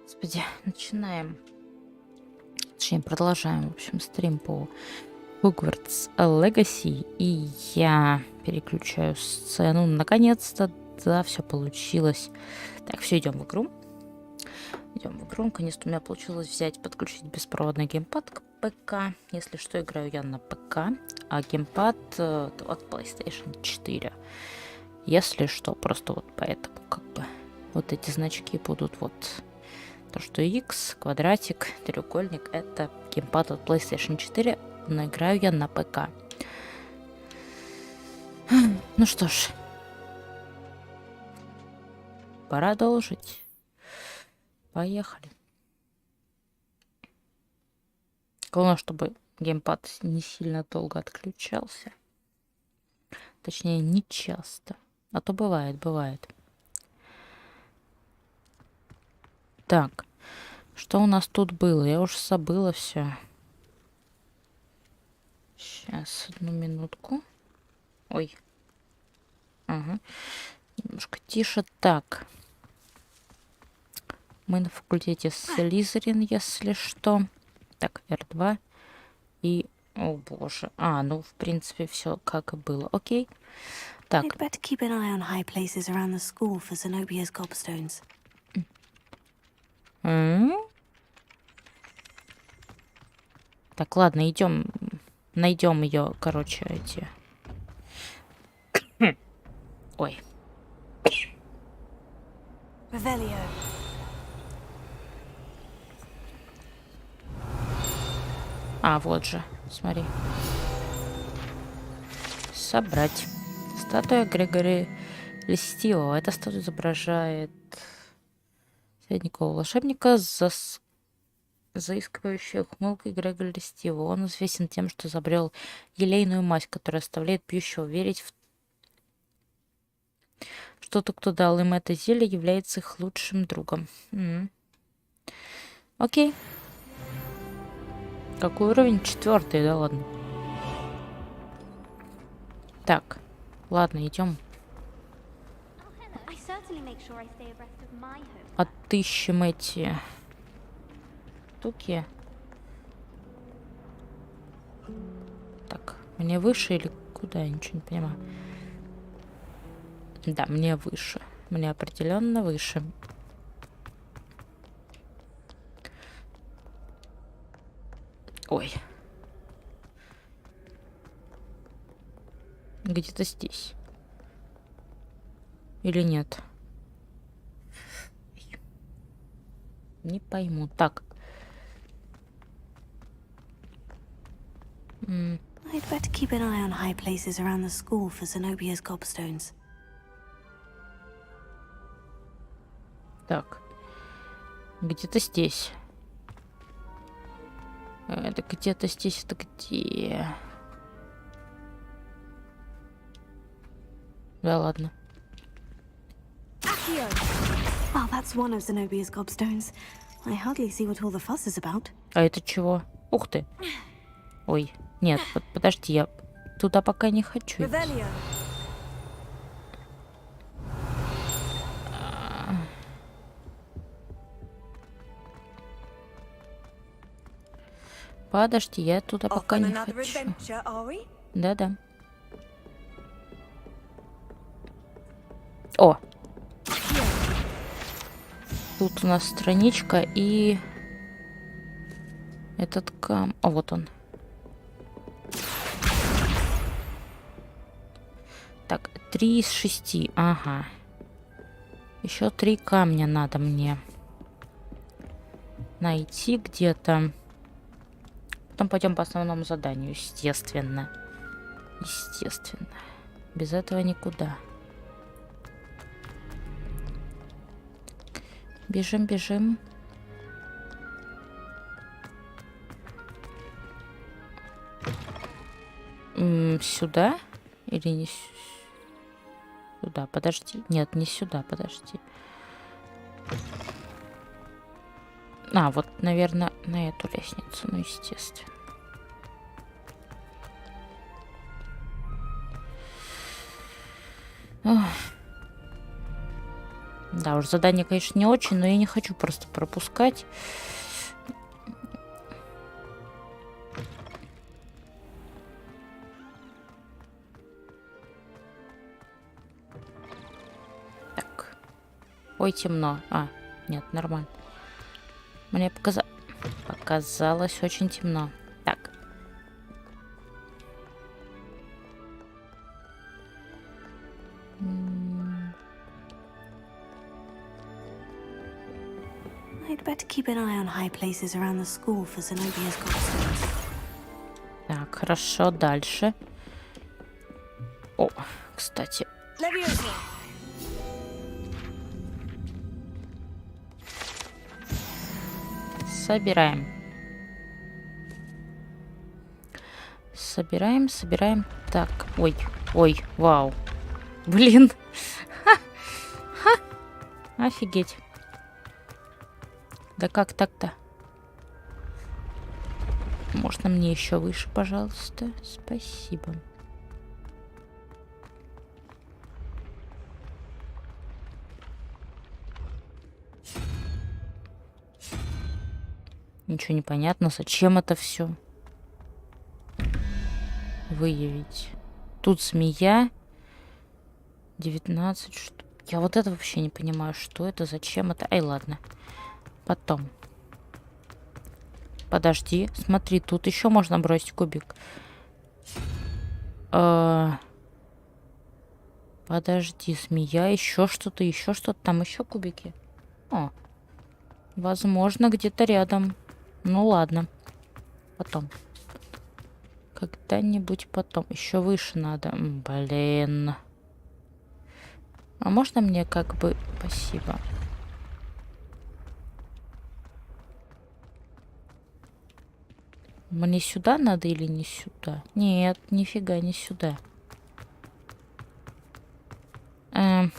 Господи, начинаем. Точнее, продолжаем, в общем, стрим по Хогвартс Легаси. И я переключаю сцену. Наконец-то, да, все получилось. Так, все, идем в игру. Идем в игру. Наконец-то у меня получилось взять, подключить беспроводный геймпад к ПК. Если что, играю я на ПК, а геймпад от PlayStation 4. Если что, просто вот поэтому как бы вот эти значки будут вот... То, что X, квадратик, треугольник, это геймпад от PlayStation 4, но играю я на ПК. Ну что ж, пора продолжить. Поехали. Главное, чтобы геймпад не сильно долго отключался. Точнее, не часто. А то бывает. Так, что у нас тут было? Я уж забыла все. Сейчас, одну минутку. Ой. Ага. Немножко тише. Так. Мы на факультете Слизерин, если что. Так, R2. И... О, боже. Ну, в принципе, все как и было. Окей. Так. Так, ладно, идем. Найдем ее, короче, эти. Ой. Вот же, смотри. Собрать. Статуя Грегори Льстивого. Эта статуя изображает средневекового волшебника с заискивающей ухмылкой Грегори Льстивого. Он известен тем, что изобрел елейную мазь, которая оставляет пьющего верить в что тот, кто дал им это зелье, является их лучшим другом. Окей. Какой уровень? 4, да ладно. Так, ладно, идем. Отыщем эти штуки. Так, мне выше или куда? Я ничего не понимаю. Да, мне выше. Мне определенно выше. Ой. Где-то здесь. Или нет? Не пойму. Так. I'd better keep an eye on high places around the school for Zenobia's gobstones. Так. Где-то здесь. Это где-то здесь. Это где? Да ладно. Well, that's one of Zenobia's gobstones. I hardly see what all the fuss is about. А это чего? Ух ты. Ой, нет, подожди, я туда пока не хочу идти. Подожди, я туда пока не хочу. Да-да. О! Тут у нас страничка и... Этот вот он. Так, 3 из 6. Ага. Еще 3 камня надо мне найти где-то. Потом пойдем по основному заданию, естественно. Естественно. Без этого никуда. Бежим, бежим. Сюда? Или не сюда? Подожди. Нет, не сюда, подожди. Вот, наверное, на эту лестницу. Ну, естественно. Да, уж задание, конечно, не очень, но я не хочу просто пропускать. Так. Ой, темно. А, нет, нормально. Мне показалось очень темно. Так. I'd better keep an eye on high places around the school for Zenobia's gobstones. Так, хорошо, дальше. О, кстати. Собираем. Собираем. Так, ой, вау. Блин. Ха. Офигеть. Да как так-то? Можно мне еще выше, пожалуйста? Спасибо. Ничего не понятно. Зачем это все? Выявить. Тут змея. 19 штук. Я вот это вообще не понимаю, что это, зачем это. Ай, ладно. Потом. Подожди, смотри, тут еще можно бросить кубик. Подожди, змея, еще что-то, там еще кубики. О, возможно, где-то рядом. Ну ладно. Потом. Когда-нибудь потом. Еще выше надо. Блин. А можно мне как бы... Спасибо. Мне сюда надо или не сюда? Нет, нифига не сюда. Куда?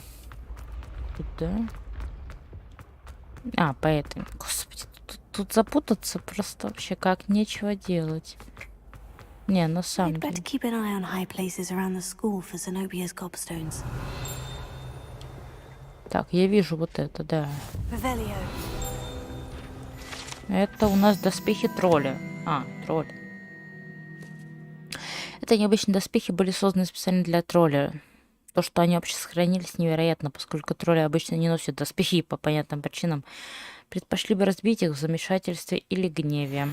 А, поэтому. Господи, тут запутаться просто вообще как нечего делать. Не, на самом деле. Так, я вижу вот это, да. Это у нас доспехи тролля. А, тролль. Это необычные доспехи были созданы специально для тролля. То, что они вообще сохранились, невероятно, поскольку тролли обычно не носят доспехи по понятным причинам. Предпочли бы разбить их в замешательстве или гневе.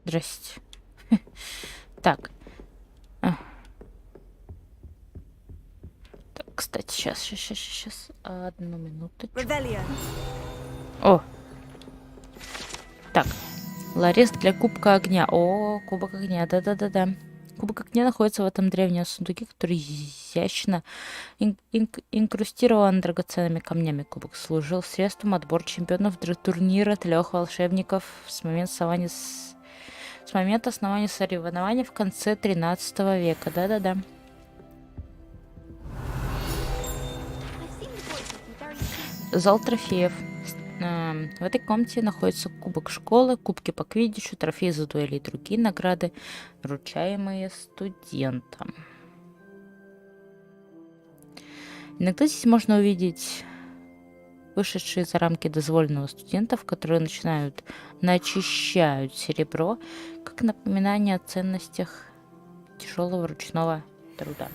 Здрасте. Так. Так, кстати, сейчас. Одну минуточку. О! Так. Ларец для кубка огня. О, кубок огня. Да. Кубок огня находится в этом древнем сундуке, который изящно инкрустирован драгоценными камнями. Кубок служил средством отбора чемпионов турнира 3 волшебников с момента основания соревнований в конце 13 века. Да. Зал трофеев. В этой комнате находится кубок школы, кубки по квиддичу, трофеи за дуэли и другие награды, вручаемые студентам. Иногда здесь можно увидеть вышедшие за рамки дозволенного студентов, которые начищают серебро, как напоминание о ценностях тяжелого ручного труда.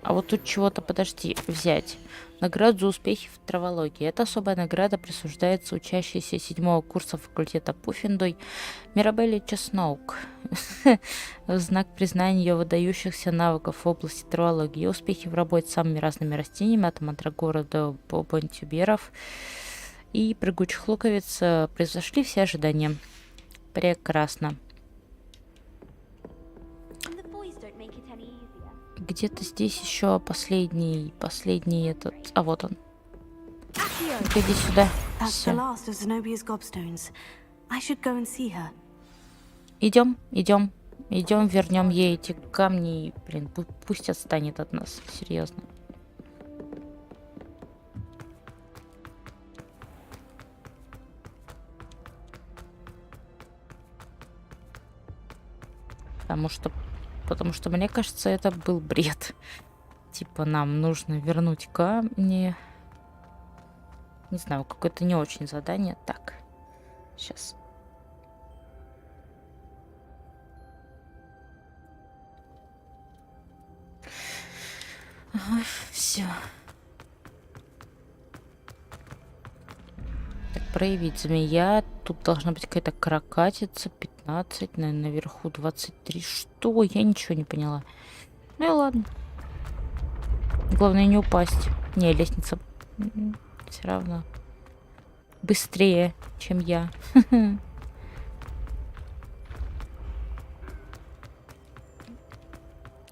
А вот тут чего-то, подожди, взять. Награду за успехи в травологии. Эта особая награда присуждается учащейся 7-го курса факультета Пуффиндуй Мирабелле Чесноук в знак признания ее выдающихся навыков в области травологии. Ее успехи в работе с самыми разными растениями, от мандрагора до бобонтюберов и прыгучих луковиц, превзошли все ожидания. Прекрасно. Где-то здесь еще последний этот. А вот он. Иди сюда. Идем. Идем, вернем ей эти камни. И, блин, пусть отстанет от нас. Серьезно. Потому что мне кажется, это был бред. Типа нам нужно вернуть камни. Не знаю, какое-то не очень задание. Так, сейчас. Ага, все. Так, проявить змея. Тут должна быть какая-то каракатица. 15, наверху 23. Что? Я ничего не поняла. Ну и ладно. Главное не упасть. Не, лестница все равно быстрее, чем я.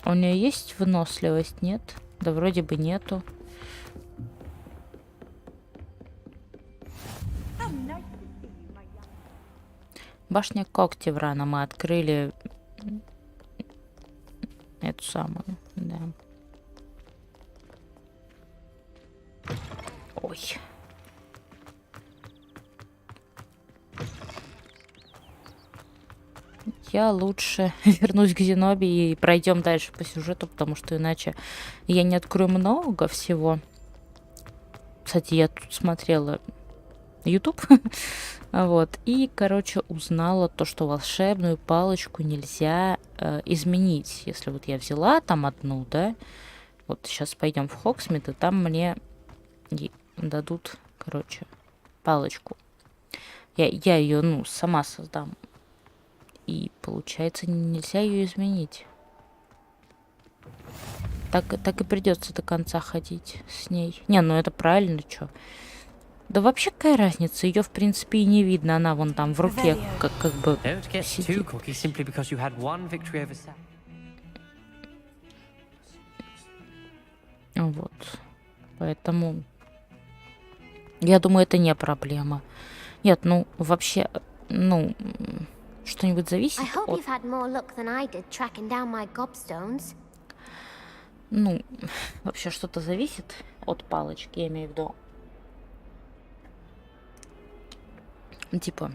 У нее есть выносливость? Нет? Да вроде бы нету. Башня Когтеврана. Мы открыли эту самую, да. Ой. Я лучше вернусь к Зенобии и пройдем дальше по сюжету, потому что иначе я не открою много всего. Кстати, я тут смотрела YouTube. Вот. И, короче, узнала то, что волшебную палочку нельзя изменить. Если вот я взяла там одну, да, вот сейчас пойдем в Хогсмит, и там мне дадут, короче, палочку. Я ее, ну, сама создам. И, получается, нельзя ее изменить. Так и придется до конца ходить с ней. Не, ну это правильно, что? Да вообще какая разница? Ее, в принципе, и не видно. Она вон там в руке как бы сидит. Вот. Поэтому я думаю, это не проблема. Нет, ну вообще, ну что-нибудь зависит от... Ну, вообще что-то зависит от палочки, я имею в виду. Типа,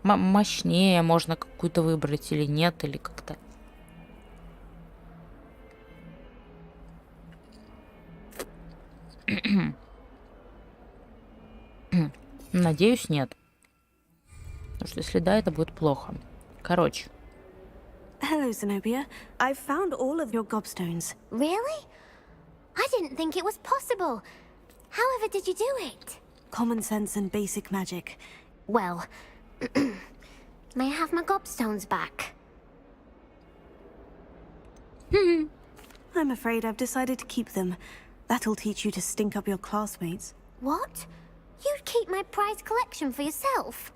мощнее можно какую-то выбрать или нет, или как-то. Надеюсь, нет. Потому что если да, это будет плохо. Короче. Hello, Zenobia. I've found all of your gobstones. Really? I didn't think it was possible. However did you do it? Common sense and basic magic. Well, may I have my gobstones back? I'm afraid I've decided to keep them. That'll teach you to stink up your classmates. What? You'd keep my prized collection for yourself?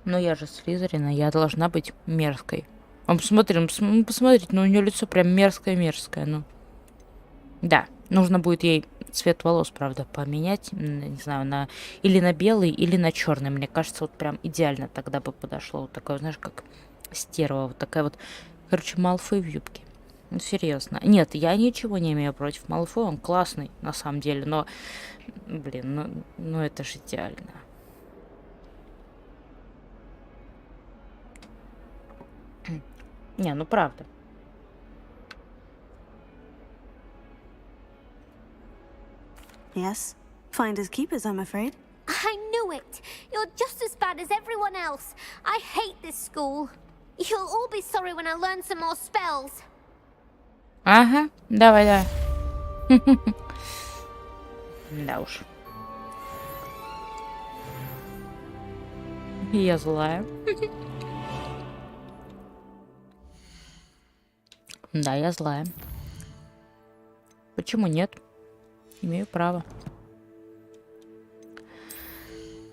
Но я же Слизерина, я должна быть мерзкой. Посмотрите, ну у нее лицо прям мерзкое-мерзкое, ну. Да, нужно будет ей цвет волос, правда, поменять, не знаю, или на белый, или на черный. Мне кажется, вот прям идеально тогда бы подошло. Вот такое, знаешь, как стерва, вот такая вот, короче, Малфой в юбке. Ну, серьезно. Нет, я ничего не имею против Малфоя, он классный, на самом деле, но, блин, ну это же идеально. Не, ну правда. Yes. Finders keepers, I'm afraid. I knew it! You're just as bad as everyone else. I hate this school. You'll all be sorry when I learn some more spells. Ага, давай. Да уж. Я злая. Да, я злая. Почему нет? Имею право.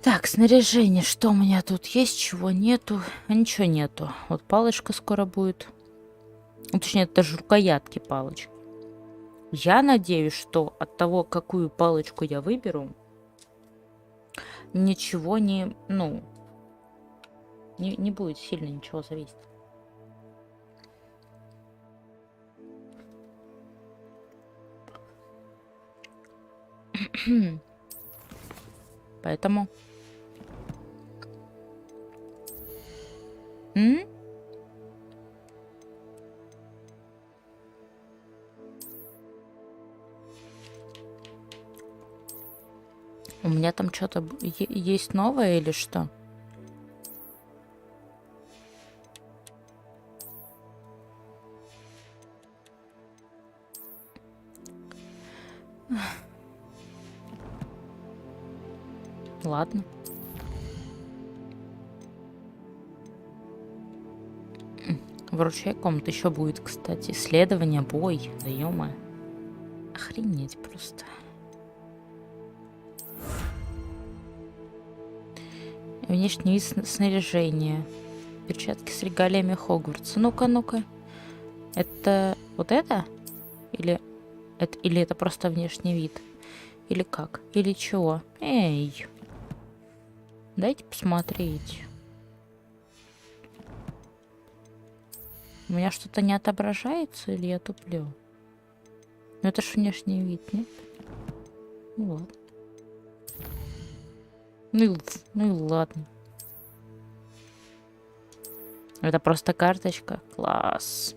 Так, снаряжение. Что у меня тут есть, чего нету? А ничего нету. Вот палочка скоро будет. Ну, точнее, это же рукоятки палочки. Я надеюсь, что от того, какую палочку я выберу, ничего не, ну, не будет сильно ничего зависеть. Поэтому... У меня там что-то есть новое или что? Ладно. Вручай комнату еще будет, кстати. Исследование, бой. Да ё-моё. Охренеть просто. Внешний вид снаряжения. Перчатки с регалиями Хогвартса. Ну-ка, ну-ка. Это вот это? Или это просто внешний вид? Или как? Или чего? Эй! Дайте посмотреть. У меня что-то не отображается или я туплю? Ну это ж внешний вид, нет? Ну ладно. Ну и ладно. Это просто карточка. Класс.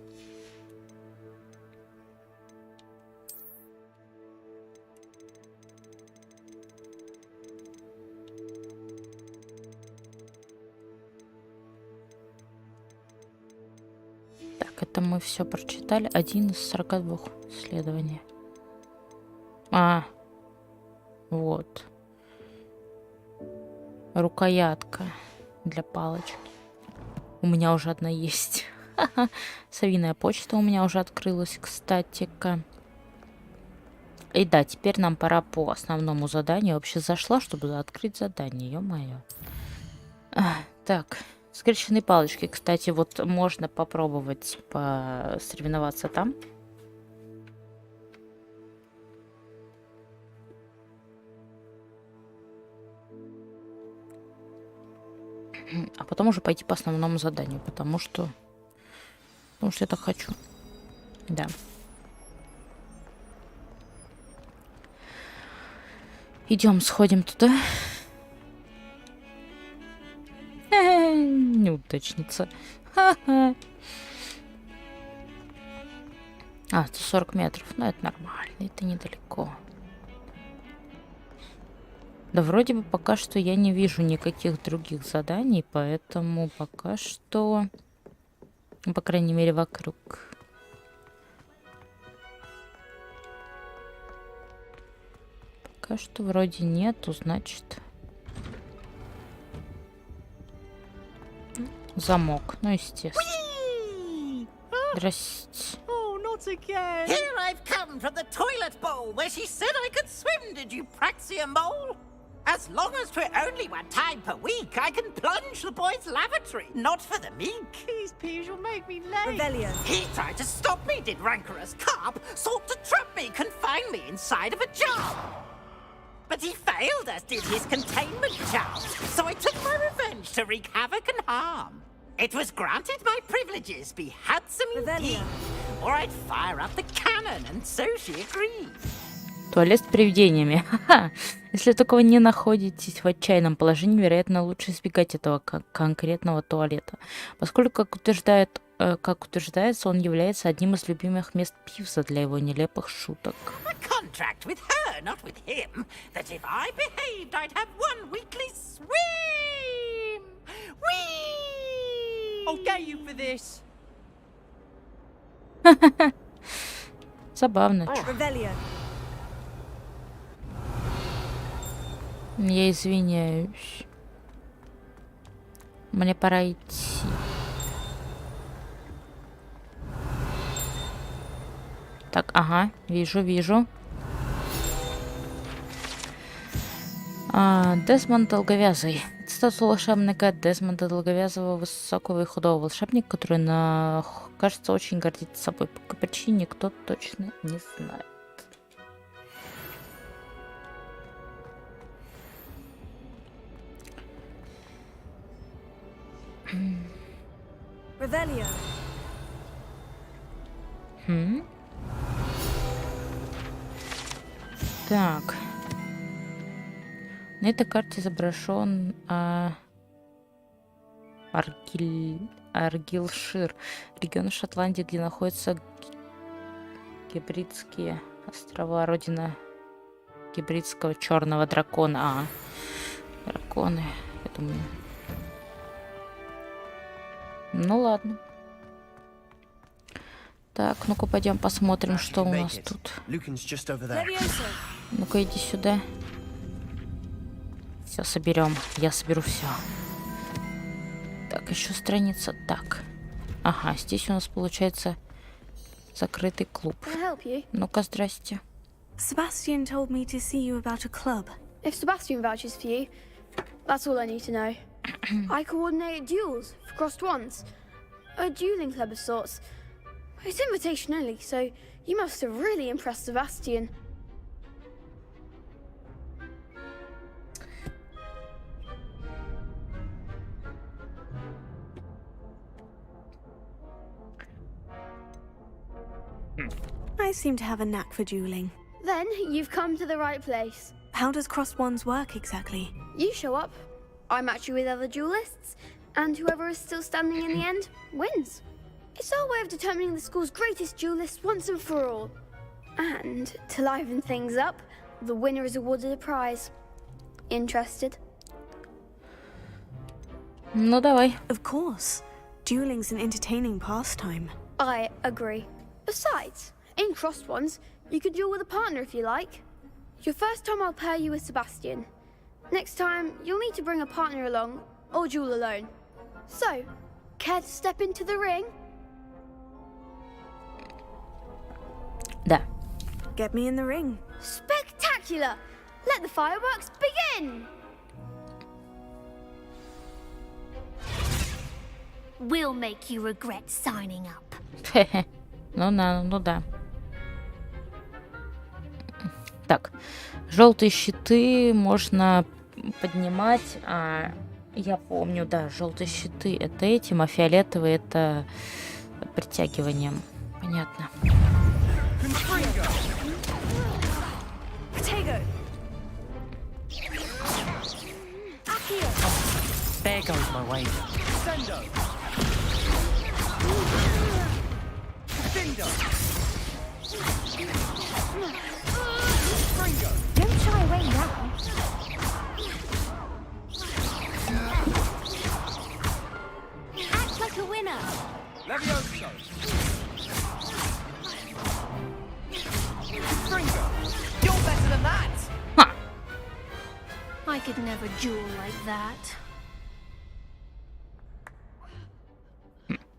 Так, это мы все прочитали. 1 из 42 исследований. Вот. Рукоятка для палочки. У меня уже одна есть. Совиная почта у меня уже открылась, кстати-ка. И да, теперь нам пора по основному заданию. Вообще зашла, чтобы открыть задание. Ё-моё. Так, скрещенные палочки. Кстати, вот можно попробовать посоревноваться там. А потом уже пойти по основному заданию, потому что я так хочу. Да. Идем, сходим туда. Неудачница. 140 метров. Ну, это нормально. Это недалеко. Да вроде бы пока что я не вижу никаких других заданий, поэтому пока что... Ну, по крайней мере, вокруг. Пока что вроде нету, значит... Замок. Ну, естественно. Здрасте. Here I've come from the toilet bowl where she said I could swim, did you praxia mole? As long as 'twere only one time per week, I can plunge the boy's lavatory, not for the meek. These peas will make me late. Rebellion. He tried to stop me, did rancorous carp, sought to trap me, confine me inside of a jar. But he failed, as did his containment charms, so I took my revenge to wreak havoc and harm. It was granted my privileges be handsome indeed, or I'd fire up the cannon, and so she agreed. Туалет с привидениями. Ха-ха. Если только вы не находитесь в отчаянном положении, вероятно, лучше избегать этого конкретного туалета, поскольку, как утверждается, он является одним из любимых мест Пивза для его нелепых шуток. Contract with her, not with him, that if I behaved, I'd have one weekly swim. Whee! I'll get you for this. Забавно. Rebellion. Я извиняюсь. Мне пора идти. Так, ага, вижу. Десмонд Долговязый. Статус волшебника Десмонда Долговязого, высокого и худого волшебника, который, кажется, очень гордится собой. По какой причине никто точно не знает. Revelio. Так. На этой карте изображен Аргилшир, регион Шотландии, где находятся Гибридские острова, родина гибридского черного дракона. Драконы, я думаю. Ну ладно. Так, ну-ка пойдем посмотрим, что у нас тут. Ну-ка иди сюда. Все соберем. Я соберу все. Так, еще страница. Так. Ага, здесь у нас получается закрытый клуб. Ну-ка, здрасте. Sebastian told me to see you about a club. If Sebastian vouches for you, that's all I need to know. I coordinate duels for crossed wands. A dueling club of sorts. It's invitation only, so you must have really impressed Sebastian. I seem to have a knack for dueling. Then you've come to the right place. How does crossed wands work exactly? You show up, I match you with other duelists, and whoever is still standing in the end wins. It's our way of determining the school's greatest duelist once and for all. And to liven things up, the winner is awarded a prize. Interested? Ну, давай. Of course. Dueling's an entertaining pastime. I agree. Besides, in crossed ones, you could duel with a partner if you like. Your first time I'll pair you with Sebastian. Next time, you'll need to bring a partner along, or duel alone. So, care to step into the ring? Да. Get me in the ring. Spectacular! Let the fireworks begin! We'll make you regret signing up. Ну да. Так, желтые щиты можно поднимать. Я помню, да, желтые щиты это этим, а фиолетовые это притягиванием. Понятно. There goes my wager. Don't shy away now. Act like a winner. You're better than that. I could never duel like that.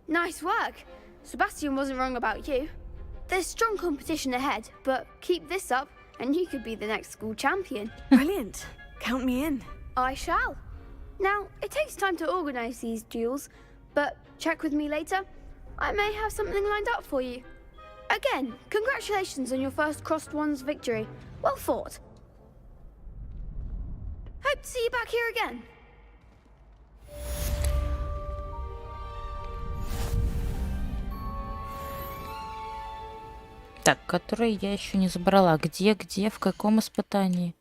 Nice work. Sebastian wasn't wrong about you. There's strong competition ahead, but keep this up and you could be the next school champion. Brilliant. Count me in. I shall. Now, it takes time to organise these duels, but check with me later. I may have something lined up for you. Again, congratulations on your first crossed wands victory. Well fought. Hope to see you back here again. Так, которые я еще не забрала. Где, в каком испытании?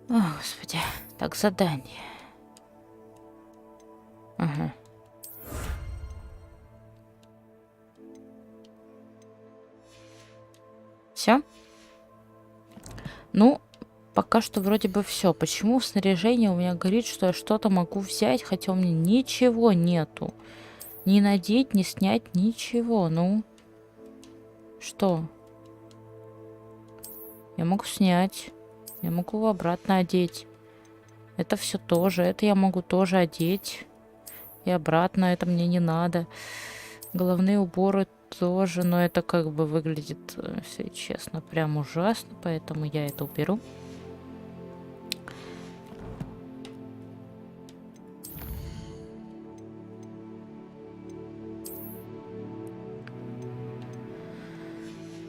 О, господи. Так, задание. Ага. Все? Ну, пока что вроде бы все. Почему в снаряжении у меня говорит, что я что-то могу взять, хотя у меня ничего нету. Ни надеть, ни снять, ничего. Ну... Что? Я могу снять. Я могу обратно одеть. Это все тоже. Это я могу тоже одеть. И обратно. Это мне не надо. Головные уборы тоже. Но это как бы выглядит, если честно, прям ужасно. Поэтому я это уберу.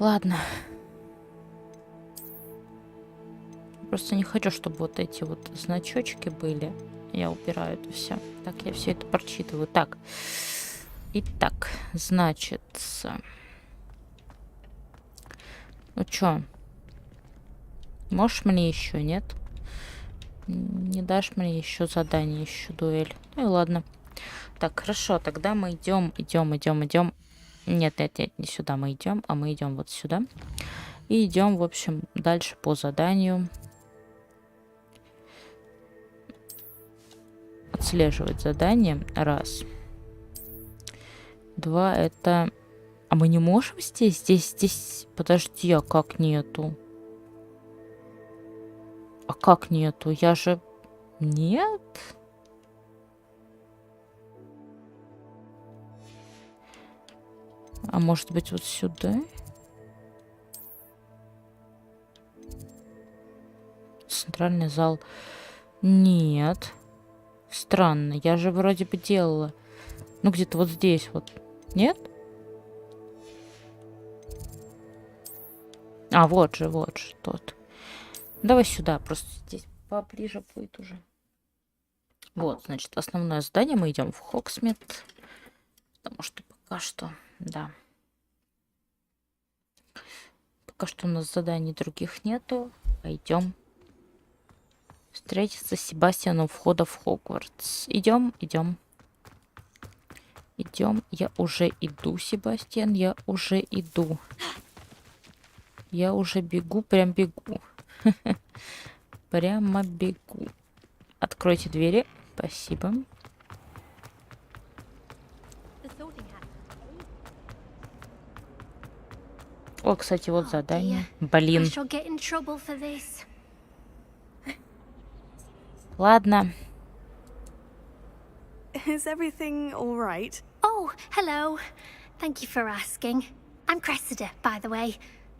Ладно. Просто не хочу, чтобы вот эти вот значочки были. Я убираю это все. Так, я все это прочитываю. Так. Итак, значит... Ну чё? Можешь мне еще, нет? Не дашь мне еще задание, еще дуэль. Ну и ладно. Так, хорошо, тогда мы идем. Нет, не сюда мы идем, а мы идем вот сюда. И идем, в общем, дальше по заданию. Отслеживать задание. Раз. Два, это... А мы не можем здесь? Здесь... Подожди, а как нету? А как нету? Я же... Нет? А может быть вот сюда? Центральный зал. Нет. Странно. Я же вроде бы делала. Ну, где-то вот здесь вот. Нет? А, вот же тот. Давай сюда. Просто здесь поближе будет уже. Вот, значит, основное здание. Мы идем в Хогсмит. Потому что пока что... Да. Пока что у нас заданий других нету. Пойдем встретиться с Себастьяном у входа в Хогвартс. Идем. Я уже иду, Себастьян. Я уже иду. Я уже бегу, прям бегу. Прямо бегу. Откройте двери. Спасибо. О, кстати, вот задание. Блин. Ладно. Is everything all right? Oh, hello. Thank you for asking. I'm Cressida, by the way,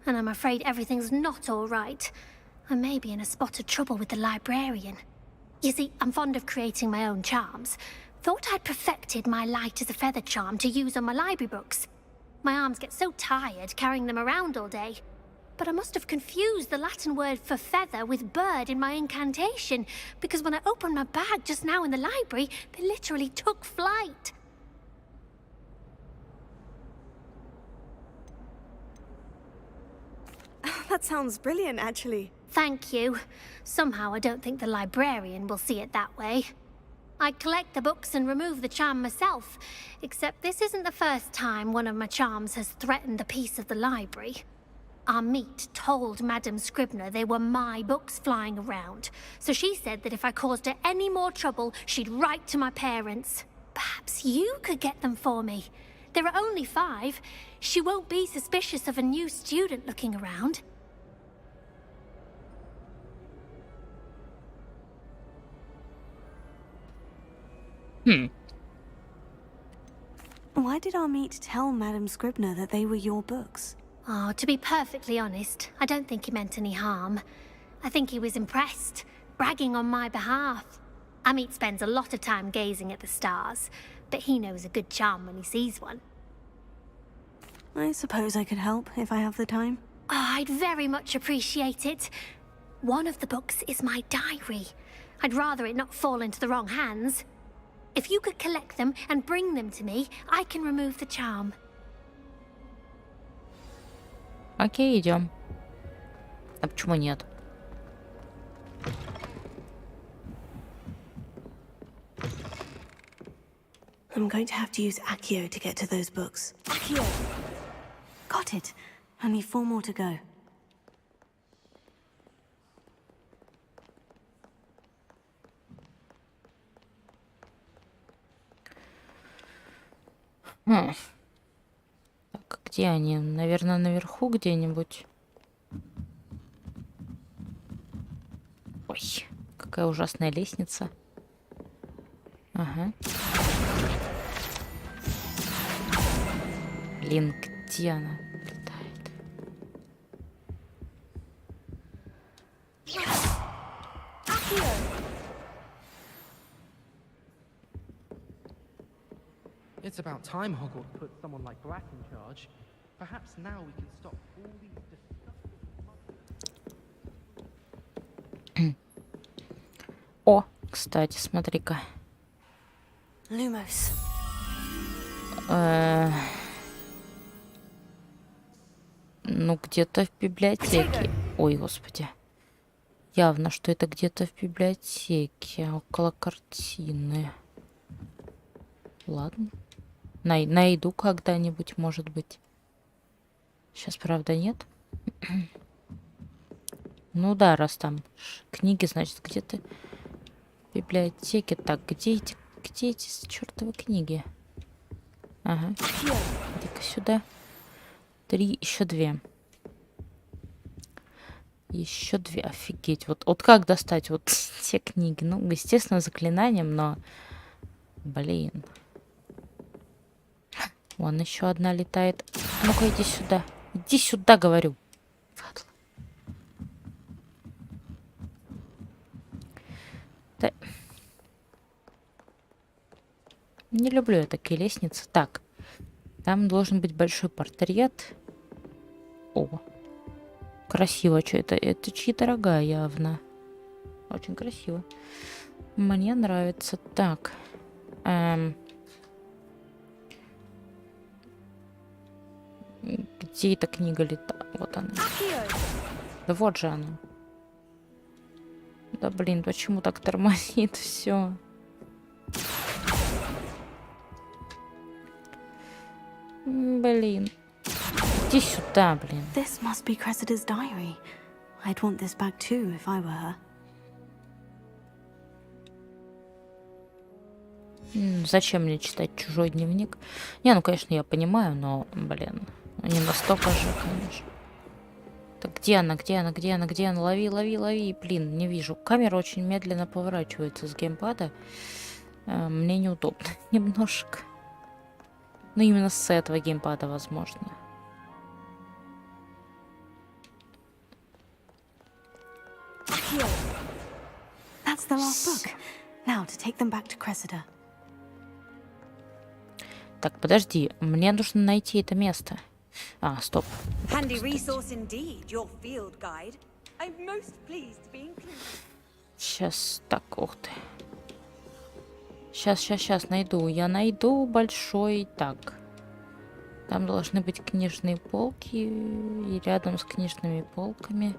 and I'm afraid everything's not all right. I may be in a spot of trouble with the librarian. You see, I'm fond of creating my own charms. Thought I'd perfected my light as a feather charm to use on my library books. My arms get so tired carrying them around all day. But I must have confused the Latin word for feather with bird in my incantation, because when I opened my bag just now in the library, they literally took flight. That sounds brilliant, actually. Thank you. Somehow I don't think the librarian will see it that way. I collect the books and remove the charm myself, except this isn't the first time one of my charms has threatened the peace of the library. Our meet told Madame Scribner they were my books flying around, so she said that if I caused her any more trouble, she'd write to my parents. Perhaps you could get them for me. There are only 5. She won't be suspicious of a new student looking around. Why did our meet tell Madame Scribner that they were your books? Oh, to be perfectly honest, I don't think he meant any harm. I think he was impressed, bragging on my behalf. Amit spends a lot of time gazing at the stars, but he knows a good charm when he sees one. I suppose I could help if I have the time. Oh, I'd very much appreciate it. One of the books is my diary. I'd rather it not fall into the wrong hands. If you could collect them and bring them to me, I can remove the charm. Окей, идем. А почему нет? I'm going to have to use Accio to get to those books. Accio! Got it. Only 4 more to go. Так, где они? Наверное, наверху где-нибудь. Ой, какая ужасная лестница. Ага. Блин, где она летает? It's about time Hogwarts put someone like Brat in charge. Perhaps now we can stop all these disgusting... О, Кстати, смотри-ка. Lumos. Ну, где-то в библиотеке. Ой, господи. Явно, что это где-то в библиотеке, около картины. Ладно. Найду когда-нибудь, может быть. Сейчас, правда, нет. Ну да, раз там книги, значит, где-то в библиотеке. Так, где эти чертовы книги? Ага. Иди-ка сюда. 3, еще 2. Еще 2. Офигеть. Вот как достать вот те книги? Ну, естественно, заклинанием, но... Блин. Вон еще одна летает. Ну-ка, иди сюда. Иди сюда, говорю. Да. Не люблю я такие лестницы. Так. Там должен быть большой портрет. О. Красиво. Что это? Это чьи-то рога явно. Очень красиво. Мне нравится. Так. Где эта книга летала? Вот она. Да вот же она. Да блин, почему так тормозит все? Блин. Иди сюда, блин. This must be Cressida's diary. I'd want this back too if I were her. Зачем мне читать чужой дневник? Не, ну, конечно, я понимаю, но, блин, не настолько же, конечно. Так, где она? Лови. Блин, не вижу. Камера очень медленно поворачивается с геймпада. Мне неудобно немножко. Ну, именно с этого геймпада, возможно. That's the last book. Now to take them back to Cressida. Так, подожди. Мне нужно найти это место. А, стоп. Handy resource indeed, your field guide. I'm most pleased to be included. Сейчас, так, ух ты. Сейчас найду. Я найду большой. Так. Там должны быть книжные полки. И рядом с книжными полками.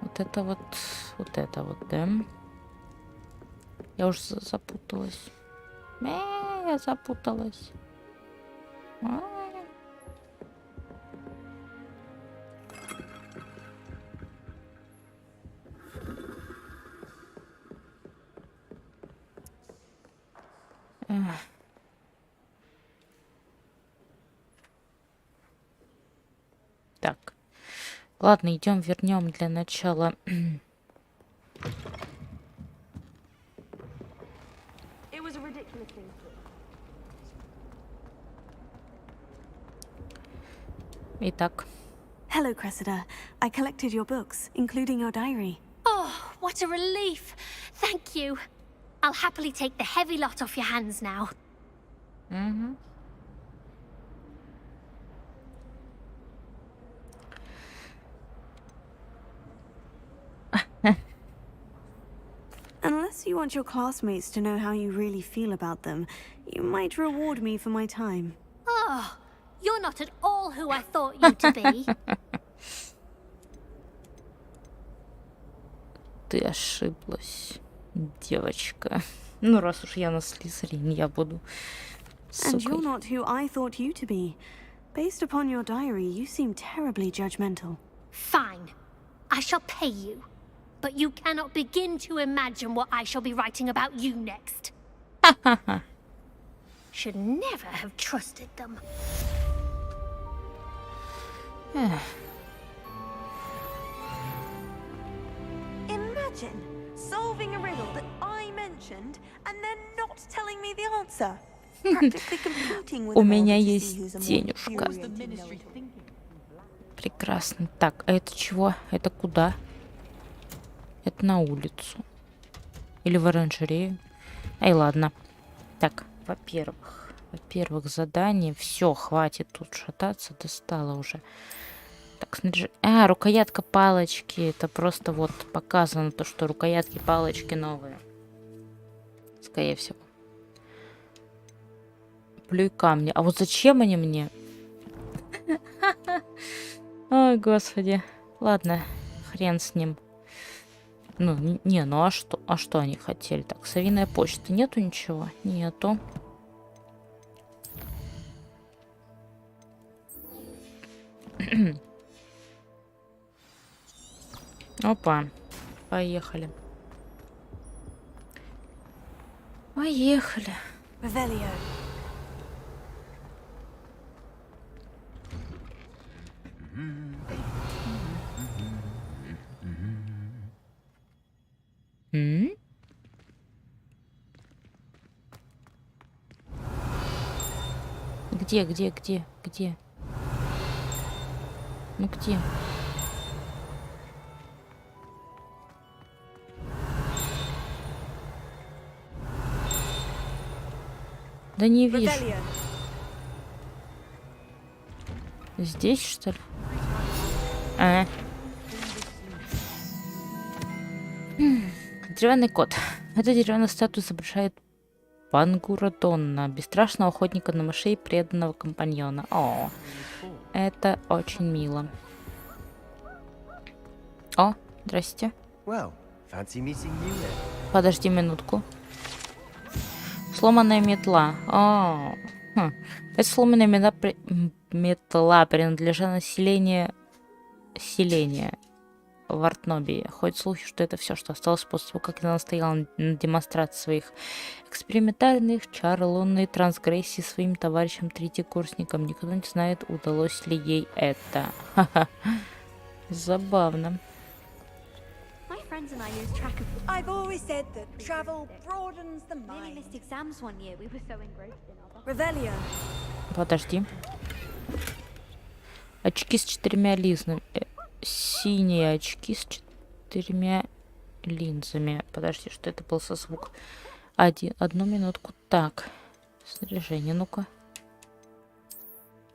Вот это вот, да? Я уже запуталась. Я запуталась. Так. Ладно, идем, вернем для начала. Итак. Hello, Cressida. I collected your books, including your diary. Oh, what a relief. Thank you. I'll happily take the heavy lot off your hands now. Mm-hmm. Unless you want your classmates to know how you really feel about them, you might reward me for my time. Oh, you're not at all who I thought you to be. Ты ошиблась, девочка. Ну, раз уж я на Слизерин, я буду And сукой. you're not who I thought you to be. Based upon your diary, you seem terribly judgmental. Fine. I shall pay you. But you cannot begin to imagine what I shall be writing about you next. Should never have trusted them. Imagine solving a riddle that I mentioned and then not telling me the answer. Practically competing with У them all меня to see есть who's a more денежка. infuriating know-it-all. Прекрасно. Так, а это чего? Это куда? Это на улицу. Или в оранжерею. Ай, ладно. Так, во-первых, задание. Все, хватит тут шататься. Достало уже. Так, снаряжение. А, рукоятка палочки. Это просто вот показано то, что рукоятки палочки новые. скорее всего. Плюй камни. А вот зачем они мне? Ой, господи. Ладно, хрен с ним. Ну, не, ну а что? А что они хотели? Так, совиная почта. Нету ничего? Нету. Опа. Поехали. Поехали. Revelio. М? Где? Ну где? Да не вижу. Revelio. Здесь, что ли? Деревянный кот. Эта деревянная статуя изображает Пангуратонна, бесстрашного охотника на мышей, преданного компаньона. О, это очень мило. О, здрасте. Well, fancy meeting you then. Подожди минутку. Сломанная метла. О, эта сломанная метла принадлежала населению в Артнобии. Ходят слухи, что это все, что осталось после того, как она настояла на демонстрации своих экспериментальных чар лунной трансгрессии своим товарищам-третьекурсникам. Никто не знает, удалось ли ей это. Забавно. I've always said that travel broadens the mind. Missed exams one year. We were so engrossed in our Revelio. Подожди. Очки с 4 линзами. Синие очки с 4 линзами. Подожди, что это был за звук? Одну минутку. Так. Снаряжение, ну-ка.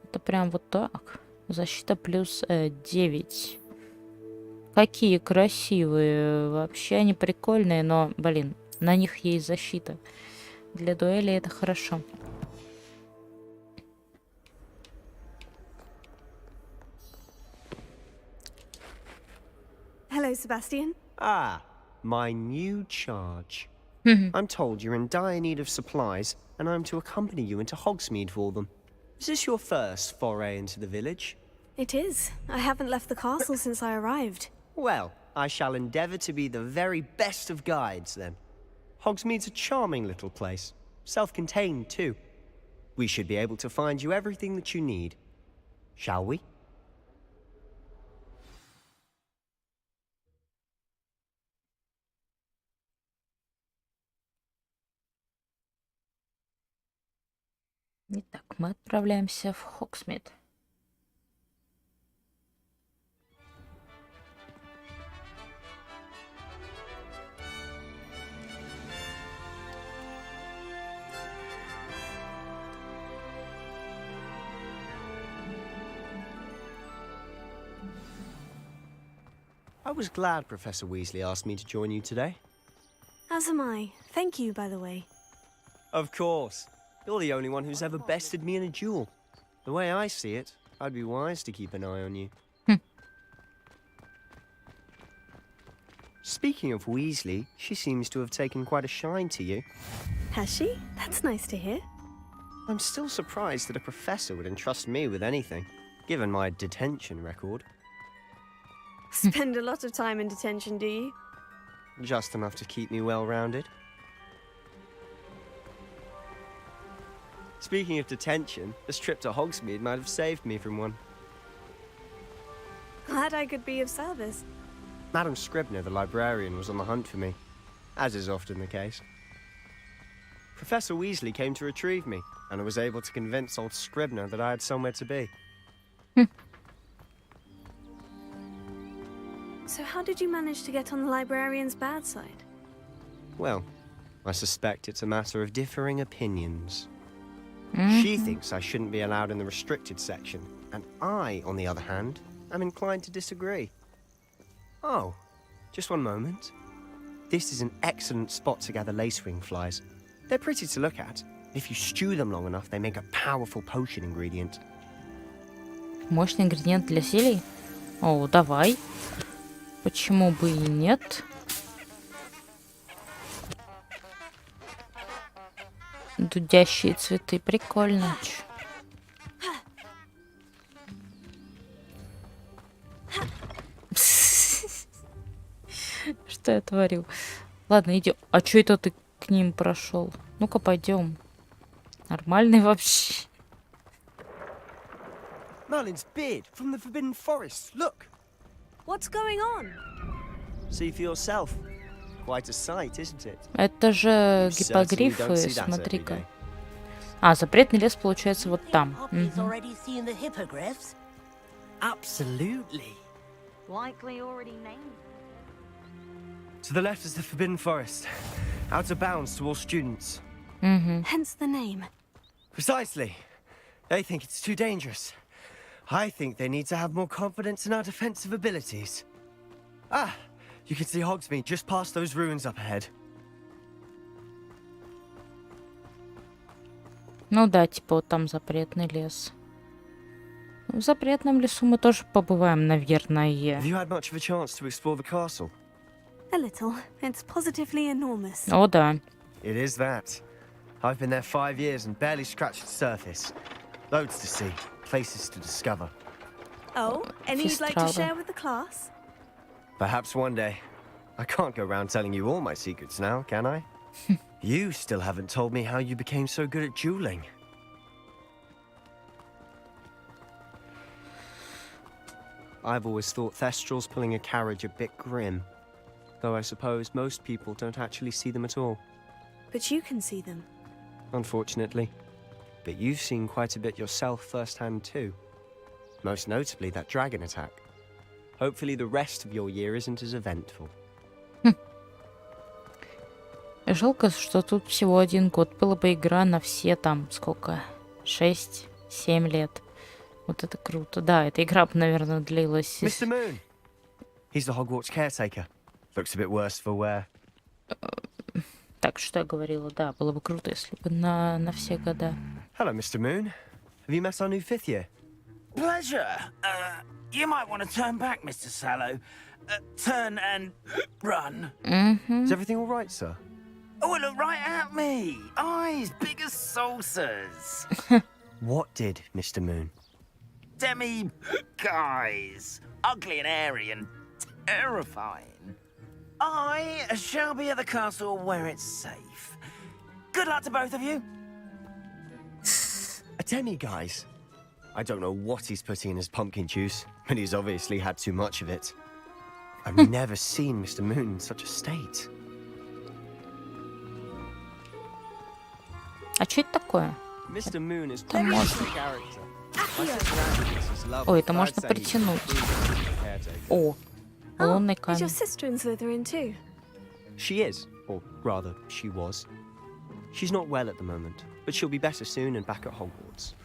Это прям вот так. Защита плюс 9. Какие красивые. Вообще они прикольные, но, блин, на них есть защита. Для дуэли это хорошо. Hello, Sebastian. Ah, my new charge. I'm told you're in dire need of supplies, and I'm to accompany you into Hogsmeade for them. Is this your first foray into the village? It is. I haven't left the castle since I arrived. Well, I shall endeavour to be the very best of guides, then. Hogsmeade's a charming little place. Self-contained, too. We should be able to find you everything that you need. Shall we? Итак, мы отправляемся в Хогсмид. I was glad Professor Weasley asked me to join you today. As am I. Thank you, by the way. Of course. You're the only one who's ever bested me in a duel. The way I see it, I'd be wise to keep an eye on you. Speaking of Weasley, she seems to have taken quite a shine to you. Has she? That's nice to hear. I'm still surprised that a professor would entrust me with anything, given my detention record. Spend a lot of time in detention, do you? Just enough to keep me well-rounded. Speaking of detention, this trip to Hogsmeade might have saved me from one. Glad I could be of service. Madam Scribner, the librarian, was on the hunt for me, as is often the case. Professor Weasley came to retrieve me, and I was able to convince old Scribner that I had somewhere to be. So how did you manage to get on the librarian's bad side? Well, I suspect it's a matter of differing opinions. She thinks I shouldn't be allowed in the restricted section, and I, on the other hand, am inclined to disagree. Oh, just one moment. This is an excellent spot to gather lacewing flies. They're pretty to look at. If you stew them long enough, they make a powerful potion ingredient. Мощный ингредиент для зелий? О, давай. Почему бы и нет? Дудящие цветы. Прикольно. Что я творю? Ладно, идем. А чё это ты к ним прошел? Ну-ка, пойдем. Нормальный вообще. Merlin's beard from the Forbidden Forest. Look. What's going on? See for yourself. Quite a sight, isn't it? Это же гиппогрифы, смотри-ка. А, запретный лес получается вот там. Poppy's already seen the hippogriffs? Absolutely. Likely already named. To the left is the Forbidden Forest. Out of bounds to all students. Hence the name. Precisely. They think it's too dangerous. I think they need to have more confidence in our defensive abilities. Ah, you can see Hogsmeade just past those ruins up ahead. Ну да, типа вот там запретный лес. В запретном лесу мы тоже побываем, наверное. Have you had much of a chance to explore the castle? A little. It's positively enormous. О, да. It is that. I've been there 5 years and barely scratched the surface. Loads to see, places to discover. Oh, any you'd like to Фистрала. share with the class? Perhaps one day. I can't go around telling you all my secrets now, can I? You still haven't told me how you became so good at dueling. I've always thought Thestrals pulling a carriage a bit grim. Though I suppose most people don't actually see them at all. But you can see them. Unfortunately. But you've seen quite a bit yourself firsthand too. Most notably that dragon attack. Hopefully the rest of your year isn't as eventful. Жалко, что тут всего 1 год. Была бы игра на все там, сколько? 6-7 лет. Вот это круто. Да, эта игра бы, наверное, длилась... Mr. Moon! He's the Hogwarts caretaker. Looks a bit worse for wear. Так, что я говорила? Да, было бы круто, если бы на все года. Hello, Mr. Moon. Have you met our new 5th year? Pleasure. You might want to turn back, Mr. Sallow. Turn and run. Is everything all right, sir? Oh, look right at me. Eyes big as saucers. What did, Mr. Moon? Demi guys. Ugly and airy and terrifying. I shall be at the castle where it's safe. Good luck to both of you. A demi-guise? I don't know what he's putting in his pumpkin juice, but he's obviously had too much of it. I've never seen Mr. Moon in such a state. А что это такое? Mr. Moon is Там quite можно. a character. My sister Agnes is lovely, Ой, это but можно I'd say he's притянуть. the caretaker. О, лунный Is камень. your sister in Slytherin too? She is, or rather, she was. She's not well at the moment, but she'll be better soon and back at Hogwarts.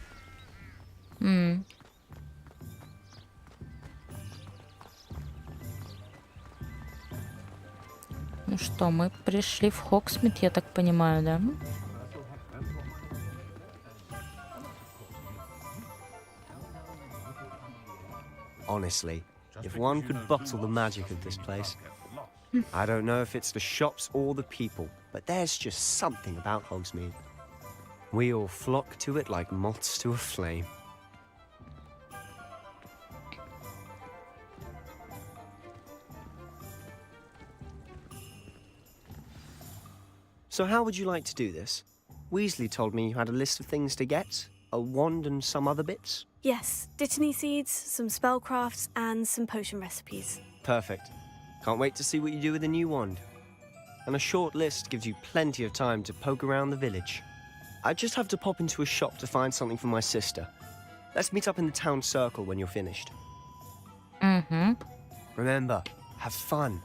Ну что, мы пришли в Хогсмит, я так понимаю, да? Honestly, if one could bottle the magic of this place. I don't know if it's the shops or the people, but there's just something about Hogsmeade. We all flock to it like moths to a flame. So how would you like to do this? Weasley told me you had a list of things to get, a wand and some other bits. Yes, dittany seeds, some spellcrafts, and some potion recipes. Perfect. Can't wait to see what you do with the new wand. And a short list gives you plenty of time to poke around the village. I just have to pop into a shop to find something for my sister. Let's meet up in the town circle when you're finished. Remember, have fun.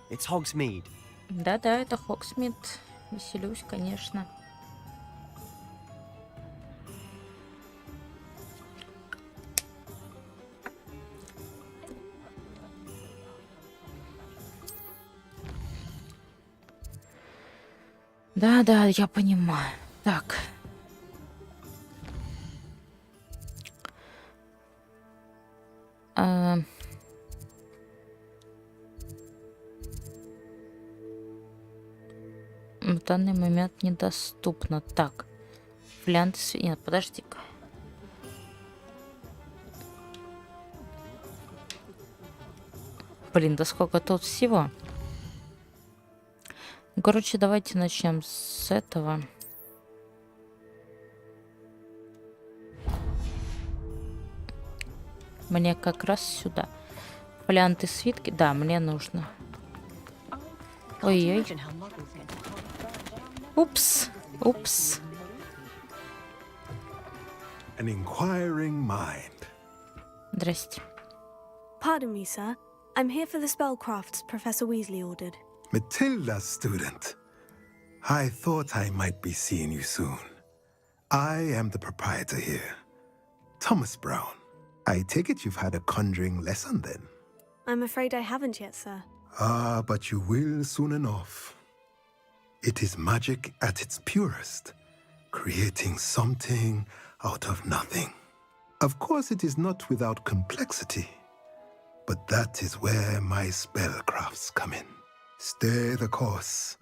It's Hogsmeade. Да-да, это Хогсмит. Веселюсь, конечно. Да, я понимаю. Так. В данный момент недоступно. Так. Флянты... Нет, подожди-ка. Блин, да сколько тут всего. Ну, короче, давайте начнем с этого. Мне как раз сюда. Фолианты, свитки. Да, мне нужно. Ой-ой. Упс. Упс. An inquiring mind. Здрасте. Pardon me, sir. I'm here for the spellcrafts Professor Weasley ordered. Matilda, student. I thought I might be seeing you soon. I am the proprietor here, Thomas Brown. I take it you've had a conjuring lesson then? I'm afraid I haven't yet, sir. Ah, but you will soon enough. It is magic at its purest, creating something out of nothing. Of course, it is not without complexity, but that is where my spellcrafts come in. Stay the course,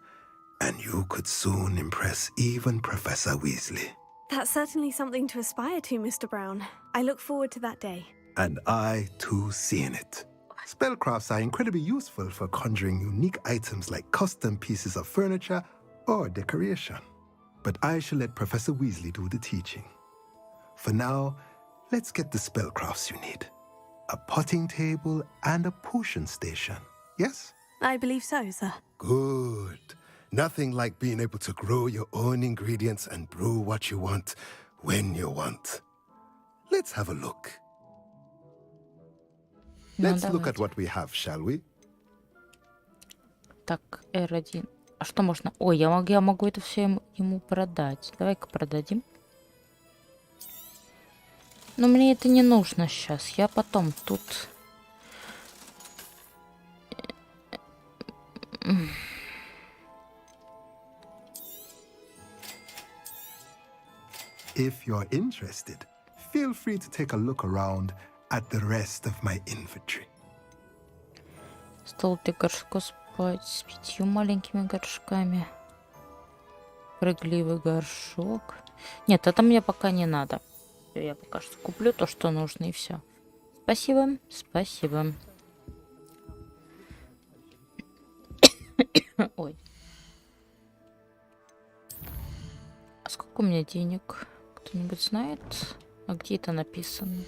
and you could soon impress even Professor Weasley. That's certainly something to aspire to, Mr. Brown. I look forward to that day. And I, too, seeing it. Spellcrafts are incredibly useful for conjuring unique items like custom pieces of furniture or decoration. But I shall let Professor Weasley do the teaching. For now, let's get the spellcrafts you need. A potting table and a potion station, yes? I believe so, sir. Good. Nothing like being able to grow your own ingredients and brew what you want when you want. Let's have a look. Let's look at what we have, shall we? Так, R1. А что можно? Ой, я могу это все ему продать. Давай-ка продадим. Но мне это не нужно сейчас. Я потом тут... If you're interested, feel free to take a look around at the rest of my inventory. Стол для горшков с 5 маленькими горшками. Прыгливый горшок. Нет, это мне пока не надо. Я пока что куплю то, что нужно, и все. Спасибо, спасибо. Ой. А сколько у меня денег? Кто-нибудь знает? А где это написано?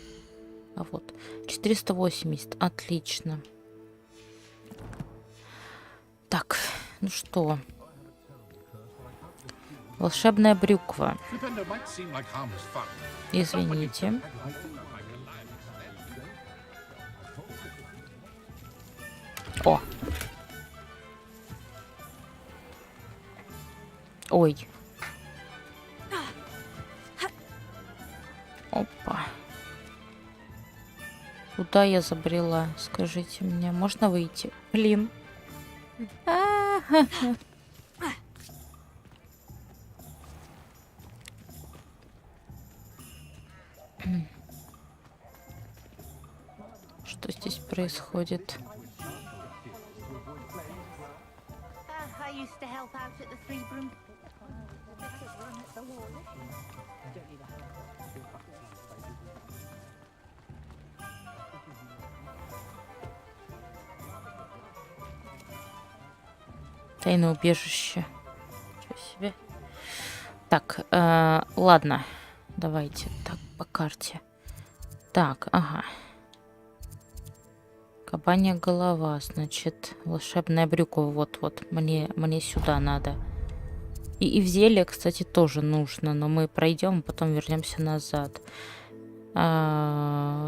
А вот. 480. Отлично. Так, ну что? Волшебная брюква. Извините. О! Ой. Опа. Куда я забрела? Скажите мне. Можно выйти? Блин. Что здесь происходит? Тайное убежище. Ничего себе. Так, ладно. Давайте. Так, по карте. Так, ага. Кабанья голова, значит, волшебная брюква. Вот-вот. Мне сюда надо. И в зелье, кстати, тоже нужно. Но мы пройдем, потом вернемся назад.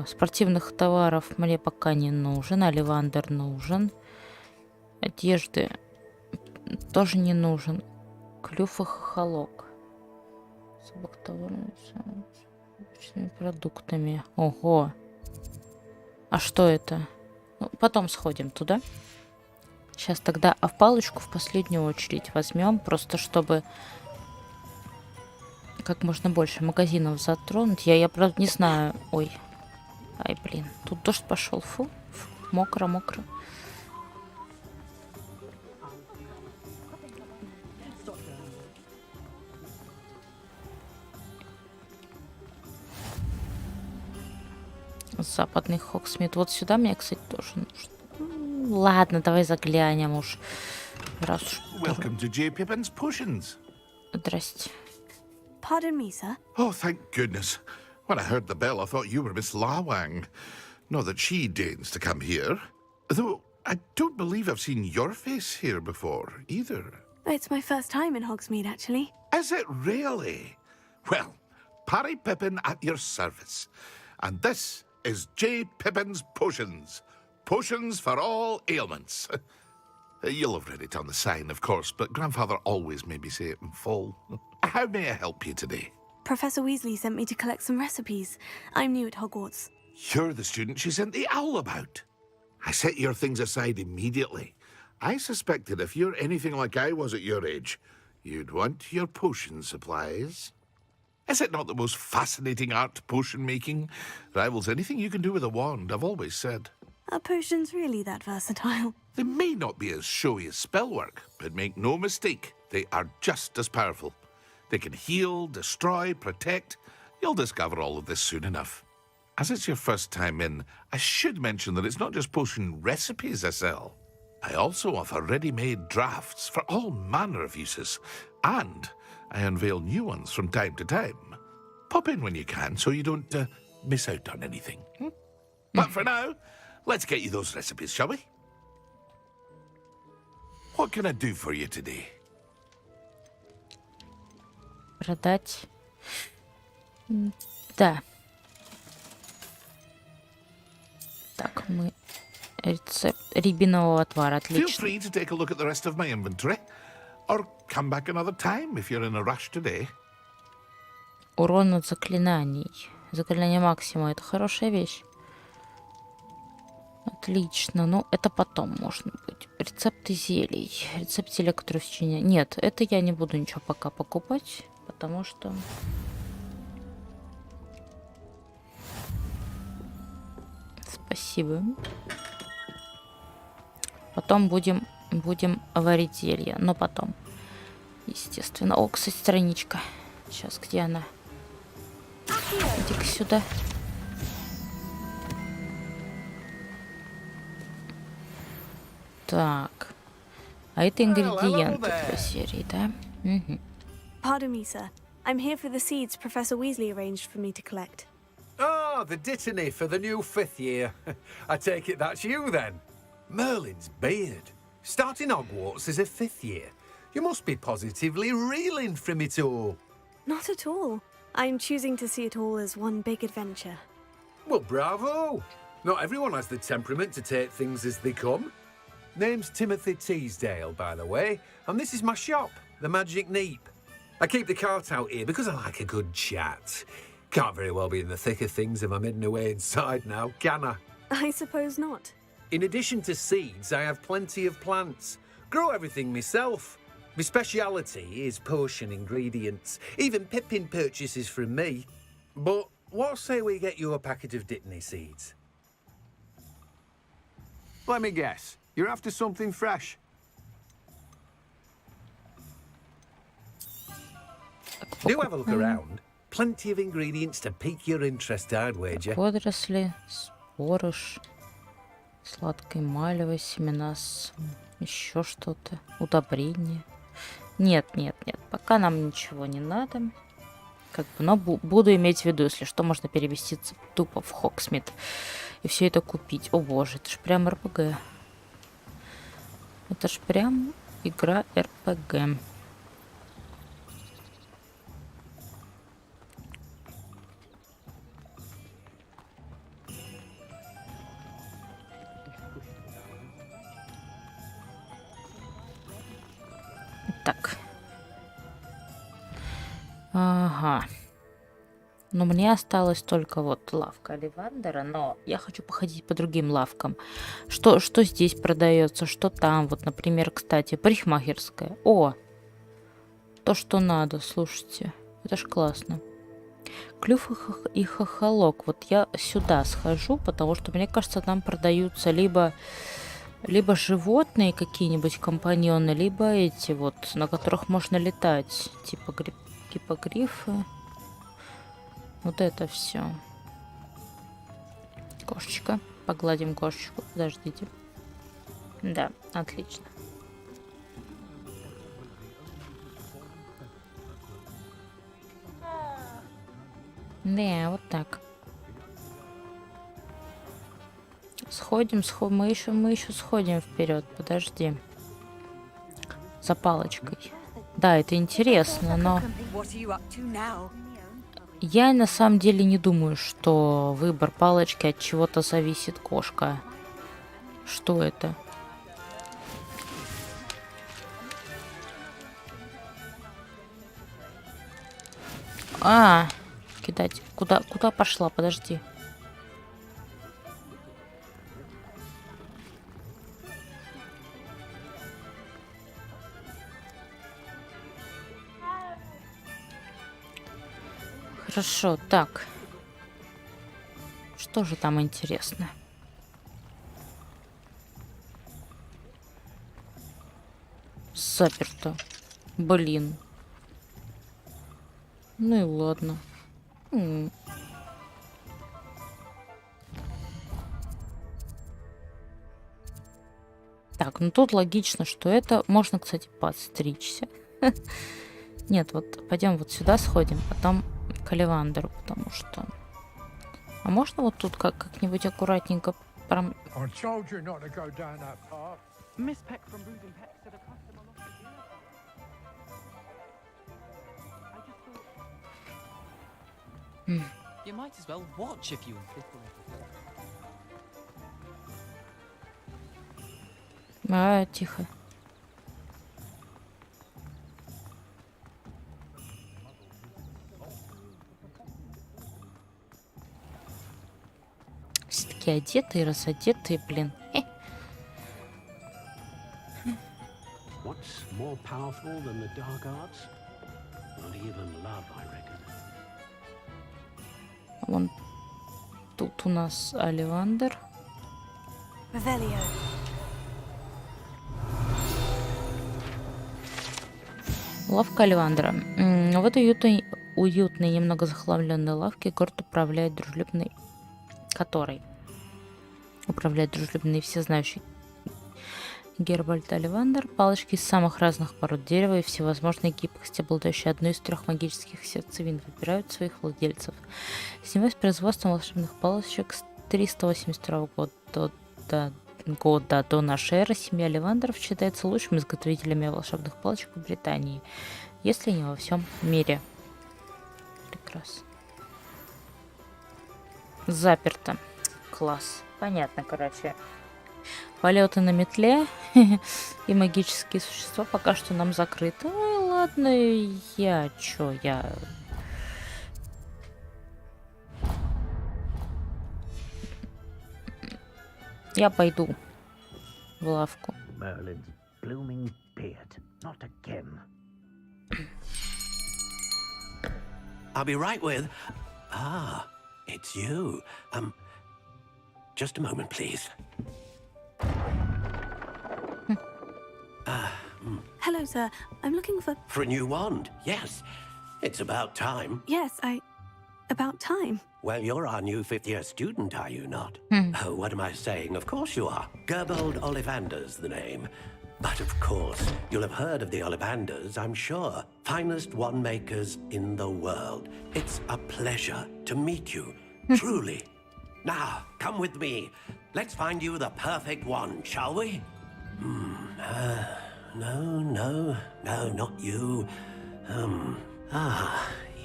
Спортивных товаров мне пока не нужен. Оливандер нужен. Одежды тоже не нужен. Клюв и хохолок. Собак товарами с продуктами. Ого. А что это? Ну, потом сходим туда. Сейчас тогда палочку в последнюю очередь возьмем, просто чтобы как можно больше магазинов затронуть. Я правда, не знаю. Ой. Ай, блин. Тут дождь пошел. Фу. Мокро, мокро. Западный Хогсмит. Вот сюда мне, кстати, тоже нужно. Ладно, давай заглянем уж. Раз уж. Welcome to J. Pippin's Potions. Здрасте. Pardon me, sir. Oh, thank goodness. When I heard the bell, I thought you were Miss Lawang. Not that she deigns to come here. Though I don't believe I've seen your face here before, either. It's my first time in Hogsmeade, actually. Is it really? Well, Parry Pippin at your service. And this is J. Pippin's Potions. Potions for all ailments. You'll have read it on the sign, of course, but Grandfather always made me say it in full. How may I help you today? Professor Weasley sent me to collect some recipes. I'm new at Hogwarts. You're the student she sent the owl about. I set your things aside immediately. I suspected if you're anything like I was at your age, you'd want your potion supplies. Is it not the most fascinating art, potion making? Rivals anything you can do with a wand, I've always said. Are potions really that versatile? They may not be as showy as spellwork, but make no mistake, they are just as powerful. They can heal, destroy, protect. You'll discover all of this soon enough. As it's your first time in, I should mention that it's not just potion recipes I sell. I also offer ready-made drafts for all manner of uses, and I unveil new ones from time to time. Pop in when you can so you don't miss out on anything. But for now, let's get you those recipes, shall we? What can I do for you today? Продать. Да. Так, мы... Рецепт рябинового отвара. Feel Отлично. free to take a look at the rest of my inventory, or come back another time if you're in a rush today. Урон от заклинаний. Заклинание максима. Это хорошая вещь. Отлично. Ну, это потом можно быть. Рецепты зелий. Рецепт зелья, который сочиняет. Нет, это я не буду ничего пока покупать, потому что... Спасибо. Потом будем варить зелье. Но потом. Естественно. О, кстати, страничка. Сейчас, где она? Иди-ка сюда. Так. А это ингредиенты для серии, да? Угу. Pardon me, sir. I'm here for the seeds Professor Weasley arranged for me to collect. Oh, the dittany for the new 5th year. I take it that's you, then. Merlin's beard. Starting Hogwarts as a 5th year. You must be positively reeling from it all. Not at all. I'm choosing to see it all as one big adventure. Well, bravo. Not everyone has the temperament to take things as they come. Name's Timothy Teasdale, by the way, and this is my shop, the Magic Neep. I keep the cart out here because I like a good chat. Can't very well be in the thick of things if I'm hidden away inside now, can I? I suppose not. In addition to seeds, I have plenty of plants. Grow everything myself. My speciality is potion ingredients. Even Pippin purchases from me. But what say we get you a packet of Dittany seeds? Let me guess. You're after something fresh. Do have a look around. Plenty of ingredients to pique your interest, I'd wager. Водоросли, спорыш, сладкое малево, семена, еще что-то, удобрение. Нет, нет, нет, пока нам ничего не надо. Как бы, но буду иметь в виду, если что, можно переместиться тупо в Хогсмит и все это купить. О боже, это ж прям РПГ. Это ж прям игра РПГ. Так. Ага. Но мне осталось только вот лавка Оливандера, но я хочу походить по другим лавкам. Что здесь продается, что там. Вот, например, кстати, парикмахерская. О, то, что надо, слушайте. Это ж классно. Клюв и хохолок. Вот я сюда схожу, потому что, мне кажется, там продаются либо животные какие-нибудь компаньоны, либо эти вот, на которых можно летать. Типа грифы. Вот это все. Кошечка. Погладим кошечку. Подождите. Да, отлично. Да, вот так. Сходим, мы еще сходим вперед. Подожди. За палочкой. Да, это интересно, но я на самом деле не думаю, что выбор палочки от чего-то зависит, кошка. Что это? Кидать. Куда пошла? Подожди. Хорошо, так. Что же там интересно? Заперто. Блин. Ну и ладно. Так, ну тут логично, что это можно, кстати, подстричься. Нет, вот пойдем вот сюда сходим, потом к Оливандеру, потому что... А можно вот тут как-нибудь аккуратненько You might as well watch if you тихо. Все такие одетые, разодетые, блин. What's more powerful than the dark arts? Not even love, I reckon. Вон тут у нас Оливандер. Лавка Оливандера. В этой уютной, немного захламленной лавке город управляет дружелюбный... Который управляет дружелюбный всезнающий Гербальд Оливандер. Палочки из самых разных пород дерева и всевозможной гибкости, обладающие одной из 3 магических сердцевин, выбирают своих владельцев. Занимаясь производством волшебных палочек с 382 года до нашей эры, семья Оливандеров считается лучшими изготовителями волшебных палочек в Британии, если не во всем мире. Прекрасно. Заперто. Класс. Понятно, короче. Полеты на метле и магические существа пока что нам закрыты. Ну и ладно, я пойду в лавку. Merlin's blooming beard. Not again. I'll be right with... It's you. Just a moment, please. Hello, sir. I'm looking for... For a new wand, yes. It's about time. Yes, About time. Well, you're our new 5th-year student, are you not? Oh, what am I saying? Of course you are. Gerbold Ollivander's the name. But of course, you'll have heard of the Ollivanders, I'm sure. Finest wand makers in the world. It's a pleasure to meet you, truly. Now, come with me. Let's find you the perfect wand, shall we? No, not you.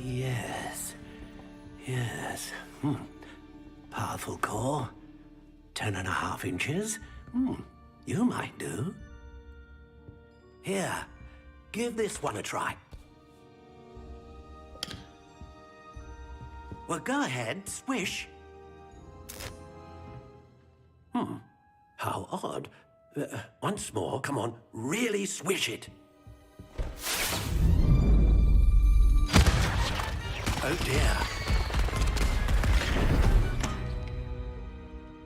Yes. Powerful core. 10.5 inches. You might do. Here, give this one a try. Well, go ahead, swish. How odd. Once more, come on, really swish it. Oh dear.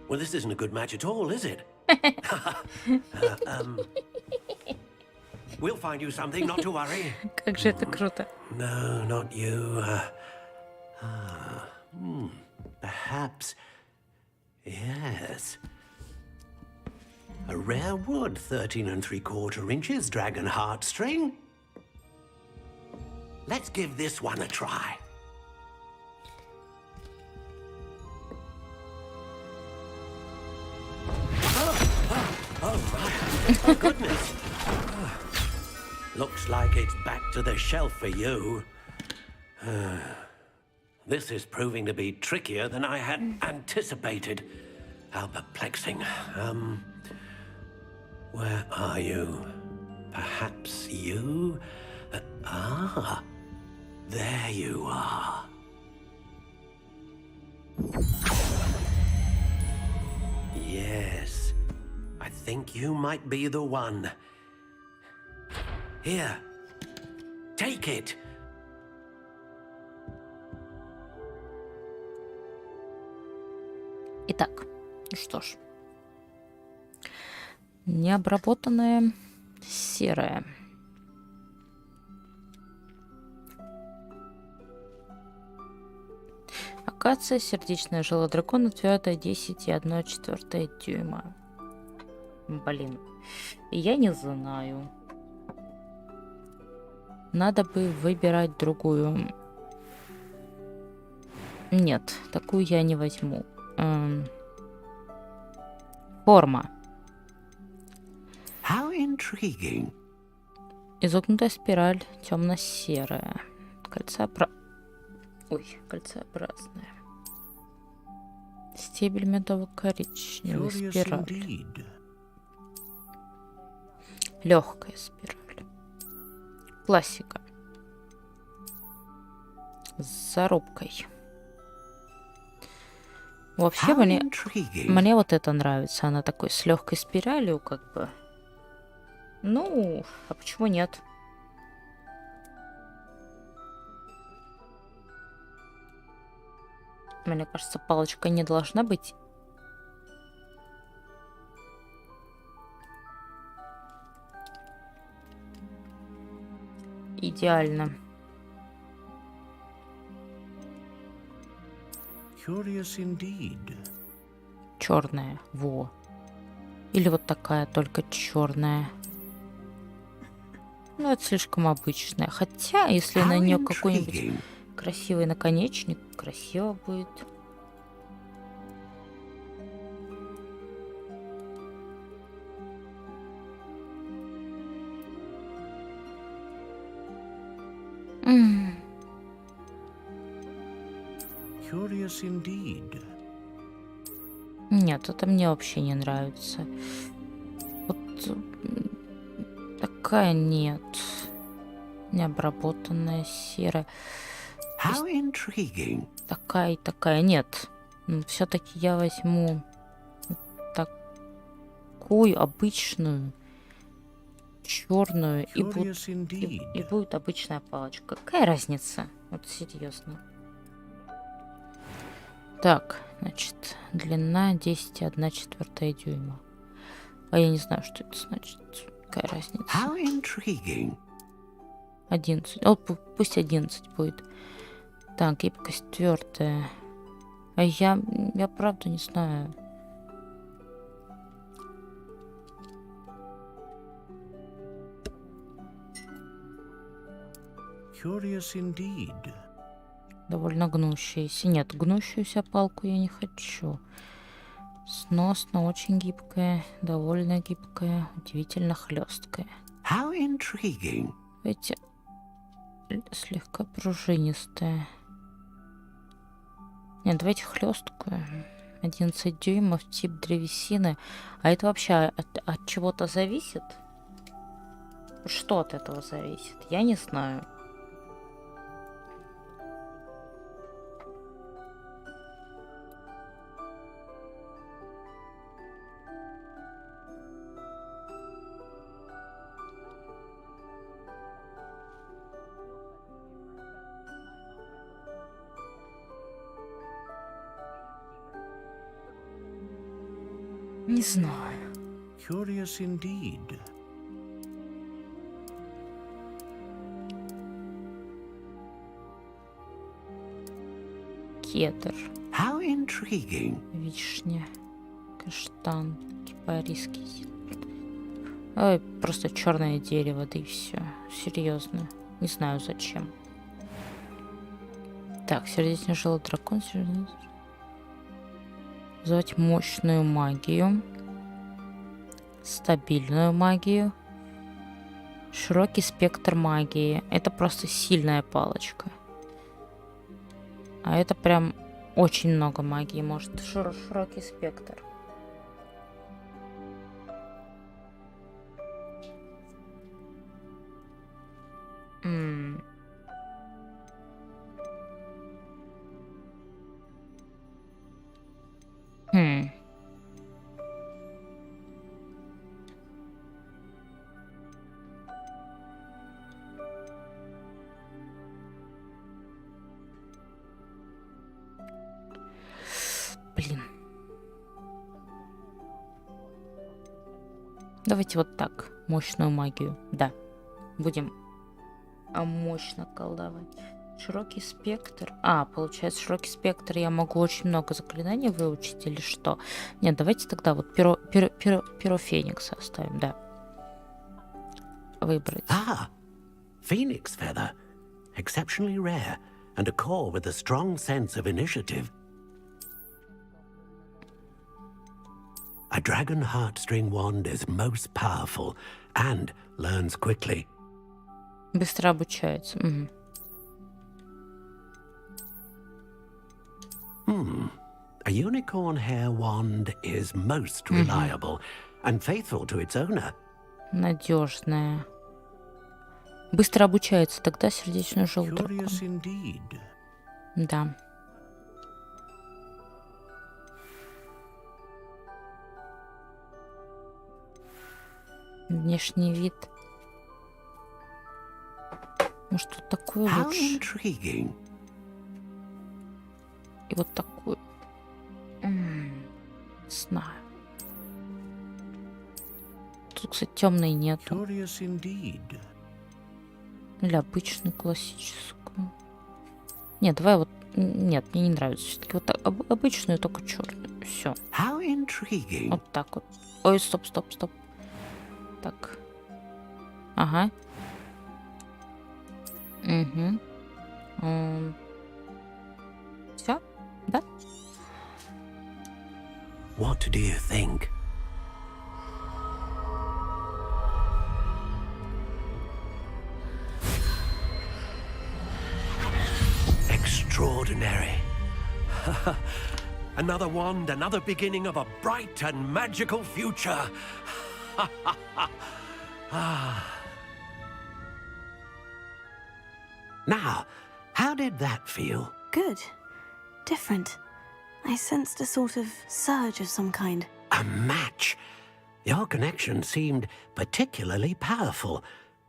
Well, this isn't a good match at all, is it? We'll find you something, not to worry. Как же это круто. No, not you. Perhaps. Yes. A rare wood, 13 3/4 inches, dragon heartstring. Let's give this one a try. Oh my! Oh goodness! Looks like it's back to the shelf for you. This is proving to be trickier than I had anticipated. How perplexing. Where are you? Perhaps you? There you are. Yes, I think you might be the one. Here, take it. Итак, ну что ж. Необработанная серая. Акация, сердечная жила дракона, твердая 10 1/4 дюйма. Блин, я не знаю. Надо бы выбирать другую. Нет, такую я не возьму. Форма. How intriguing. Изогнутая спираль, темно-серая. Кольцеобразная. Стебель медово-коричневый, спираль. Легкая спираль. Классика. С зарубкой. Вообще мне вот это нравится. Она такой с легкой спиралью, как бы. Ну, а почему нет? Мне кажется, палочка не должна быть идеально. Черная, во. Или вот такая, только черная. Ну, это слишком обычная. Хотя, если на нее какой-нибудь красивый наконечник, красиво будет. Нет, это мне вообще не нравится. Вот такая нет. Необработанная серая. Такая и такая. Нет. Все-таки я возьму такую обычную черную и будет обычная палочка. Какая разница? Вот серьезно. Так, значит, длина 10 1/4 дюйма. А я не знаю, что это значит. Какая разница? 11. О, пусть 11 будет. Так, гибкость твердая. А я правда не знаю. Довольно гнущаяся. Нет, гнущуюся палку я не хочу. Сносно, очень гибкая, довольно гибкая, удивительно хлесткая. Эти слегка пружинистая. Нет, давайте хлесткую. 11 дюймов, тип древесины. А это вообще от чего-то зависит? Что от этого зависит? Я не знаю. Не знаю. Curious indeed. Кедр. How intriguing. Вишня. Каштан. Кипарисский. Ой, просто черное дерево, да и все. Серьезно. Не знаю зачем. Так, сердечный желтый дракон. Звать мощную магию. Стабильную магию. Широкий спектр магии. Это просто сильная палочка. А это прям очень много магии может. Широкий спектр. Блин. Давайте вот так. Мощную магию. Да. Будем мощно колдовать. Широкий спектр. Получается, широкий спектр я могу очень много заклинаний выучить или что? Нет, давайте тогда вот перо Феникса оставим, да. Выбрать. Phoenix feather. Exceptionally rare. And a core with a strong sense of initiative. A dragon heartstring wand is most powerful and learns quickly. Быстро обучается. A unicorn hair wand is most reliable and faithful to its owner. Надежная. Быстро обучается, тогда сердечный желтый дракон. Curious indeed. Да. Внешний вид. Может, вот такую How лучше. intriguing. И вот такую. Не знаю. Тут, кстати, темной нету. Curious indeed. Или обычную классическую. Нет, давай вот. Нет, мне не нравится. Все-таки вот обычную, только черную. Все. How intriguing. Вот так вот. Ой, стоп. Так. Ага. Угу. Все? Да? What do you think? Extraordinary. Another wand, another beginning of a bright and magical future. Now, how did that feel? Good. Different. I sensed a sort of surge of some kind. A match. Your connection seemed particularly powerful.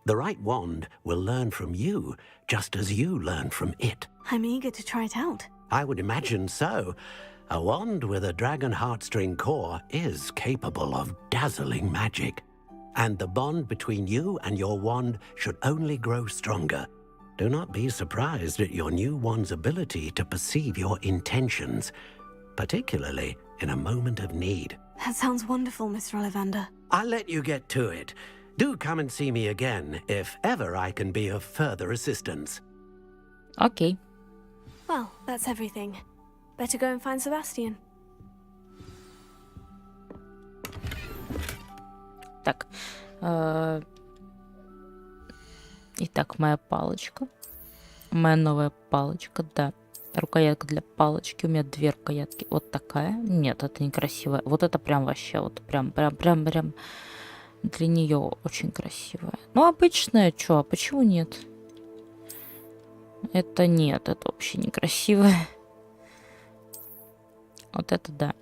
The right wand will learn from you, just as you learn from it. I'm eager to try it out. I would imagine so. A wand with a dragon heartstring core is capable of dazzling magic. And the bond between you and your wand should only grow stronger. Do not be surprised at your new wand's ability to perceive your intentions, particularly in a moment of need. That sounds wonderful, Mr. Ollivander. I'll let you get to it. Do come and see me again if ever I can be of further assistance. Okay. Well, that's everything. Better go and find Sebastian. Так. Итак, моя палочка. Моя новая палочка, да. Рукоятка для палочки. У меня две рукоятки. Вот такая. Нет, это некрасивая. Вот это прям вообще, вот прям. Для нее очень красивая. Ну, обычная, чё, а почему нет? Это нет, это вообще некрасивая. Вот это да.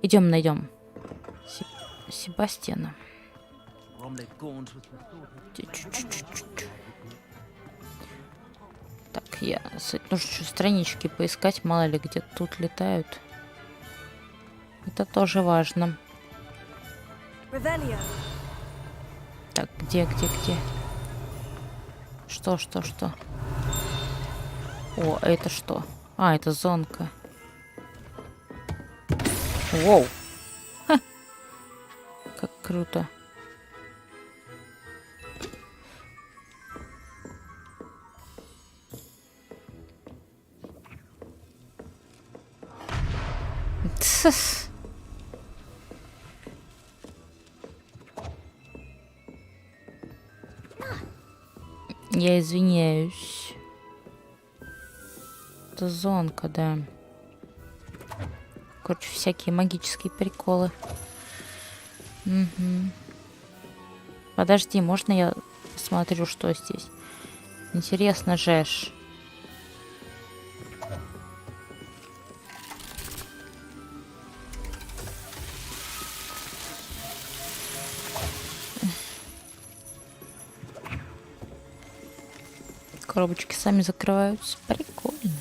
Идем найдем Себастьяна. Нужно еще странички поискать, мало ли где тут летают. Это тоже важно. Так, где? Что? О, это что? А, это зонка. Воу. Ха. Как круто. Я извиняюсь. Это зонка, да. Короче, всякие магические приколы. Угу. Подожди, можно я посмотрю, что здесь? Интересно же ж. Коробочки сами закрываются. Прикольно.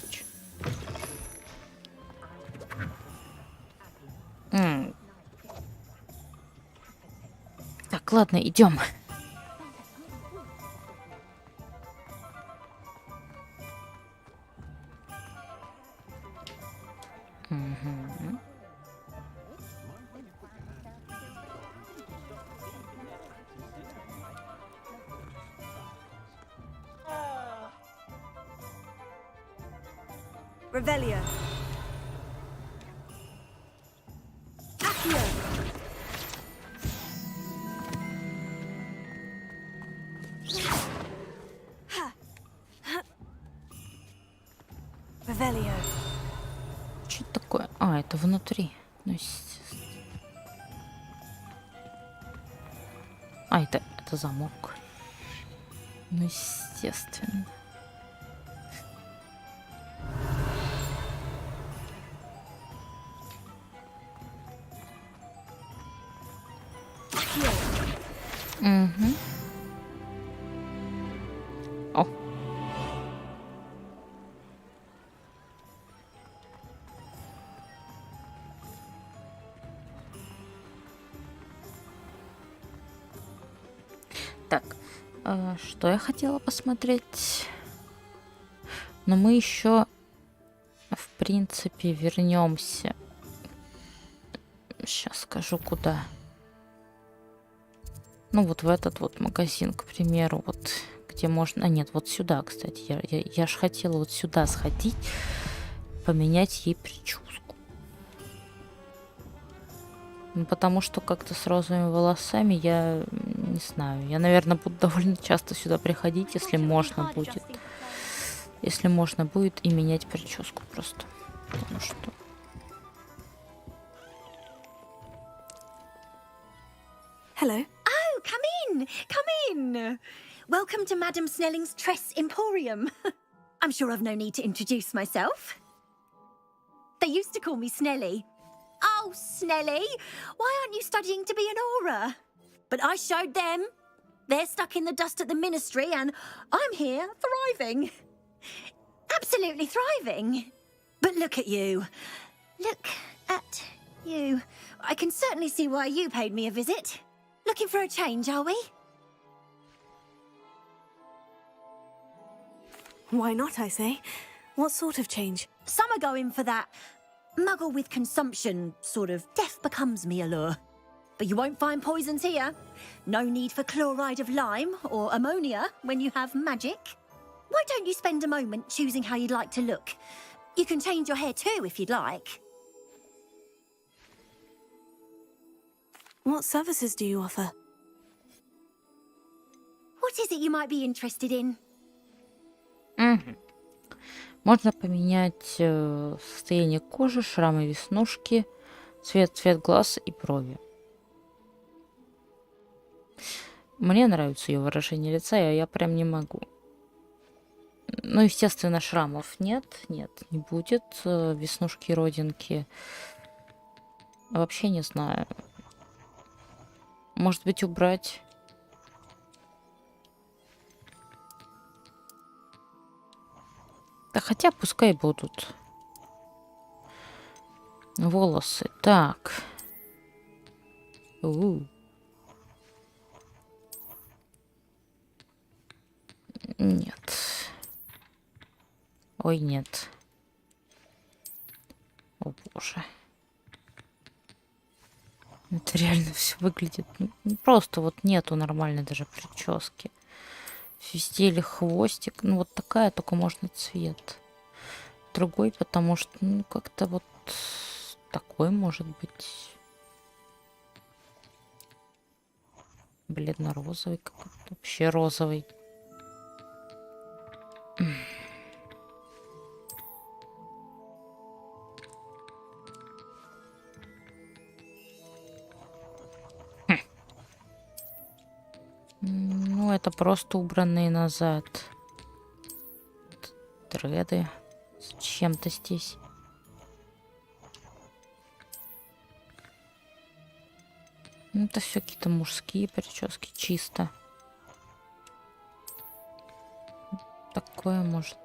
Так, ладно, идем. Revelio. Accio. Revelio. Что это такое? А, это внутри. Ну, естественно. А, это замок. Ну, естественно. Угу. О. Так, что я хотела посмотреть? Но мы еще, в принципе, вернемся. Сейчас скажу, куда. Ну, вот в этот вот магазин, к примеру, вот где можно... А, нет, вот сюда, кстати. Я ж хотела вот сюда сходить, поменять ей прическу. Ну, потому что как-то с розовыми волосами я не знаю. Я, наверное, буду довольно часто сюда приходить, если можно будет. Если можно будет и менять прическу просто. Потому что... Hello. Oh, come in. Welcome to Madame Snelling's Tress Emporium. I'm sure I've no need to introduce myself. They used to call me Snelly. Oh, Snelly, why aren't you studying to be an aura? But I showed them. They're stuck in the dust at the ministry and I'm here thriving. Absolutely thriving. But look at you. Look at you. I can certainly see why you paid me a visit. Looking for a change, are we? Why not, I say? What sort of change? Some are going for that muggle with consumption, sort of death becomes me allure. But you won't find poisons here. No need for chloride of lime or ammonia when you have magic. Why don't you spend a moment choosing how you'd like to look? You can change your hair too if you'd like. What services do you offer? What is it you might be interested in? Угу. Можно поменять состояние кожи, шрамы, веснушки, цвет глаз и брови. Мне нравится ее выражение лица, я прям не могу. Ну, естественно, шрамов нет, не будет. Веснушки, родинки. Вообще не знаю. Может быть, убрать... Да хотя пускай будут. Волосы. Так. Нет. Ой, нет. О боже. Это реально все выглядит. Просто вот нету нормальной даже прически. Везде или хвостик. Ну вот такая, только можно цвет. Другой, потому что, ну, как-то вот такой может быть. Бледно-розовый какой-то. Вообще розовый. Ну, это просто убранные назад. Дреды. С чем-то здесь. Ну, это все какие-то мужские прически, чисто. Такое может.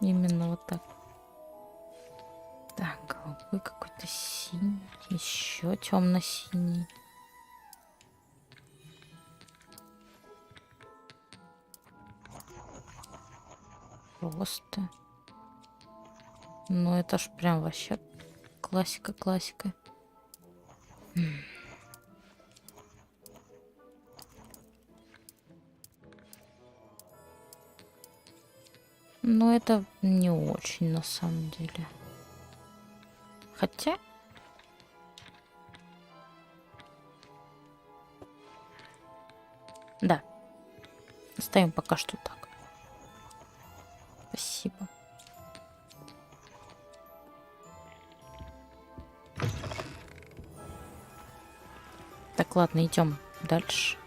Именно вот так. Так, голубой какой-то синий, еще темно-синий. Просто. Ну это ж прям вообще классика. Но это не очень на самом деле. Хотя... Да. Оставим пока что так. Спасибо. Так, ладно, идем дальше.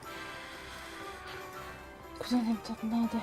Куда нам тут надо?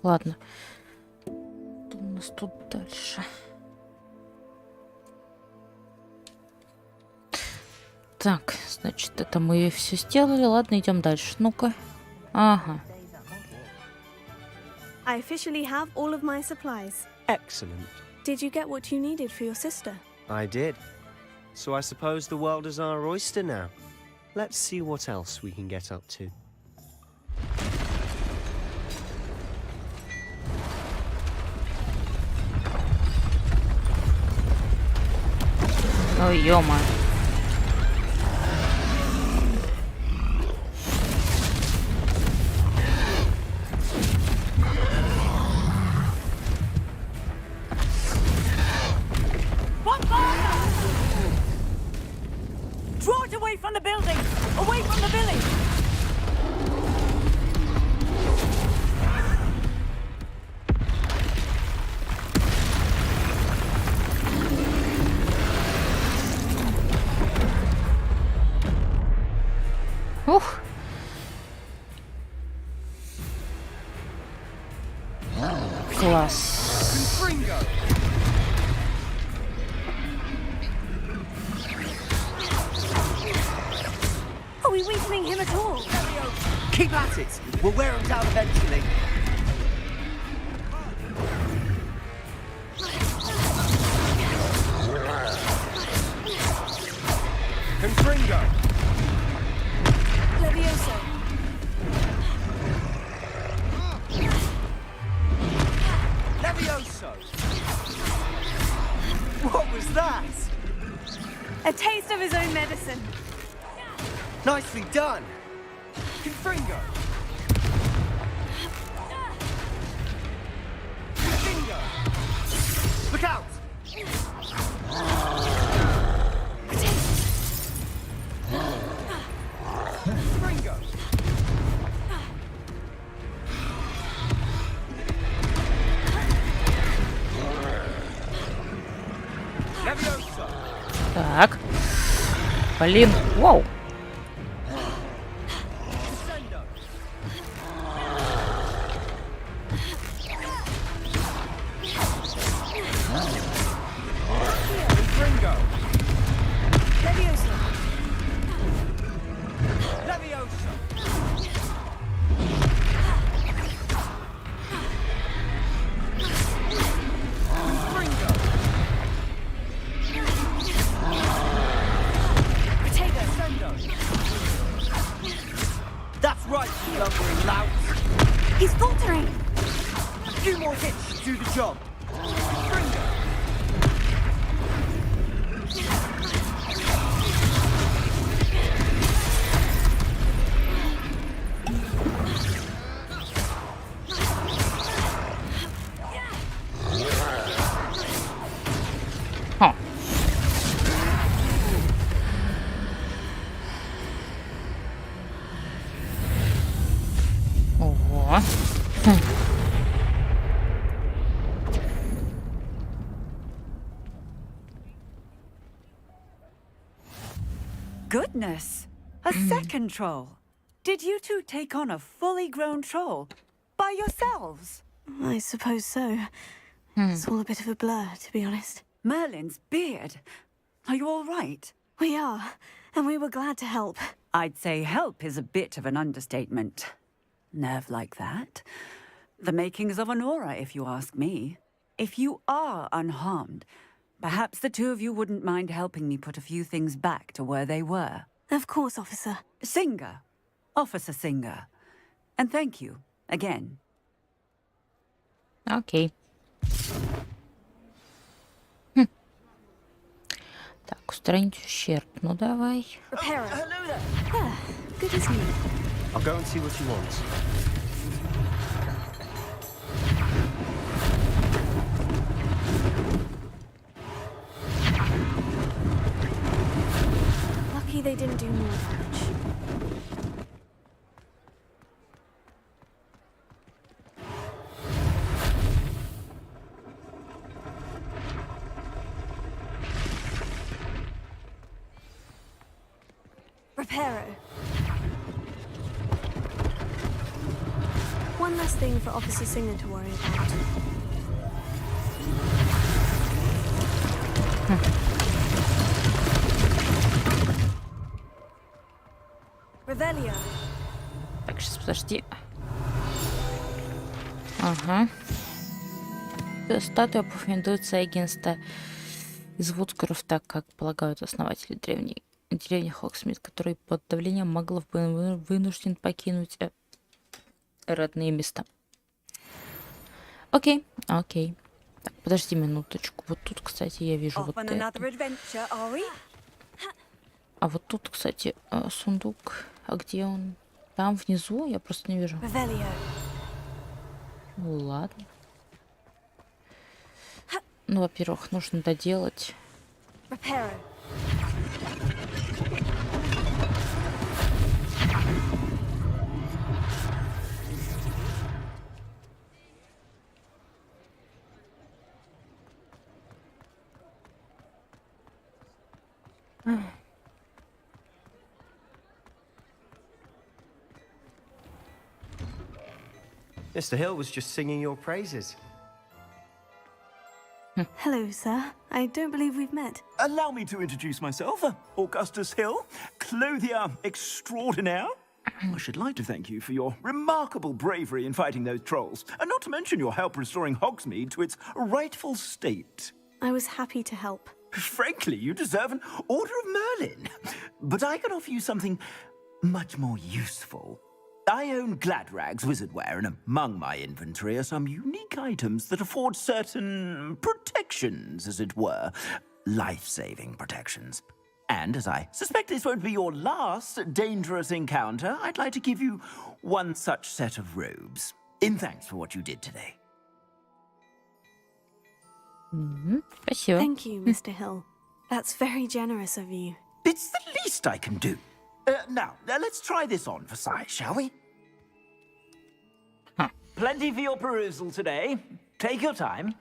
Ладно. Что у нас тут дальше? Так, значит, это мы все сделали. Ладно, идем дальше. Ну-ка. Ага. I officially have all of my supplies. Excellent. Did you get what you needed for your sister? I did. So I suppose the world is our oyster now. Let's see what else we can get up to. Ой, ё-моё. Draw it away from the building! Away from the village! Ух. Класс. Are we weakening him at all? Keep at it. We'll wear him down eventually. Confringo. Levioso. Levioso. What was that? A taste of his own medicine. Nicely done. Confringo. Confringo. Look out. Confringo. Levioso. Так. Блин, вау. That's right, you lumbering lout. He's faltering. A few more hits should do the job. Confringo. Huh. Ого. Goodness! A second troll. Did you two take on a fully grown troll by yourselves? I suppose so. It's all a bit of a blur, to be honest. Merlin's beard. Are you all right? We are, and we were glad to help. I'd say help is a bit of an understatement. Nerve like that. The makings of an aura, if you ask me. If you are unharmed, perhaps the two of you wouldn't mind helping me put a few things back to where they were. Of course, officer. Singer. Officer Singer. And thank you, again. Окей. Так, устранить ущерб. Ну, давай. Reparo. Good as new. I'll go and see what you want. Lucky they didn't do more damage. Reparo. One less thing for Officer Singer to worry about. Revelio. Так, сейчас, подожди. Ага. Статуя претендуется агентства из Вудскрофта, как полагают основатели деревни Хогсмит, который под давлением маглов был вынужден покинуть родные места. Окей, окей. Так, подожди минуточку. Вот тут, кстати, я вижу вот это. А вот тут, кстати, сундук. А где он? Там внизу? Я просто не вижу. Ну ладно. Ну, во-первых, нужно доделать. Mr. Hill was just singing your praises. Hello, sir. I don't believe we've met. Allow me to introduce myself, Augustus Hill, clothier extraordinaire. I should like to thank you for your remarkable bravery in fighting those trolls, and not to mention your help restoring Hogsmeade to its rightful state. I was happy to help. Frankly, you deserve an Order of Merlin. But I can offer you something much more useful. I own Gladrag's wizardware, and among my inventory are some unique items that afford certain protections, as it were. Life-saving protections. And as I suspect this won't be your last dangerous encounter, I'd like to give you one such set of robes, in thanks for what you did today. Спасибо. Thank you, Mr. Hill. That's very generous of you. It's the least I can do. Now, let's try this on for size, shall we? Plenty for your perusal today. Take your time.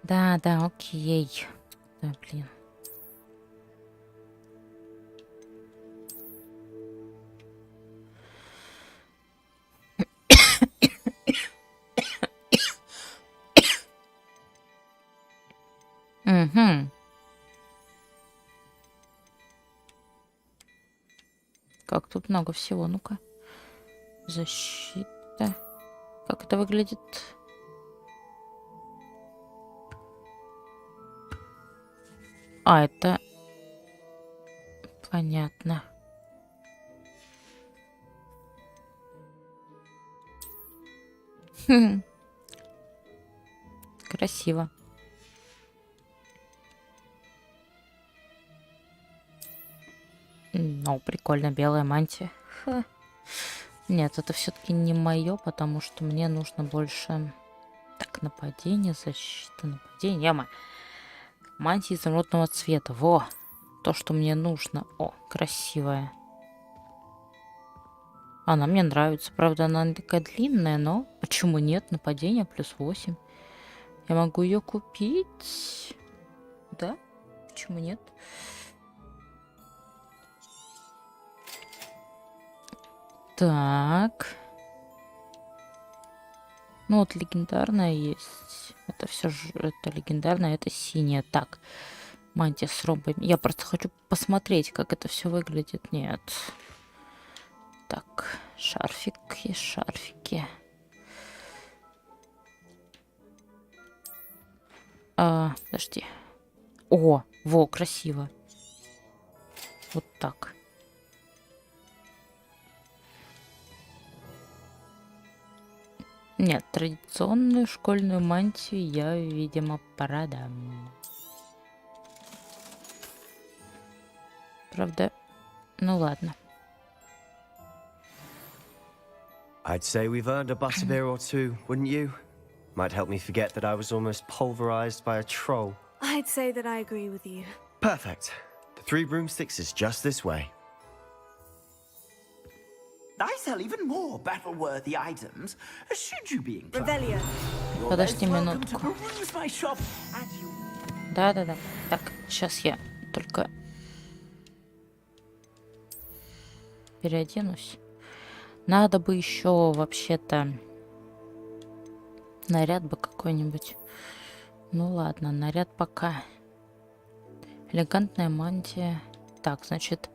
Да, окей. Да, блин. Угу. Как тут много всего, ну-ка. Защита. Как это выглядит? А, это... Понятно. Красиво. Ну, прикольно, белая мантия. Ха. Нет, это все-таки не мое, потому что мне нужно больше... Так, нападение, защита, нападение. Яма. Мантия изумрудного цвета. Во! То, что мне нужно. О, красивая. Она мне нравится. Правда, она такая длинная, но почему нет? Нападение плюс 8. Я могу ее купить. Да? Почему нет? Так. Ну вот легендарная есть. Это все же это легендарная, это синяя. Так. Мантия с ромбами. Я просто хочу посмотреть, как это все выглядит. Нет. Так. Шарфики, шарфики. Подожди. О, во, красиво. Вот так. Нет, традиционную школьную мантию я, видимо, продам. Правда? Ну ладно. I'd say we've earned a butterbeer or two, wouldn't you? Might help me forget that I was almost pulverized by a troll. I'd say that I agree with you. Perfect. The 3 broomsticks is just this way. I sell even more battle-worthy items, should you be inclined. Revelio. You're Подожди most welcome to минутку. peruse my shop as you... Да-да-да. Так, сейчас я только переоденусь. Надо бы еще вообще-то наряд бы какой-нибудь. Ну ладно, наряд пока. Элегантная мантия. Так, значит,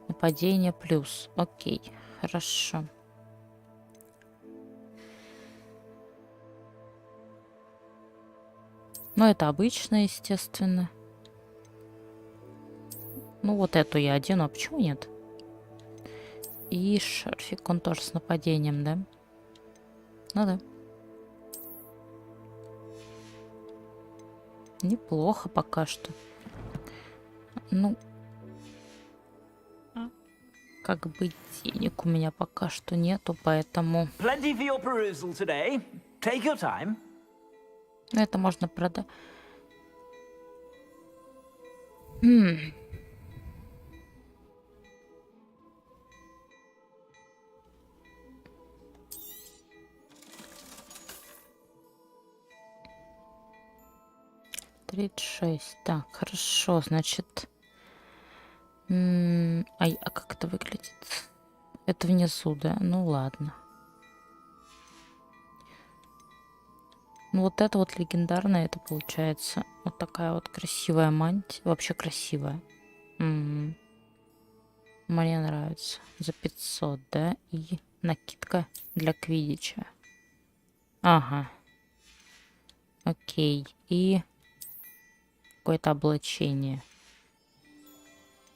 нападение плюс. Окей, хорошо. Ну, это обычно, естественно. Ну, вот эту я одену, а почему нет? И шарфик, он тоже с нападением, да? Ну да. Неплохо пока что. Ну, как бы денег у меня пока что нету, поэтому... Plenty for your perusal today. Take your time. Это можно продать. Тридцать шесть. Так, хорошо, значит... А как это выглядит? Это внизу, да? Ну ладно. Ну вот это вот легендарная, это получается вот такая вот красивая мантия. Вообще красивая. Мне нравится. За 500, да? И накидка для квиддича. Ага. Окей. И какое-то облачение.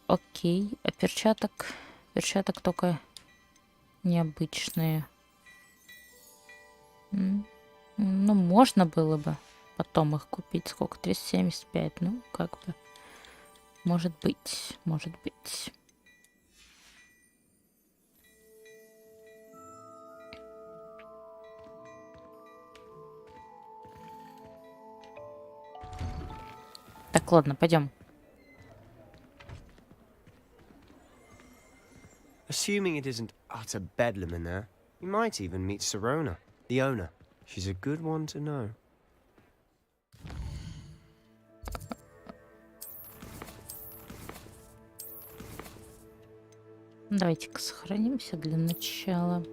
Окей. А перчаток только необычные. Ну, можно было бы потом их купить. Сколько? 375. Ну, как бы. Может быть. Может быть. Так, ладно, пойдем. Assuming it isn't utter bedlam in there, you might even meet Sirona, the owner. She's a good one to know. Давайте-ка сохранимся для начала.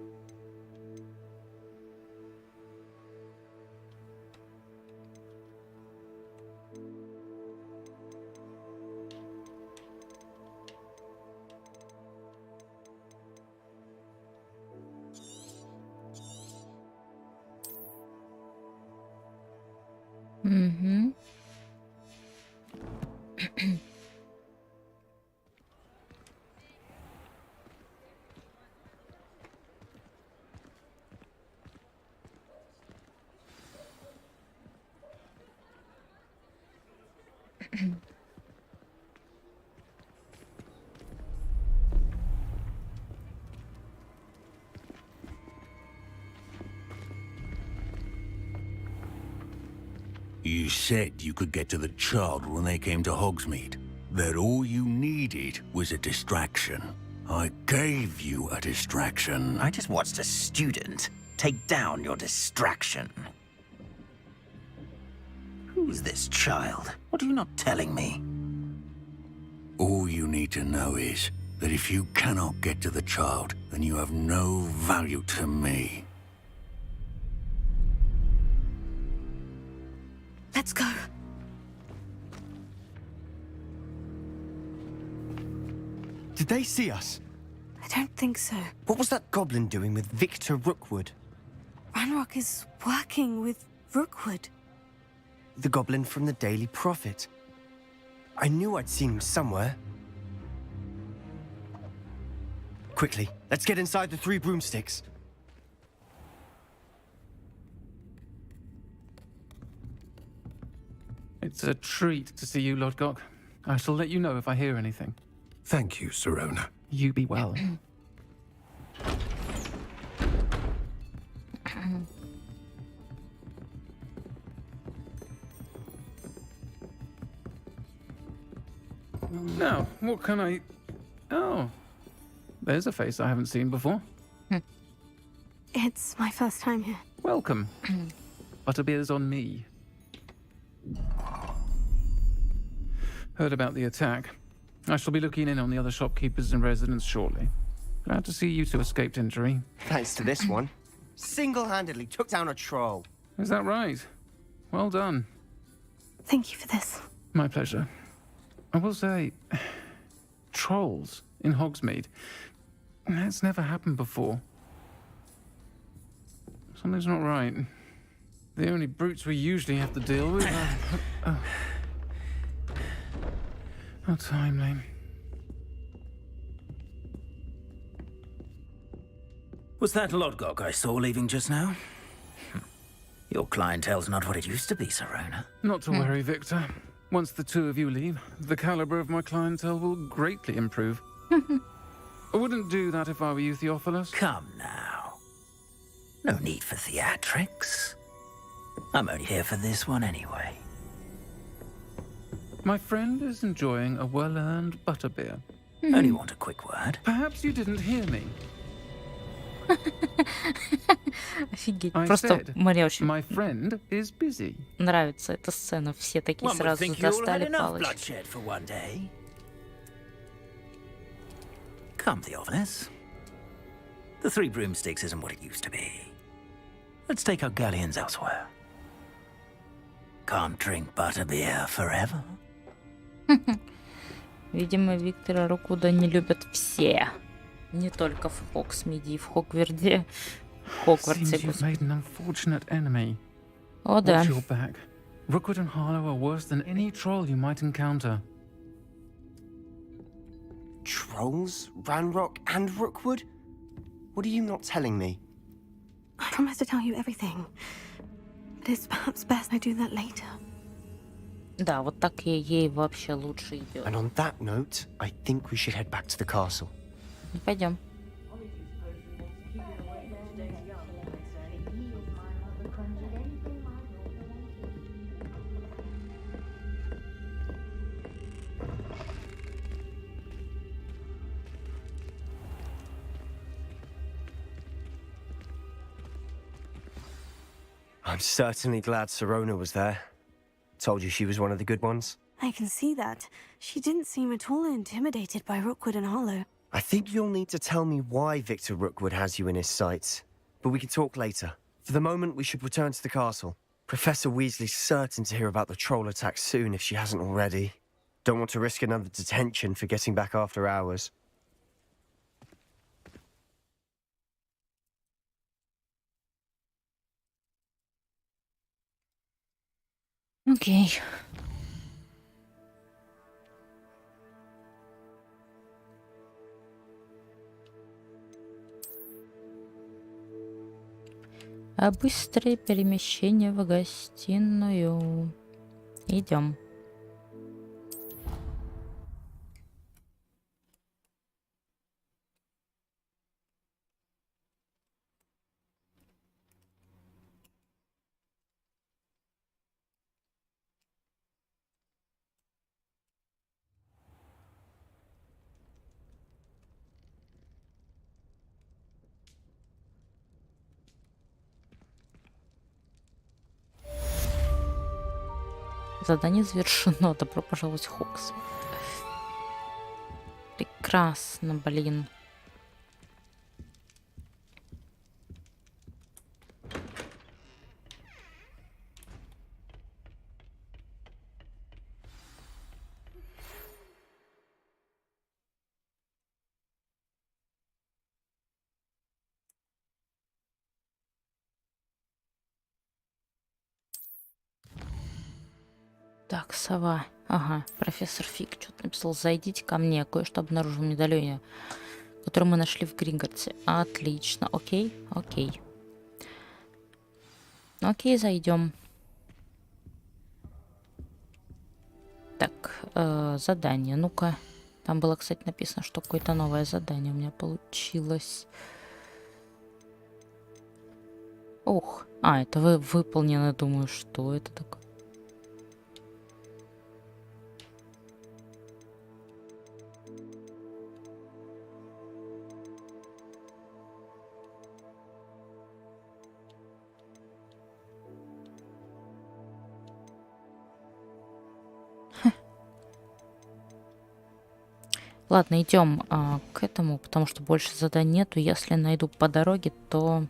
Угу. You said you could get to the child when they came to Hogsmeade. That all you needed was a distraction. I gave you a distraction. I just watched a student take down your distraction. Who's this child? What are you not telling me? All you need to know is that if you cannot get to the child, then you have no value to me. Let's go. Did they see us? I don't think so. What was that goblin doing with Victor Rookwood? Ranrock is working with Rookwood. The goblin from the Daily Prophet. I knew I'd seen him somewhere. Quickly, let's get inside the 3 broomsticks. It's a treat to see you, Lord Gok. I shall let you know if I hear anything. Thank you, Sirona. You be well. Now, what can I... Oh, there's a face I haven't seen before. It's my first time here. Welcome. Butterbeer's on me. Heard about the attack. I shall be looking in on the other shopkeepers and residents shortly. Glad to see you two escaped injury. Thanks to this one. Single-handedly took down a troll. Is that right? Well done. Thank you for this. My pleasure. I will say, trolls in Hogsmeade. That's never happened before. Something's not right. The only brutes we usually have to deal with are... How timely. Was that Lodgok I saw leaving just now? Your clientele's not what it used to be, Serona. Not to worry, Victor. Once the two of you leave, the caliber of my clientele will greatly improve. I wouldn't do that if I were you, Theophilus. Come now. No need for theatrics. I'm only here for this one anyway. My friend is enjoying a well-earned butterbeer. Only want a quick word. Perhaps you didn't hear me. Офигеть. I Просто said, мне очень my friend is busy. нравится эта сцена. Все такие One would сразу think you all had достали enough палочки. bloodshed for one day. Come, Theophilus. The Three Broomsticks isn't what it used to be. Let's take our galleons elsewhere. Can't drink butterbeer forever. Видимо, Виктора Рокуда не любят все. Не только в Хогсмиде и в Хогвартсе. Seems you've made an unfortunate enemy. О, да. Watch your back. Rookwood and Harlow are worse than any troll you might encounter. Trolls? Ranrock and Rookwood? What are you not telling me? I promise to tell you everything. But it's perhaps best I do that later. Да, вот так ей вообще лучше идет. And on that note, I think we should head back to the castle. Пойдем. I'm certainly glad Serona was there. Told you she was one of the good ones. I can see that. She didn't seem at all intimidated by Rookwood and Harlow. I think you'll need to tell me why Victor Rookwood has you in his sights. But we can talk later. For the moment, we should return to the castle. Professor Weasley's certain to hear about the troll attack soon if she hasn't already. Don't want to risk another detention for getting back after hours. Окей. А быстрое перемещение в гостиную. Идем. Задание завершено. Добро пожаловать в Хогс. Прекрасно, блин. Так, сова. Ага, профессор Фиг что-то написал. Зайдите ко мне, кое-что обнаружил в медальоне, который мы нашли в Гринготте. Отлично, окей, окей. Окей, зайдем. Так, задание, ну-ка. Там было, кстати, написано, что какое-то новое задание у меня получилось. Ух, это выполнено, думаю, что это такое? Ладно, идем к этому, потому что больше заданий нету. Если найду по дороге, то...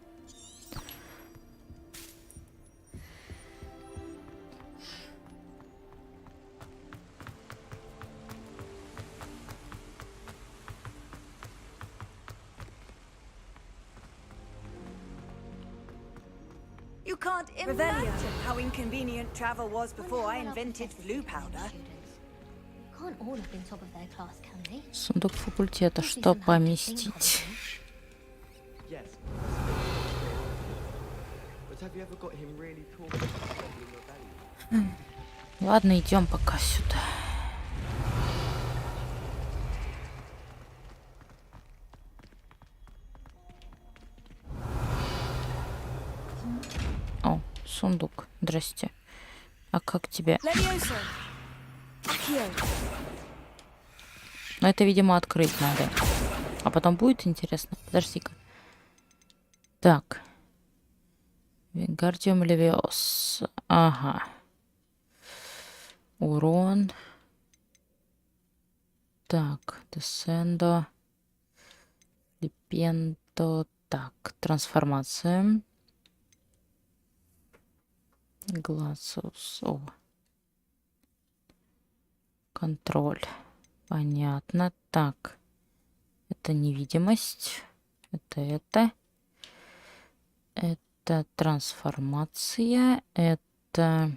You can't imagine how inconvenient travel was before I invented flu powder. Can't all have been top of their class, can they? Сундук факультета. Что поместить? Ладно, идем пока сюда. О, сундук. Здрасте. А как тебя? Но это, видимо, открыть надо. А потом будет интересно. Подожди-ка. Так. Вингардиум левиос. Ага. Урон. Так. Десендо. Липенто. Так. Трансформация. Глазус. О. Контроль. Понятно. Так. Это невидимость. Это. Это трансформация. Это...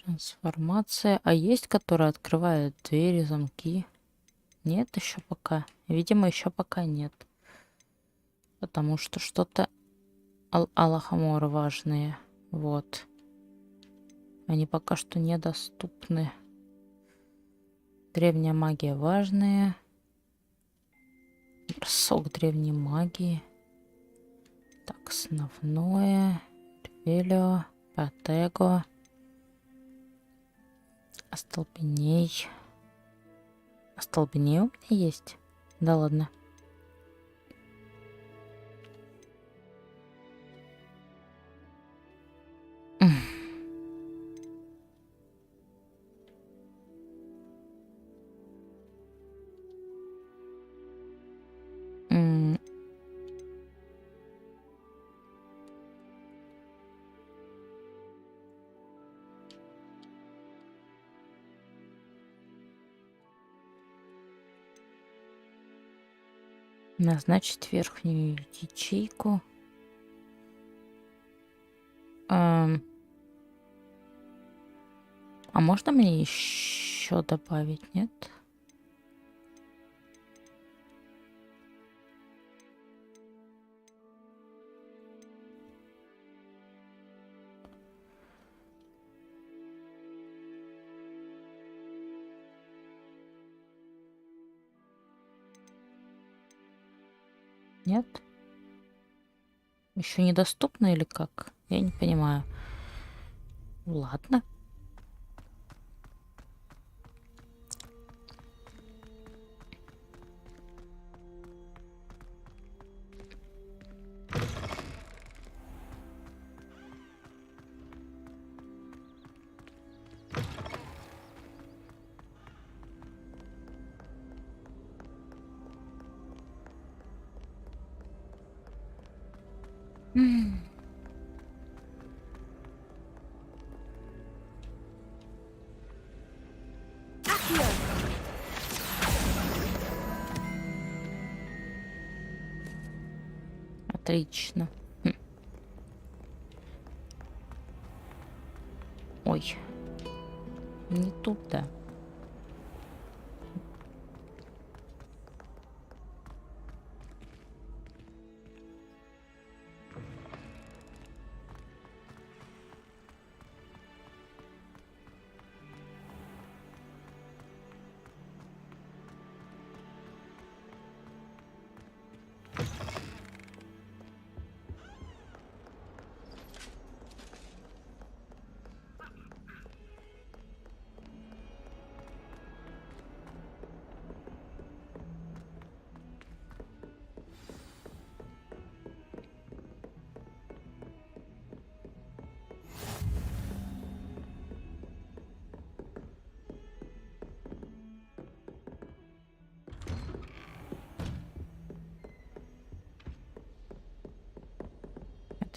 Трансформация. А есть, которая открывает двери, замки? Нет еще пока. Видимо, еще пока нет. Потому что что-то... Аллахаморы важные. Вот. Они пока что недоступны. Древняя магия важная. Бросок древней магии. Так, основное. Ревелио. Патего. Остолбеней. Остолбеней у меня есть? Да ладно. Назначить верхнюю ячейку. А можно мне еще добавить, нет? Нет? Еще недоступно или как? Я не понимаю. Ладно. Отлично. Ой. Не туда.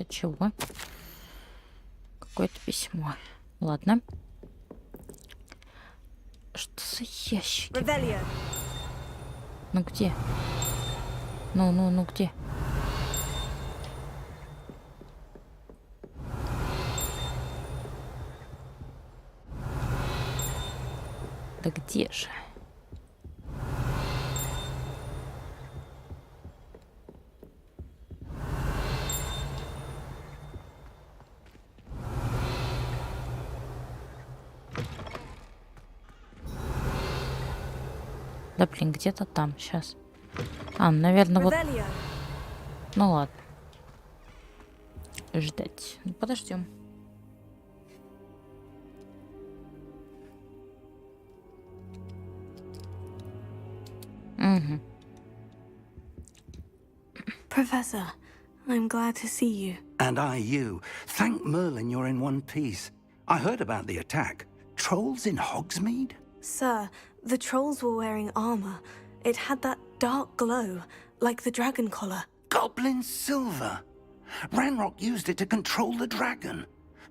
Это чего? Какое-то письмо. Ладно. Что за ящики? Ну где? Ну где? Да где же? Да блин, где-то там сейчас. Наверное, вот. Ну ладно. Ждать. Ну, подождем. Угу. Professor, I'm glad to see you. And I you. Thank Merlin you're in one piece. I heard about the attack. Trolls in Hogsmeade? Sir, the trolls were wearing armor. It had that dark glow, like the dragon collar. Goblin silver. Ranrock used it to control the dragon.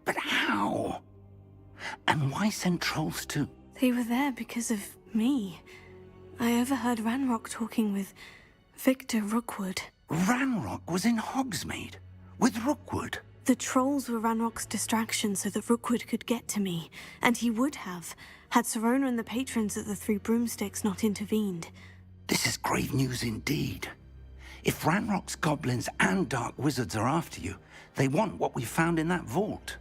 But how? And why send trolls to... They were there because of me. I overheard Ranrock talking with Victor Rookwood. Ranrock was in Hogsmeade with Rookwood. The trolls were Ranrock's distraction so that Rookwood could get to me, and he would have, had Serona and the patrons at the Three Broomsticks not intervened. This is grave news indeed. If Ranrock's goblins and dark wizards are after you, they want what we found in that vault.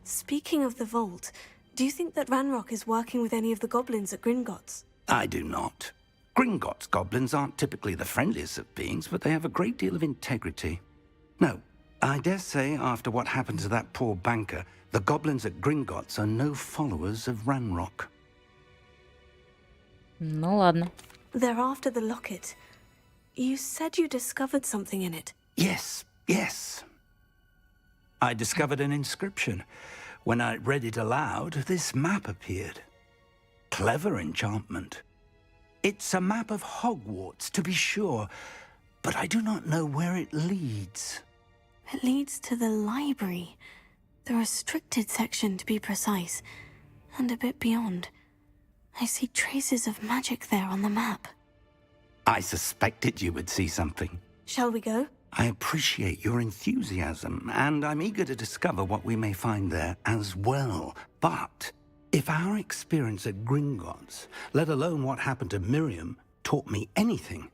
Speaking of the vault, do you think that Ranrock is working with any of the goblins at Gringotts? I do not. Gringotts goblins aren't typically the friendliest of beings, but they have a great deal of integrity. No, I dare say after what happened to that poor banker, the goblins at Gringotts are no followers of Ranrock. Ну ладно. They're after the locket. You said you discovered something in it. Yes. I discovered an inscription. When I read it aloud, this map appeared. Clever enchantment. It's a map of Hogwarts, to be sure, but I do not know where it leads. It leads to the library. The restricted section, to be precise. And a bit beyond. I see traces of magic there on the map. I suspected you would see something. Shall we go? I appreciate your enthusiasm, and I'm eager to discover what we may find there as well. But if our experience at Gringotts, let alone what happened to Miriam, taught me anything,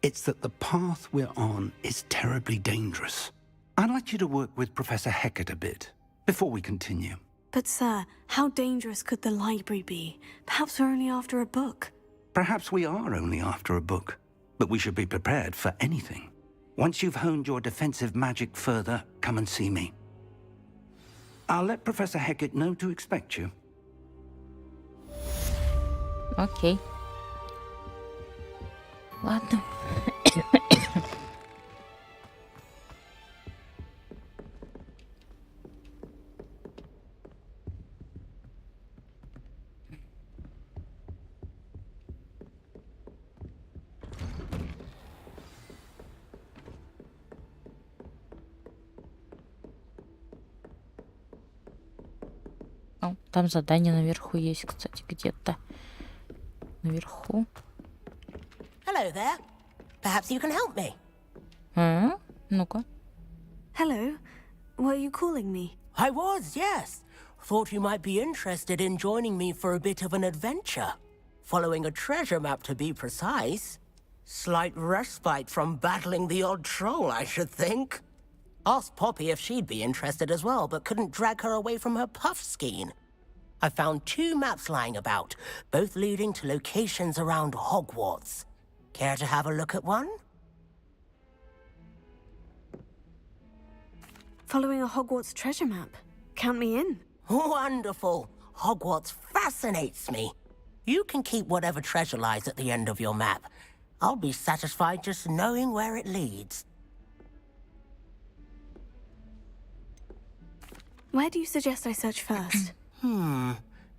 it's that the path we're on is terribly dangerous. I'd like you to work with Professor Hecat a bit before we continue. But sir, how dangerous could the library be? Perhaps we're only after a book. Perhaps we are only after a book, but we should be prepared for anything. Once you've honed your defensive magic further, come and see me. I'll let Professor Hecat know to expect you. Окей. Ладно. О, там задание наверху есть, кстати, где-то. Наверху. Hello there. Perhaps you can help me. Ну-ка. Hello. Were you calling me? I was, yes. Thought you might be interested in joining me for a bit of an adventure. Following a treasure map, to be precise. Slight respite from battling the odd troll, I should think. Asked Poppy if she'd be interested as well, but couldn't drag her away from her puff skein. I found 2 maps lying about, both leading to locations around Hogwarts. Care to have a look at one? Following a Hogwarts treasure map. Count me in. Wonderful. Hogwarts fascinates me. You can keep whatever treasure lies at the end of your map. I'll be satisfied just knowing where it leads. Where do you suggest I search first?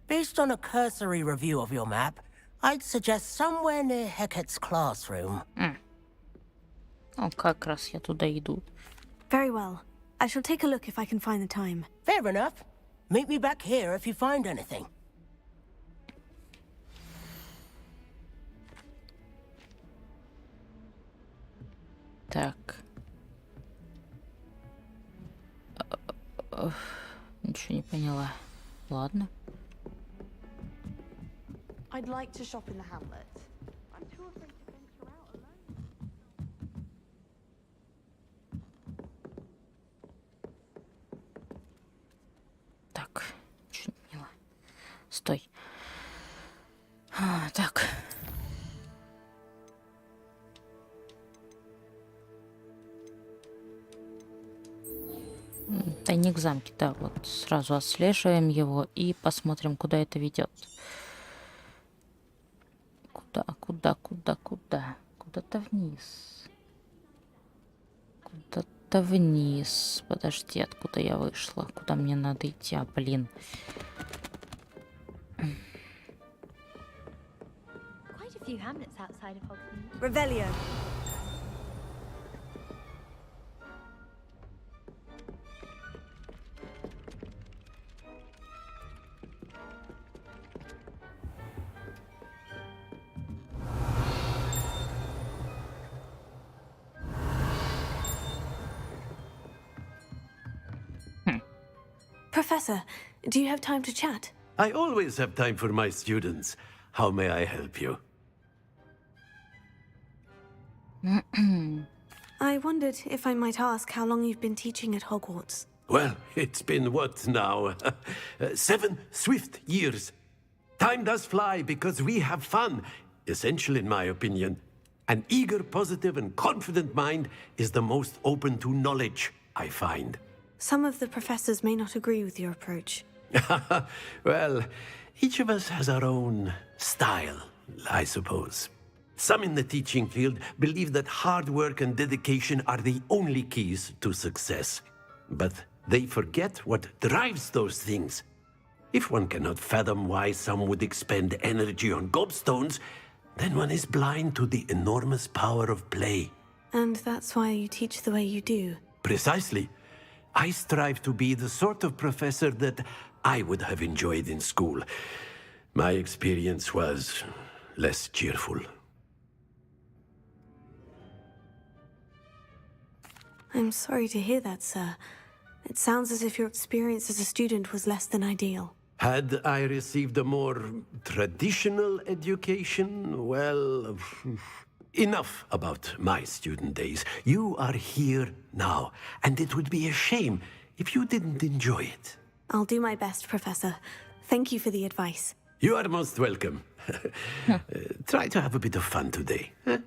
Based on a cursory review of your map, I'd suggest somewhere near Hecat's classroom. О, как раз я туда иду. Very well. I shall take a look if I can find the time. Fair enough. Meet me back here if you find anything. Так. Ничего не поняла. Ладно. I'd like to shop in the hamlet. I'm too afraid to venture out alone. Так. Ничего не поняла. Стой. Так. Тайник замки, да, вот сразу отслеживаем его и посмотрим, куда это ведет. Куда? Куда-то вниз. Куда-то вниз. Подожди, откуда я вышла? Куда мне надо идти? Блин. Quite a few hamlets outside of Hogwarts. Revelio. Professor, do you have time to chat? I always have time for my students. How may I help you? I wondered if I might ask how long you've been teaching at Hogwarts. Well, it's been what now? 7 swift years. Time does fly because we have fun. Essential in my opinion. An eager, positive, and confident mind is the most open to knowledge, I find. Some of the professors may not agree with your approach. Well, each of us has our own style, I suppose. Some in the teaching field believe that hard work and dedication are the only keys to success. But they forget what drives those things. If one cannot fathom why some would expend energy on gobstones, then one is blind to the enormous power of play. And that's why you teach the way you do. Precisely. I strive to be the sort of professor that I would have enjoyed in school. My experience was less cheerful. I'm sorry to hear that, sir. It sounds as if your experience as a student was less than ideal. Had I received a more traditional education, well, enough about my student days. You are here now, and it would be a shame if you didn't enjoy it. I'll do my best, Professor. Thank you for the advice. You are most welcome. Try to have a bit of fun today. Huh?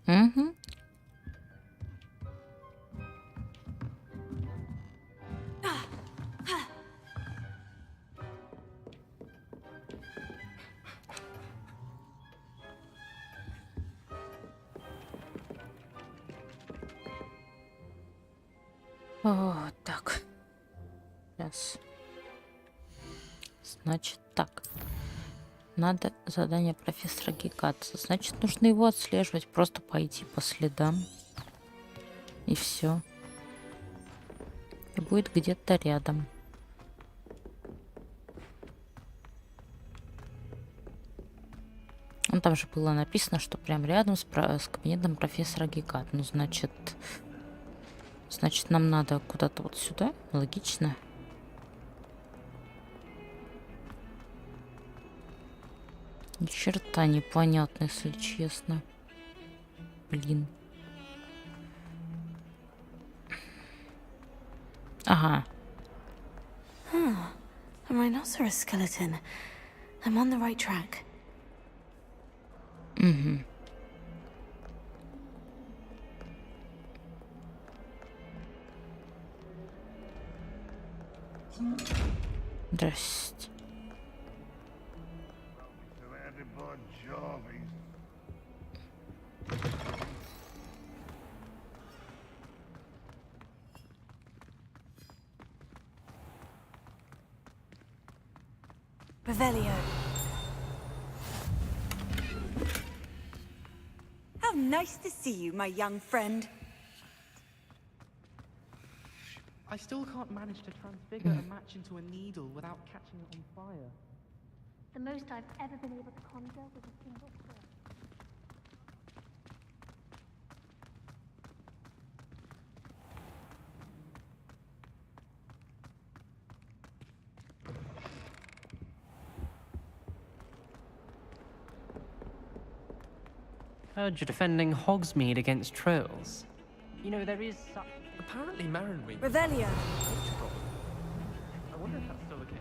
Mm-hmm. О, так. Сейчас. Значит, так. Надо задание профессора Гекатса. Значит, нужно его отслеживать. Просто пойти по следам. И все. И будет где-то рядом. Ну, там же было написано, что прям рядом с кабинетом профессора Гекат. Ну, значит, нам надо куда-то вот сюда. Логично. Ни черта непонятно, если честно. Блин. Ага. A rhinoceros skeleton. I'm on the right track. Угу. Здрасте. Revelio. How nice to see you, my young friend. I still can't manage to transfigure a match into a needle without catching it on fire. The most I've ever been able to conjure was a single thread. Heard you're defending Hogsmeade against trolls. You know, there is such... Apparently Marinwing... Revelio. I wonder if that's still the case.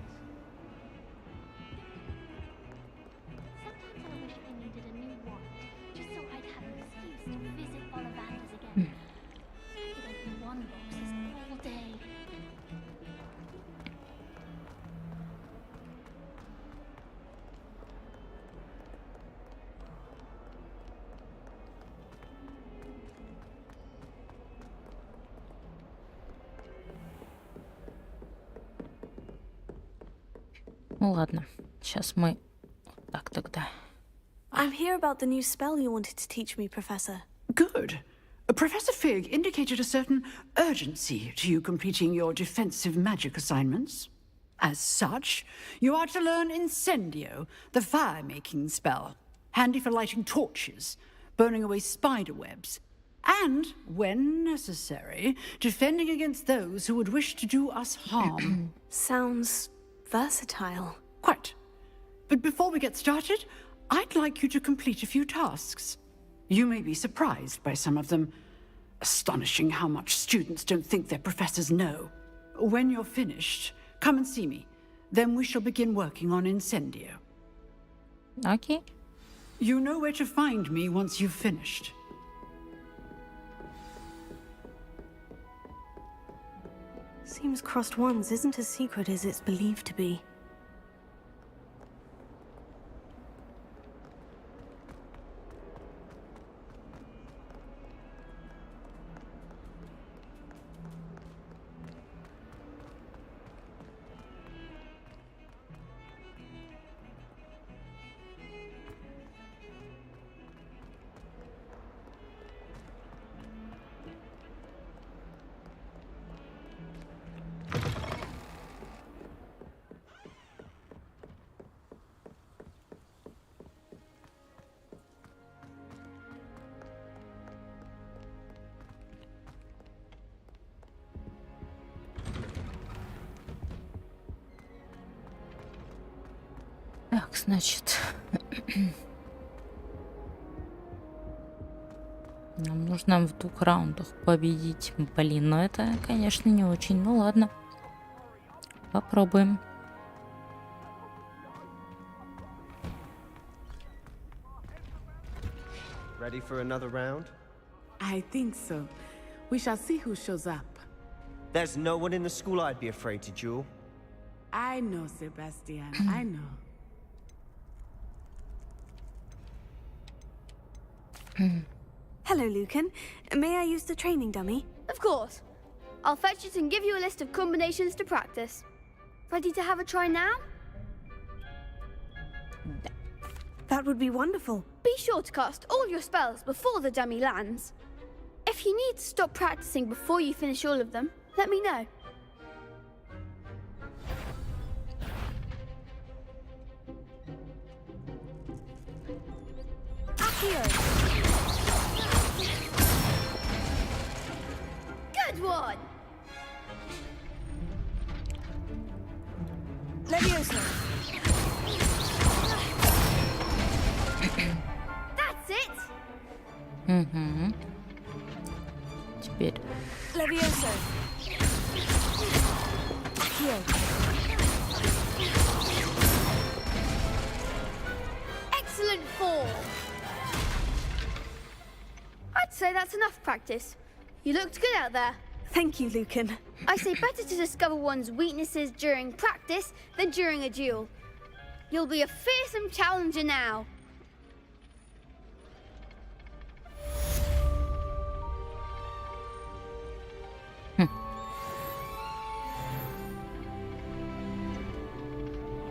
Sometimes I wish I needed a new wand, just so I'd have an excuse to visit Ollivanders again. I could open one boxes all day. Ну ладно, сейчас мы... Так тогда. I'm here about the new spell you wanted to teach me, Professor. Good. Professor Fig indicated a certain urgency to you completing your defensive magic assignments. As such, you are to learn Incendio, the fire-making spell, handy for lighting torches, burning away spider webs, and, when necessary, defending against those who would wish to do us harm. Sounds versatile. Quite. But before we get started, I'd like you to complete a few tasks. You may be surprised by some of them. Astonishing how much students don't think their professors know. When you're finished, come and see me. Then we shall begin working on Incendio. Okay. You know where to find me once you've finished. Seems crossed wands isn't as secret as it's believed to be. Так, значит... Нам нужно в 2 раундах победить. Блин, но это, конечно, не очень. Ну ладно. Попробуем. Ready for another round? I think so. We shall see who shows up. There's no one in the school I'd be afraid to duel. I know, Sebastian. I know. Hello, Lucan. May I use the training dummy? Of course. I'll fetch it and give you a list of combinations to practice. Ready to have a try now? That would be wonderful. Be sure to cast all your spells before the dummy lands. If you need to stop practicing before you finish all of them, let me know. Accio! Good one! Leviosa! That's it! Угу. Теперь. Leviosa! Accio! Excellent form! I'd say that's enough practice. You looked good out there. Thank you, Lucan. I say better to discover one's weaknesses during practice than during a duel. You'll be a fearsome challenger now.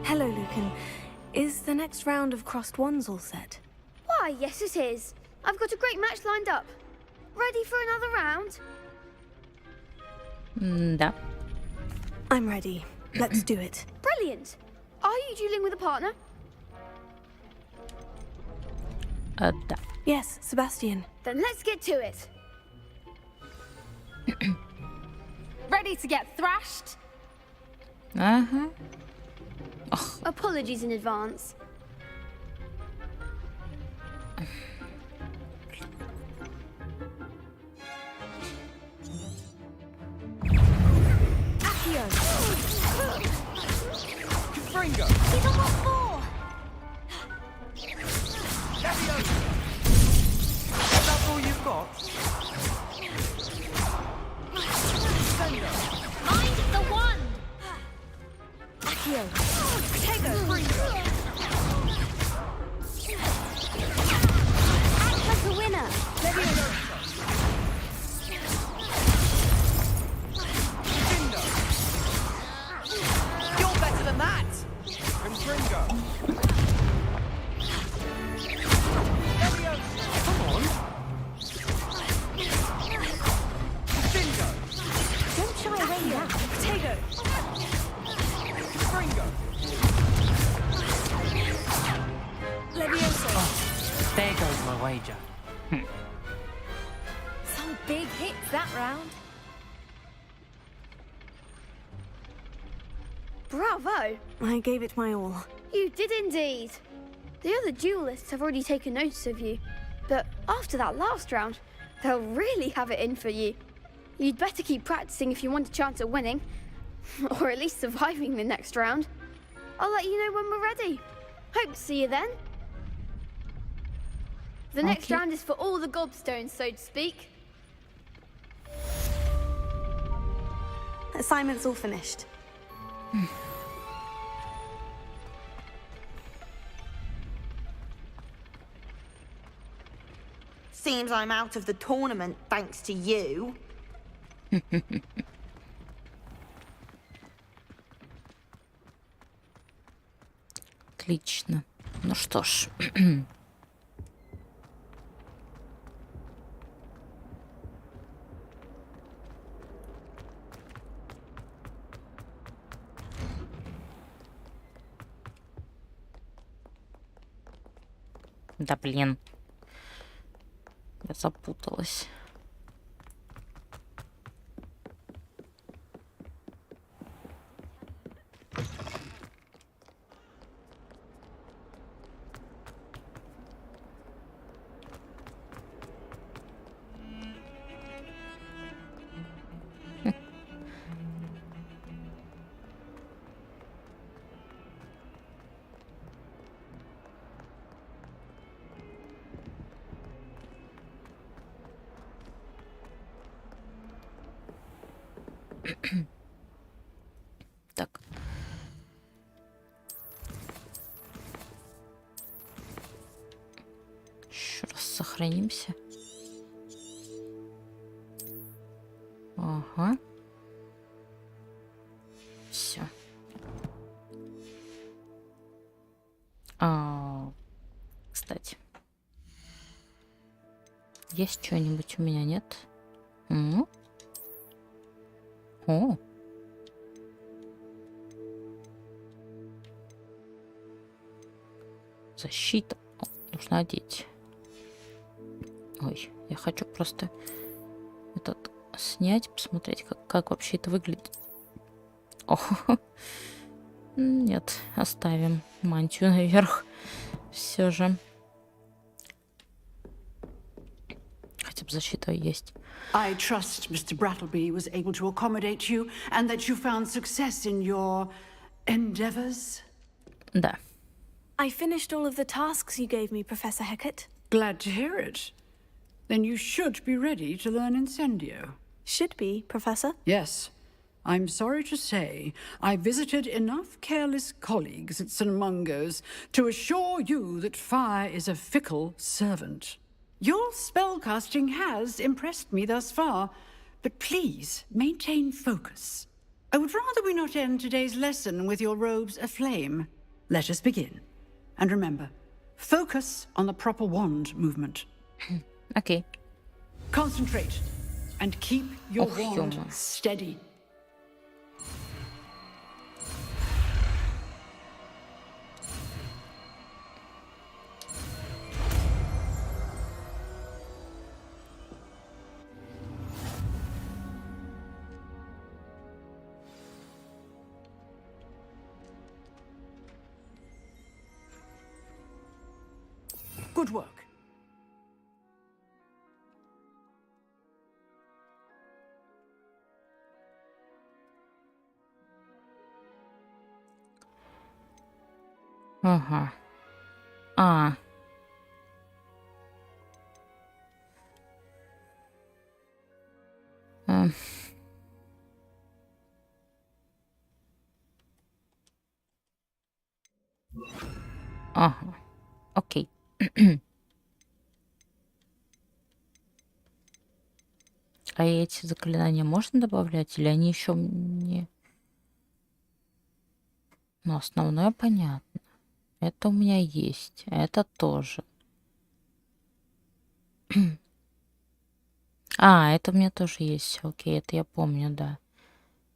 Hello, Lucan. Is the next round of crossed wands all set? Why, yes it is. I've got a great match lined up. Ready for another round? Да. I'm ready. Let's do it. Brilliant. Are you dueling with a partner? Да. Yes, Sebastian. Then let's get to it. Ready to get thrashed? Ага. Apologies in advance. Fringo. He's on what for? That's all you've got? Mind the wand. Accio. Tego. Fringo. Act like a winner. You're better than that! And Fringo. Come on! Bingo. Don't shy away now. Tego. Fringo. Levioso. There goes my wager. Some big hits that round. Bravo. I gave it my all. You did indeed. The other duelists have already taken notice of you, but after that last round, they'll really have it in for you. You'd better keep practicing if you want a chance at winning, or at least surviving the next round. I'll let you know when we're ready. Hope to see you then. The next round is for all the gobstones, so to speak. Assignment's all finished. Seems I'm out of the tournament thanks to you. Отлично. Ну что ж. Да блин. Я запуталась. Так. Еще раз сохранимся. Ага. Все. Кстати. Есть что-нибудь у меня, нет? О. Защита. О, нужно одеть. Ой, я хочу просто этот снять, посмотреть, как вообще это выглядит. О, нет, оставим мантию наверх. Все же. Хотя бы защита есть. I trust Mr. Brattleby was able to accommodate you and that you found success in your endeavors. Да. I finished all of the tasks you gave me, Professor Hecat. Glad to hear it. Then you should be ready to learn Incendio. Should be, Professor. Yes. I'm sorry to say I visited enough careless colleagues at St. Mungo's to assure you that fire is a fickle servant. Your spellcasting has impressed me thus far, but please maintain focus. I would rather we not end today's lesson with your robes aflame. Let us begin. And remember, focus on the proper wand movement. Окей. Concentrate and keep your Ох, wand ё-моё. steady. Good work. Ага. А. М. Ага. Окей. А эти заклинания можно добавлять, или они еще не... Ну, основное понятно. Это у меня есть. Это тоже. А, это у меня тоже есть. Окей, это я помню, да.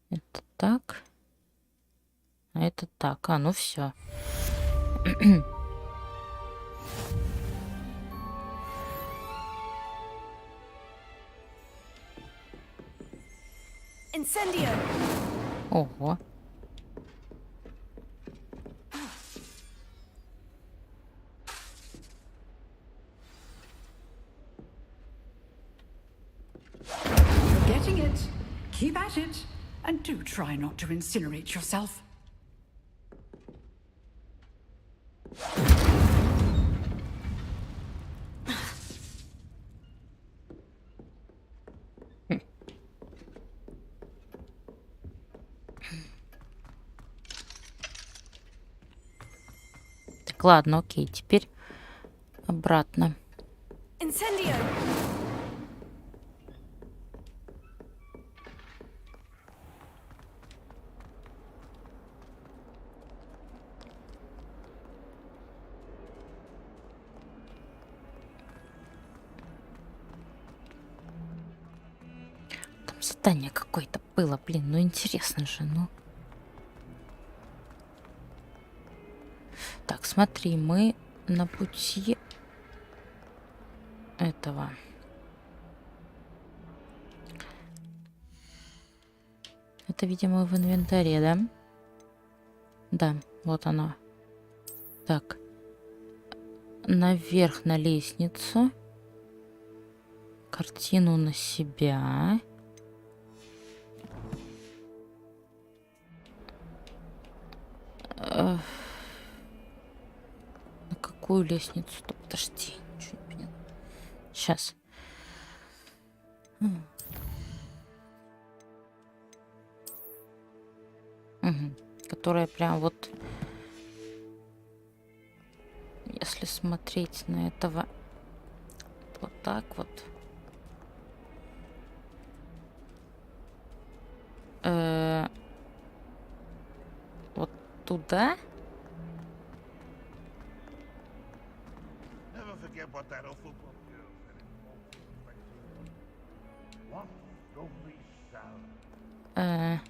Это так. А это так. А, ну все. Incendio! Ого. You're getting it. Keep at it. And do try not to incinerate yourself. Так, ладно, окей, теперь обратно. Incendio! Там задание какое-то было, блин, ну интересно же, ну. Так, смотри, мы на пути этого. Это, видимо, в инвентаре, да? Да, вот оно. Так. Наверх на лестницу. Картину на себя. На какую лестницу-то? Подожди, ничего не поняла. Сейчас. Угу. Которая прям вот... Если смотреть на этого вот так вот. Вот туда. Never forget what that awful book girl said in One lonely sound.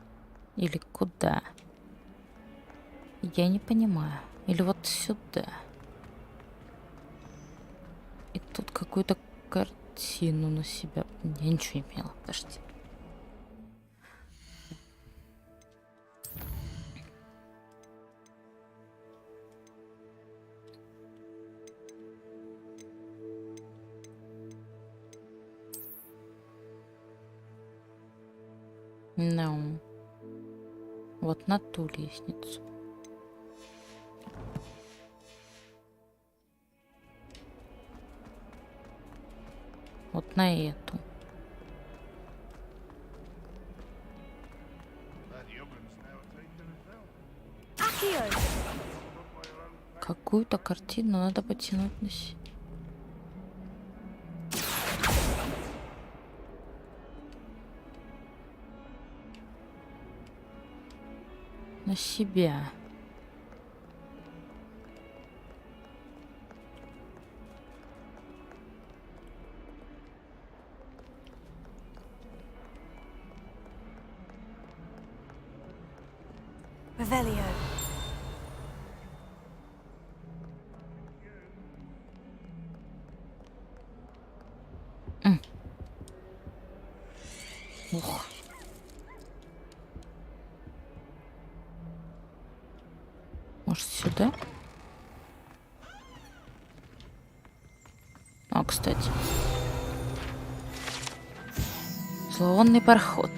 Или куда? Я не понимаю. Или вот сюда. И тут какую-то картину на себя. Я ничего не поняла. Подожди. Ну. Вот на ту лестницу. Вот на эту. Какую-то картину надо потянуть на себя. На себя. Revelio. Ух. Может, сюда? А, кстати. Зловонный проход.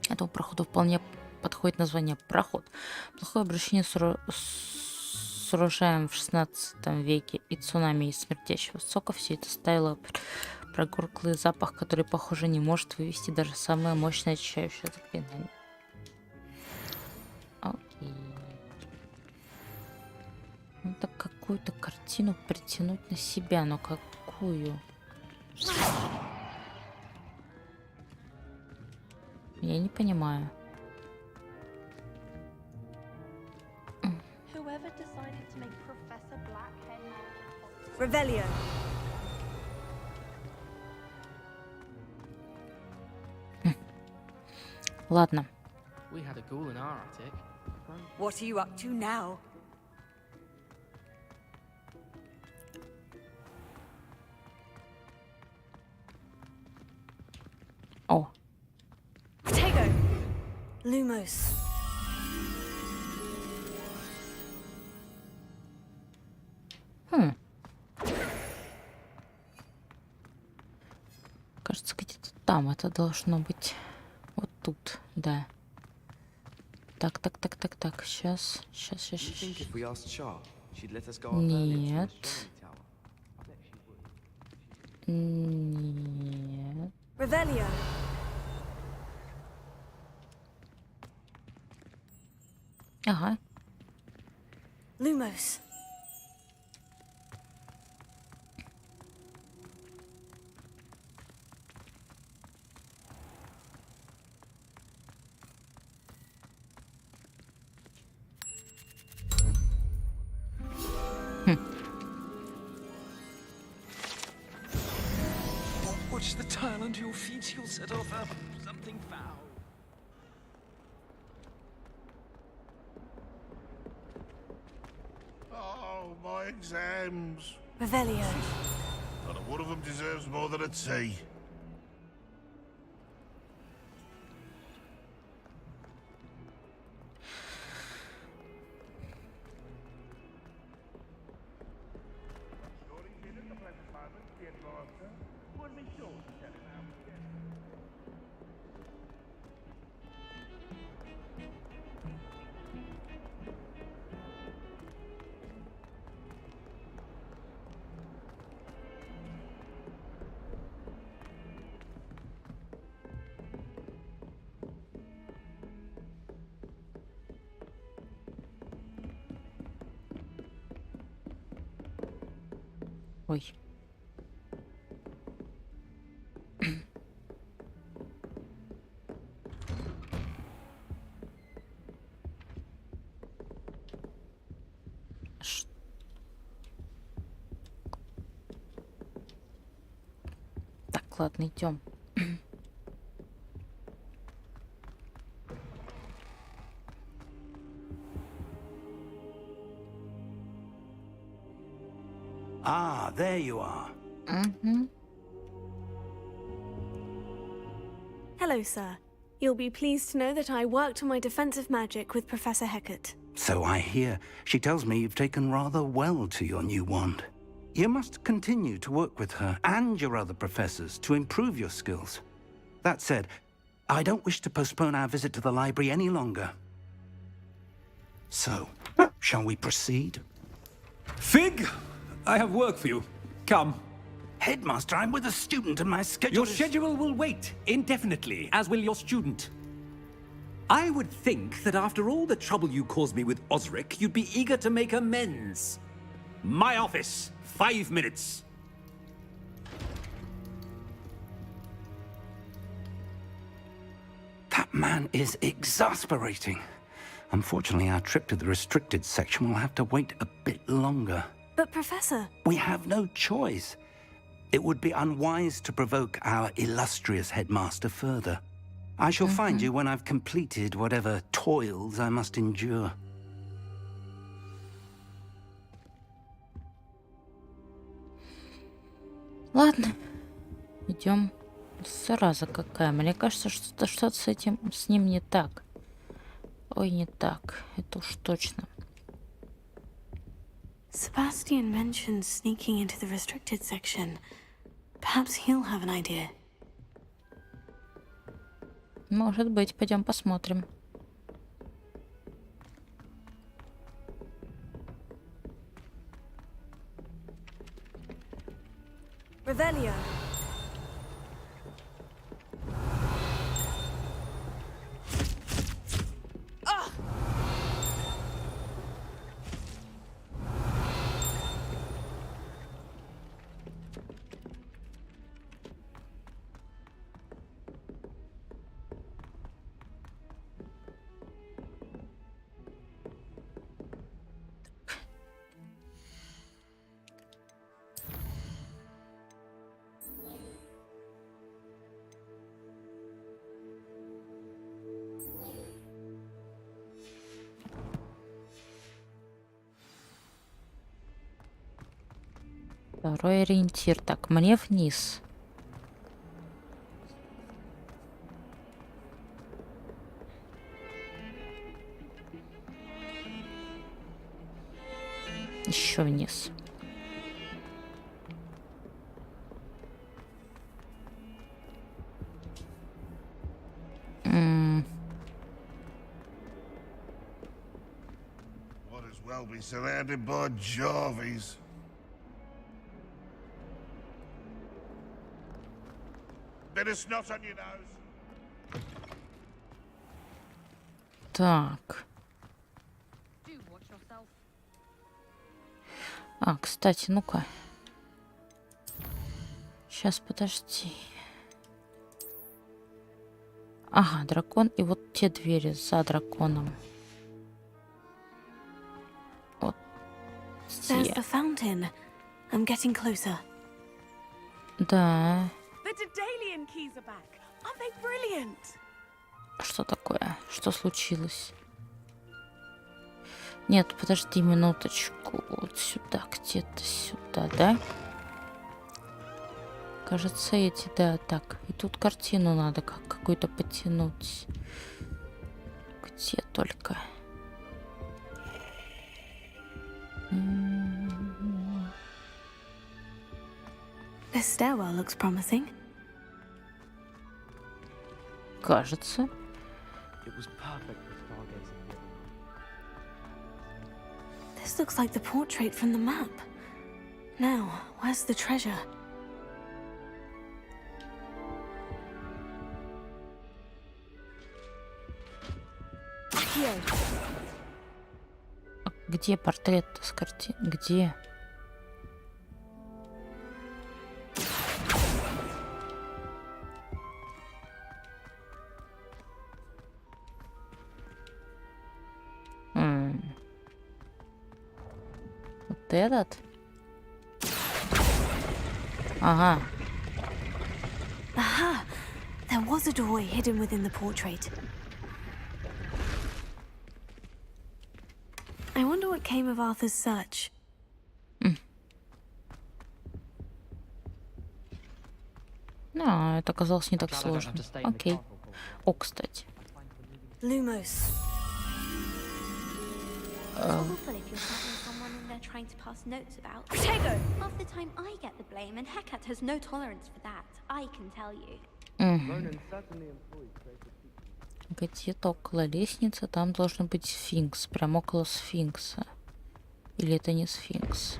Этому проходу вполне подходит название «Проход». Плохое обращение с урожаем в 16 веке и цунами из смертящего сока все это ставило прогорклый запах, который, похоже, не может вывести даже самое мощное очищающее заклинание. Окей. Надо какую-то картину притянуть на себя, но какую? Я не понимаю. Revelio. Ладно. We had a ghoul in our attic. What are you up to now? О. Potato. Lumos. Кажется, где-то там это должно быть. Вот тут, да. Так. Сейчас. Нет. Нет. Revelio. Ага. Lumos. Watch the tile under your feet, you'll set off something foul. Oh, my exams. Revelio. Not a one of them deserves more than a tea. Ой. Так, ладно, идем. Ah, there you are. Hello, sir. You'll be pleased to know that I worked on my defensive magic with Professor Hecat. So I hear. She tells me you've taken rather well to your new wand. You must continue to work with her and your other professors to improve your skills. That said, I don't wish to postpone our visit to the library any longer. So, shall we proceed? Fig! I have work for you. Come. Headmaster, I'm with a student and my schedule Your schedule will wait indefinitely, as will your student. I would think that after all the trouble you caused me with Osric, you'd be eager to make amends. My office, 5 minutes. That man is exasperating. Unfortunately, our trip to the restricted section will have to wait a bit longer. But, Professor... We have no choice. It would be unwise to provoke our illustrious headmaster further. I shall find you when I've completed whatever toils I must endure. Ладно, идем. Зараза какая. Мне кажется, что что-то с ним не так. Ой, не так. Это уж точно. Sebastian mentioned sneaking into the restricted section. Perhaps he'll have an idea. Может быть, пойдем посмотрим. Revelio. Второй ориентир. Так, мне вниз. Еще вниз. Might as well be surrounded by Jarvies. Bit of snot on your nose. Так. А, кстати, ну-ка. Сейчас, подожди. Ага, дракон и вот те двери за драконом. Вот There's те. the fountain. I'm getting closer. Да. The Daedalian keys are back. Aren't they brilliant? Что такое? Что случилось? Нет, подожди минуточку. Вот сюда, где-то сюда, да? Кажется, эти, да, так. И тут картину надо какую-то потянуть. Где только? This stairwell looks promising. Кажется. It was perfect for stargazing the other night. This looks like the portrait from the map. Now, where's the treasure? Here. Где портрет с картины? Где? Вот этот? Ага. Aha! There was a doorway hidden within the portrait. I wonder what came of Arthur's search. А, это оказалось не так сложно. Окей. О, кстати. Lumos. It's awful if you're helping someone and they're trying to pass notes about. Protego! Half the time I get the blame, and Hecate has no tolerance for that. I can tell you. Где-то около лестницы, там должен быть сфинкс, прям около сфинкса. Или это не сфинкс?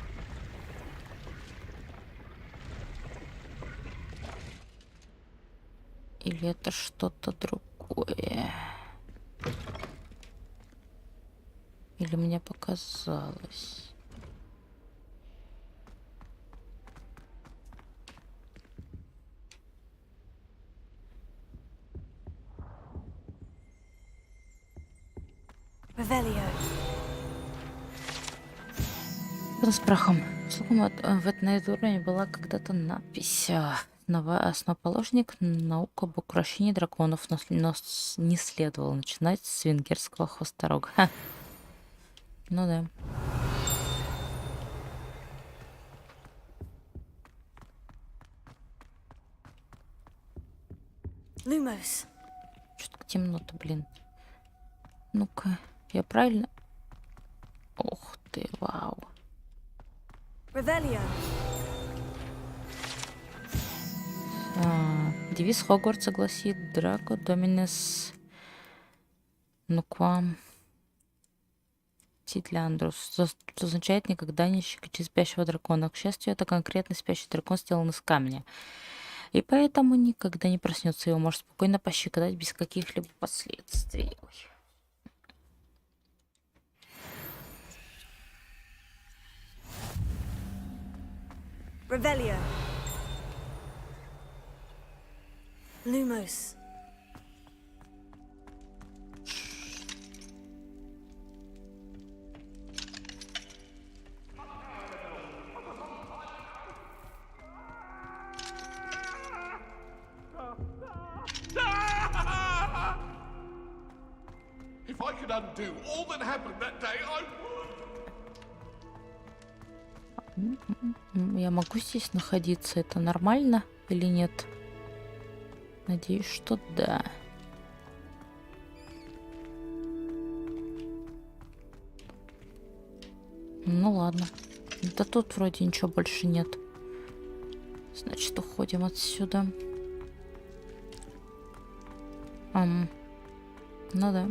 Или это что-то другое? Или мне показалось? Revelio. С прахом. На этом уровне была когда-то надпись. Основоположник наук об укрощении драконов, но не следовало начинать с венгерского хвосторога. Ха. Ну да. Lumos. Что-то темно-то, блин. Ну-ка, я правильно? Ух ты, вау. Revelio. Девиз Хогвартса гласит Драко Доминес Нуквам Титляндрус, что означает никогда не щекочи спящего дракона. К счастью, это конкретно спящий дракон сделан из камня. И поэтому никогда не проснется. Его может спокойно пощекотать без каких-либо последствий. Revelio. Lumos. If I could undo all that happened that day, I would. Я могу здесь находиться? Это нормально или нет? Надеюсь, что да. Ну ладно. Да тут вроде ничего больше нет. Значит, уходим отсюда. Ну да.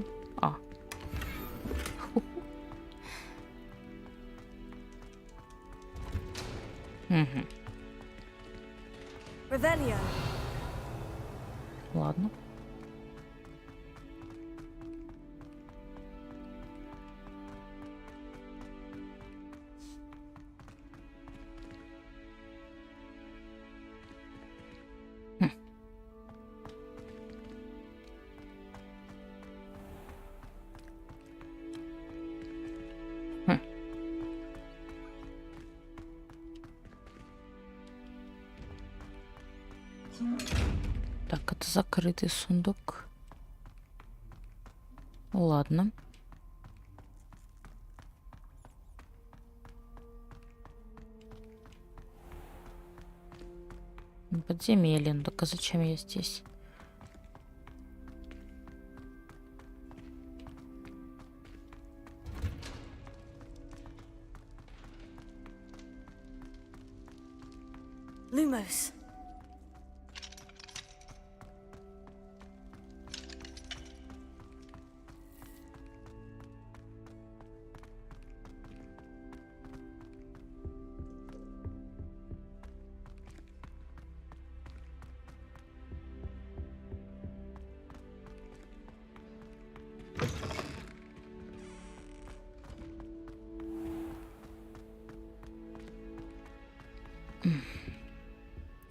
Угу. Revelio. Ладно. Так, это закрытый сундук. Ладно. Подземелье. Ну так а зачем я здесь? Lumos.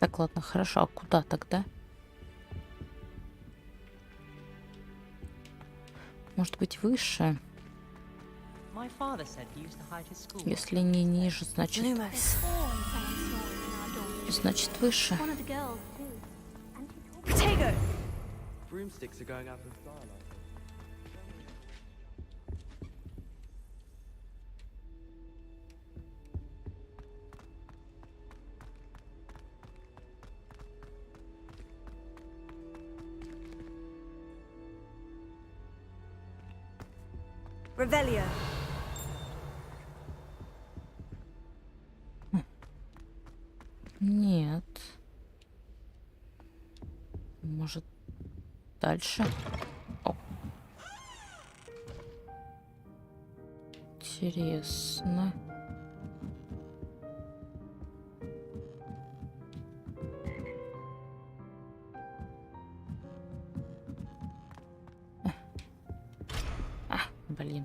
Так, ладно, хорошо. А куда тогда? Может быть, выше? Если не ниже, значит... Значит, выше. Revelio. Нет. Может, дальше? О. Интересно. Блин.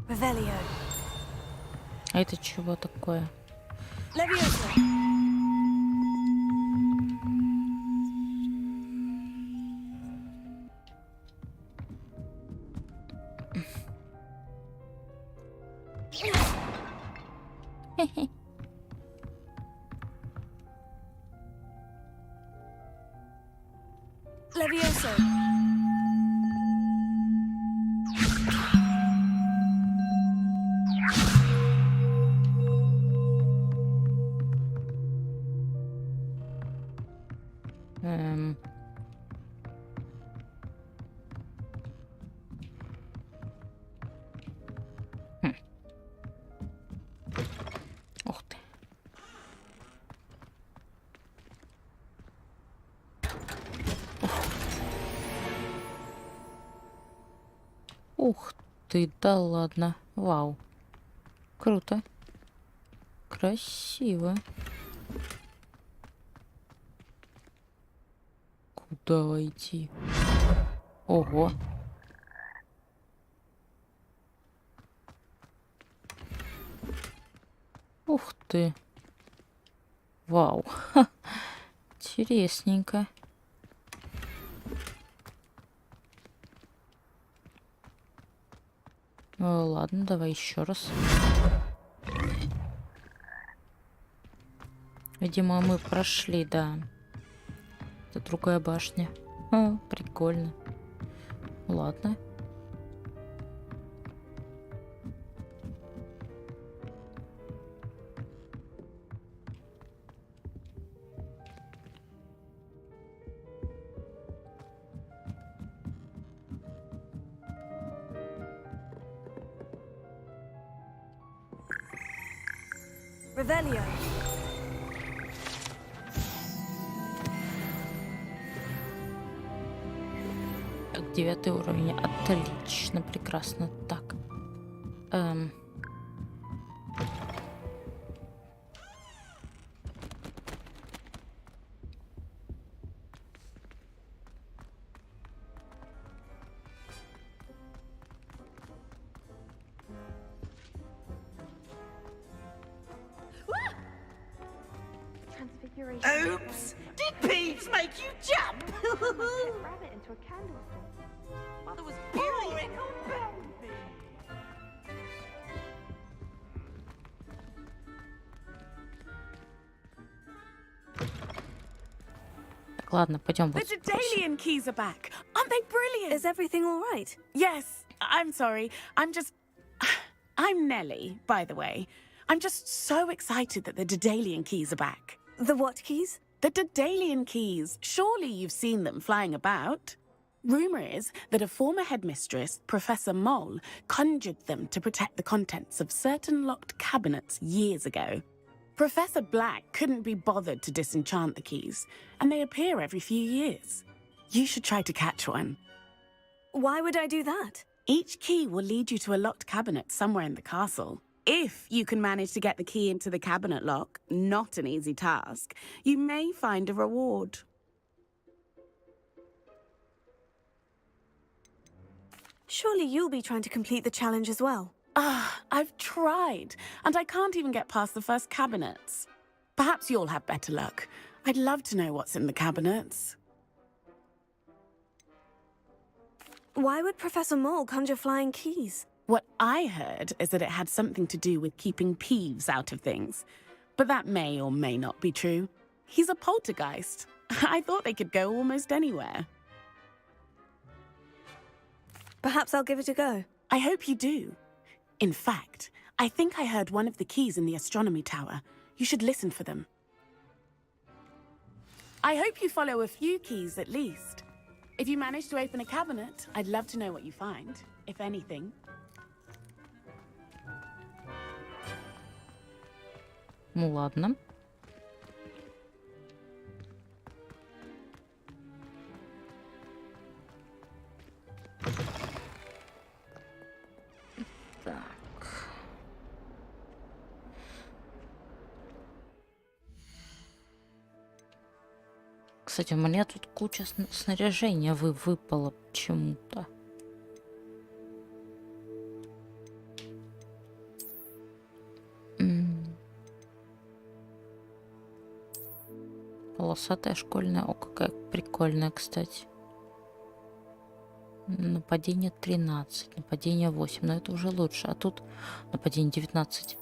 Revelio. А это чего такое? Leviosa. Levioso. Ух ты. Ух ты, да ладно. Вау. Круто. Красиво. Куда войти? Ого. Ух ты. Вау. Ха. Интересненько. Ладно, давай еще раз. Видимо, мы прошли, да. Это другая башня. Прикольно. Ладно. Revelio. Так, 9 уровень. Отлично, прекрасно. Так. Oops! Did Peeves make you jump? Rabbit into a candlestick. Mother was pouring Так, ладно, пойдем. The Daedalian keys are back. Aren't they brilliant? Is everything all right? Yes. I'm sorry. I'm Nellie, by the way. I'm just so excited that the Daedalian keys are back. The what keys? The Daedalian keys. Surely you've seen them flying about. Rumour is that a former headmistress, Professor Mole, conjured them to protect the contents of certain locked cabinets years ago. Professor Black couldn't be bothered to disenchant the keys, and they appear every few years. You should try to catch one. Why would I do that? Each key will lead you to a locked cabinet somewhere in the castle. If you can manage to get the key into the cabinet lock, not an easy task, you may find a reward. Surely you'll be trying to complete the challenge as well. I've tried, and I can't even get past the first cabinets. Perhaps you'll have better luck. I'd love to know what's in the cabinets. Why would Professor Mole conjure flying keys? What I heard is that it had something to do with keeping Peeves out of things. But that may or may not be true. He's a poltergeist. I thought they could go almost anywhere. Perhaps I'll give it a go. I hope you do. In fact, I think I heard one of the keys in the astronomy tower. You should listen for them. I hope you follow a few keys at least. If you manage to open a cabinet, I'd love to know what you find, if anything. Ну ладно. Так. Кстати, у меня тут куча снаряжения выпало почему-то. Полосатое школьное око, какая прикольная, кстати. Нападение 13, нападение 8, но это уже лучше. А тут нападение 19.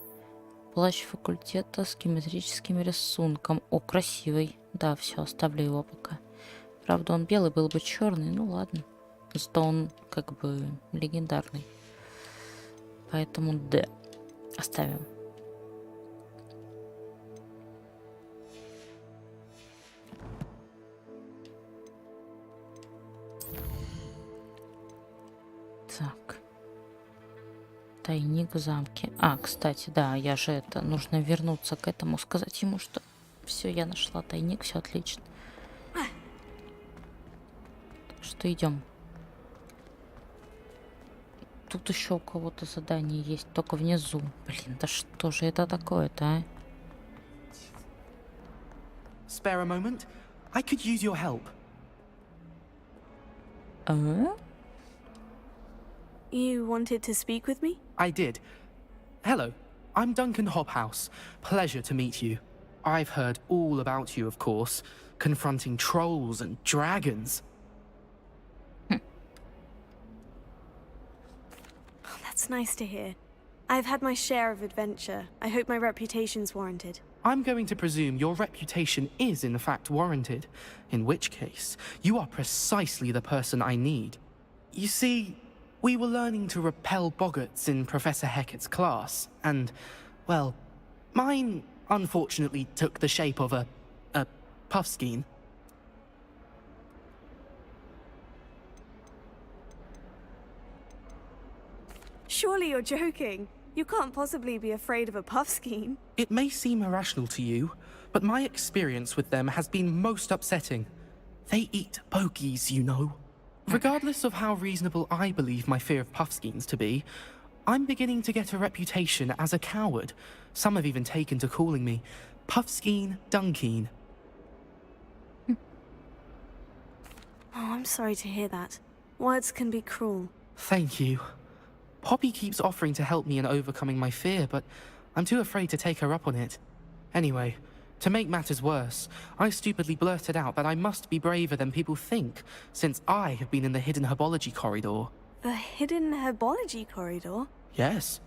Плащ факультета с геометрическим рисунком. О, красивый. Да, все, оставлю его пока. Правда, он белый, был бы черный. Ну ладно. Зато он как бы легендарный. Поэтому да. Оставим. Так. Тайник в замке. А, кстати, да, я же это... Нужно вернуться к этому, сказать ему, что все, я нашла тайник, все отлично. Так что идем. Тут еще у кого-то задание есть, только внизу. Блин, да что же это такое-то, а? Spare a moment? I could use your help. You wanted to speak with me? I did. Hello, I'm Duncan Hobhouse. Pleasure to meet you. I've heard all about you, of course, confronting trolls and dragons. That's nice to hear. I've had my share of adventure. I hope my reputation's warranted. I'm going to presume your reputation is in fact warranted, in which case, you are precisely the person I need. You see, we were learning to repel boggarts in Professor Hecat's class, and, well, mine unfortunately took the shape of a puffskein. Surely you're joking. You can't possibly be afraid of a puffskein. It may seem irrational to you, but my experience with them has been most upsetting. They eat bogies, you know. Regardless of how reasonable I believe my fear of puffskeins to be, I'm beginning to get a reputation as a coward. Some have even taken to calling me Puffskein Dunkeen. Oh, I'm sorry to hear that. Words can be cruel. Thank you. Poppy keeps offering to help me in overcoming my fear, but I'm too afraid to take her up on it. Anyway, to make matters worse, I stupidly blurted out that I must be braver than people think, since I have been in the hidden herbology corridor. The hidden herbology corridor? Yes.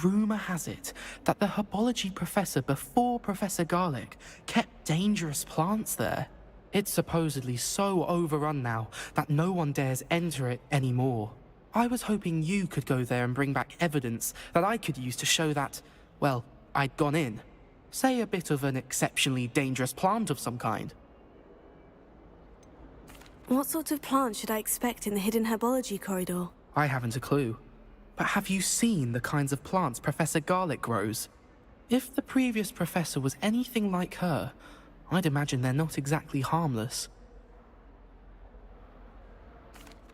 Rumour has it that the herbology professor before Professor Garlic kept dangerous plants there. It's supposedly so overrun now that no one dares enter it anymore. I was hoping you could go there and bring back evidence that I could use to show that, well, I'd gone in. Say a bit of an exceptionally dangerous plant of some kind. What sort of plant should I expect in the hidden herbology corridor? I haven't a clue. But have you seen the kinds of plants Professor Garlic grows? If the previous professor was anything like her, I'd imagine they're not exactly harmless.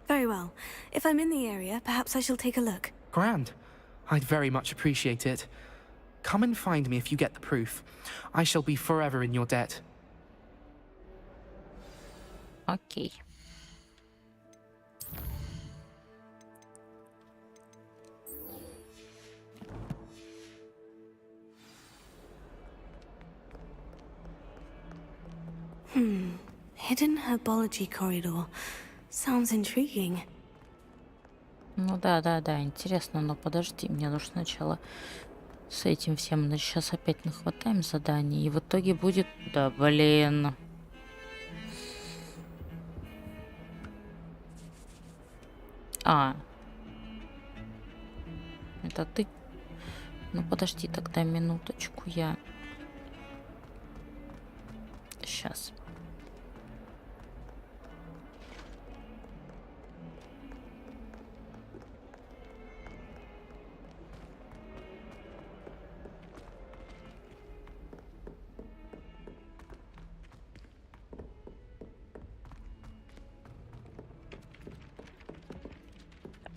Very well. If I'm in the area, perhaps I shall take a look. Grand. I'd very much appreciate it. Come and find me if you get the proof. I shall be forever in your debt. Окей. Hidden herbology corridor. Sounds intriguing. Ну да, интересно, но подожди, мне нужно сначала с этим всем, сейчас опять нахватаем задание, и в итоге будет... Да, блин. А. Это ты? Ну подожди тогда минуточку, я... Сейчас.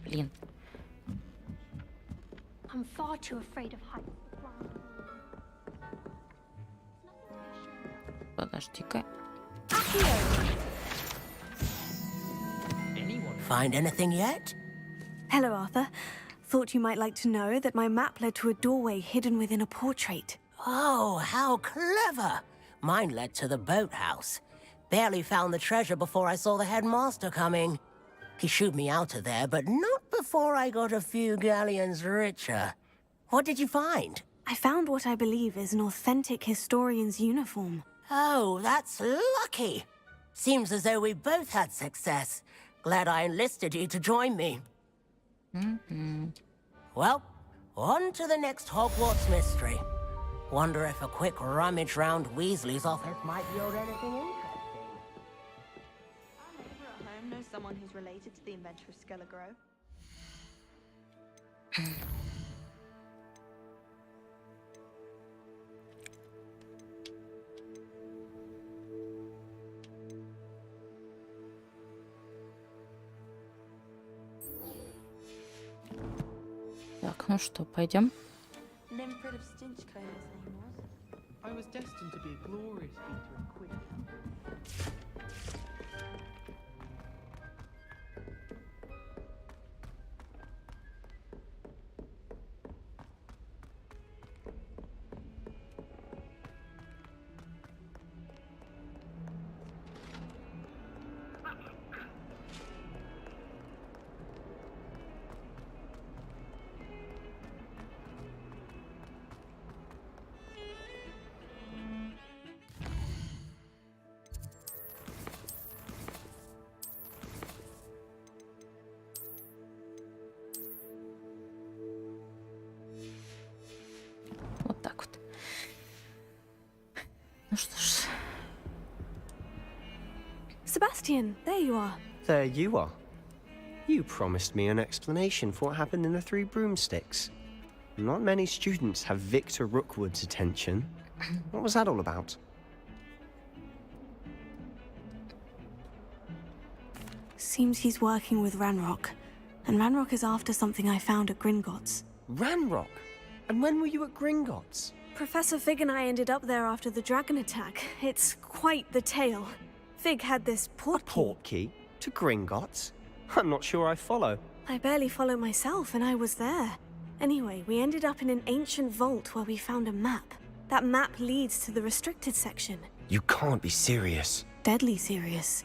Блин. I'm far too afraid of heights. Подожди-ка. Find anything yet? Hello, Arthur. Thought you might like to know that my map led to a doorway hidden within a portrait. Oh, how clever! Mine led to the boathouse. Barely found the treasure before I saw the headmaster coming. He shooed me out of there, but not before I got a few galleons richer. What did you find? I found what I believe is an authentic historian's uniform. Oh, that's lucky. Seems as though we both had success. Glad I enlisted you to join me. Well, on to the next Hogwarts mystery. Wonder if a quick rummage round Weasley's office might yield anything interesting. Our neighbour at home knows someone who's related to the inventor of Skelligro. Так, ну что, пойдем? Nimfrid of Stinchcombe, his name was. I was destined to be a glorious beater of Quidditch. Вот так вот. Ну что ж. Sebastian, there you are. There you are. You promised me an explanation for what happened in the Three Broomsticks. Not many students have Victor Rookwood's attention. What was that all about? Seems he's working with Ranrock. And Ranrock is after something I found at Gringotts. Ranrock? And when were you at Gringotts? Professor Fig and I ended up there after the dragon attack. It's quite the tale. Fig had this portkey. A portkey? To Gringotts? I'm not sure I follow. I barely follow myself, and I was there. Anyway, we ended up in an ancient vault where we found a map. That map leads to the restricted section. You can't be serious. Deadly serious.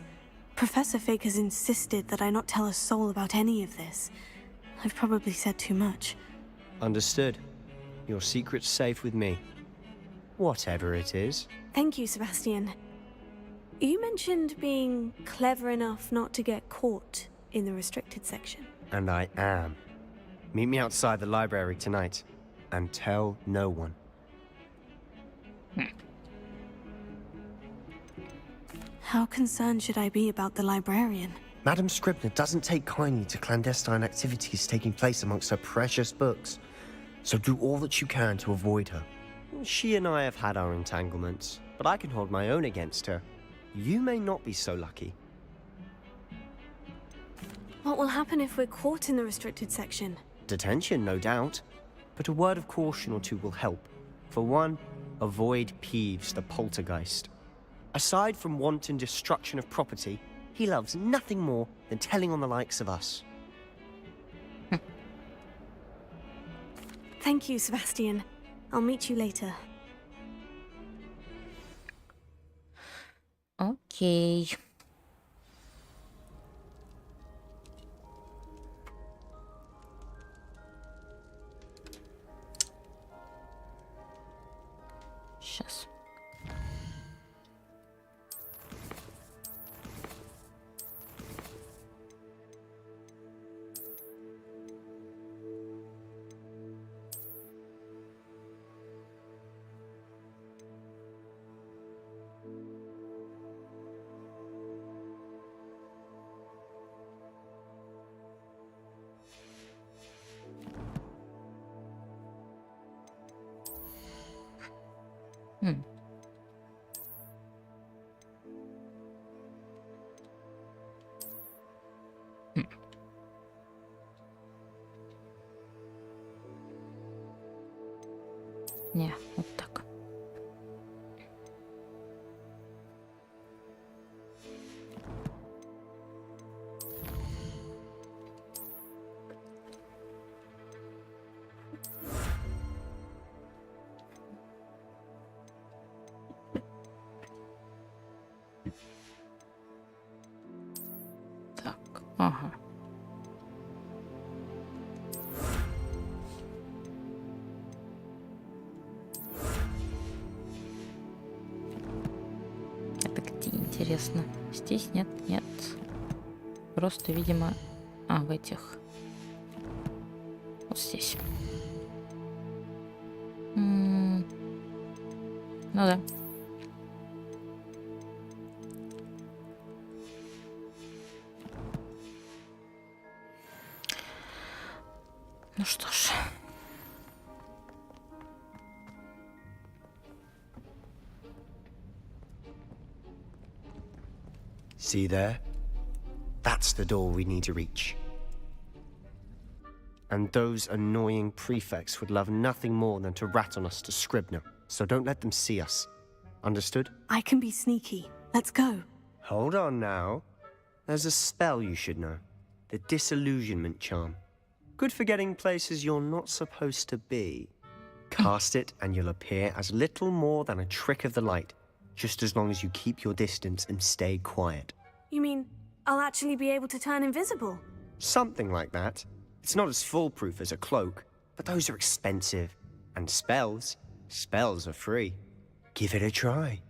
Professor Fig has insisted that I not tell a soul about any of this. I've probably said too much. Understood. Your secret's safe with me. Whatever it is. Thank you, Sebastian. You mentioned being clever enough not to get caught in the restricted section. And I am. Meet me outside the library tonight. And tell no one. How concerned should I be about the librarian? Madam Scribner doesn't take kindly to clandestine activities taking place amongst her precious books. So do all that you can to avoid her. She and I have had our entanglements, but I can hold my own against her. You may not be so lucky. What will happen if we're caught in the restricted section? Detention, no doubt. But a word of caution or two will help. For one, avoid Peeves the poltergeist. Aside from wanton destruction of property, he loves nothing more than telling on the likes of us. Thank you, Sebastian. I'll meet you later. Окей. Сейчас. Не, вот так. Так, ага. Интересно. Здесь нет, нет. Просто, видимо... А, в этих. Вот здесь. Ну да. Ну что ж. See there? That's the door we need to reach. And those annoying prefects would love nothing more than to rat on us to Scribner, so don't let them see us. Understood? I can be sneaky. Let's go. Hold on now. There's a spell you should know. The Disillusionment Charm. Good for getting places you're not supposed to be. Cast it and you'll appear as little more than a trick of the light, just as long as you keep your distance and stay quiet. You mean I'll actually be able to turn invisible? Something like that. It's not as foolproof as a cloak, but those are expensive. And spells are free. Give it a try.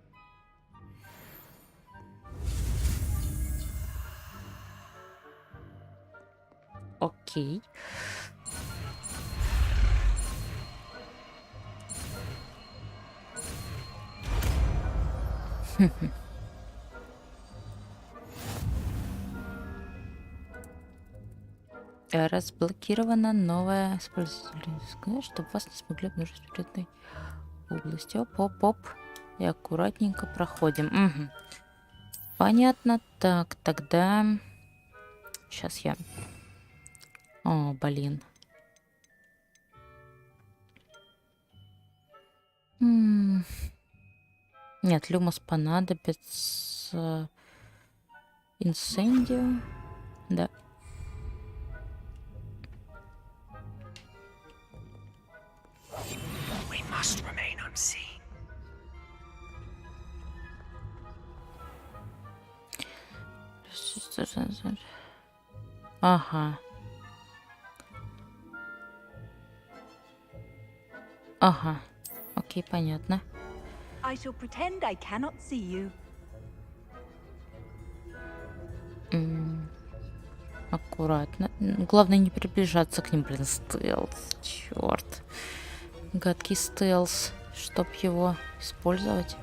Окей. Разблокирована новая использование. Сказать, чтобы вас не смогли обнаружить в секретной области. Оп-оп-оп. И аккуратненько проходим. Угу. Понятно. Так, тогда... Сейчас я... О, блин. Нет, люмус понадобится... Инсендио. Да. We must remain unseen. Ага. Ага. Окей, понятно. I shall pretend I cannot see you. Аккуратно. Главное не приближаться к ним, блин, стелс. Черт. Гадкий стелс. Чтоб его использовать.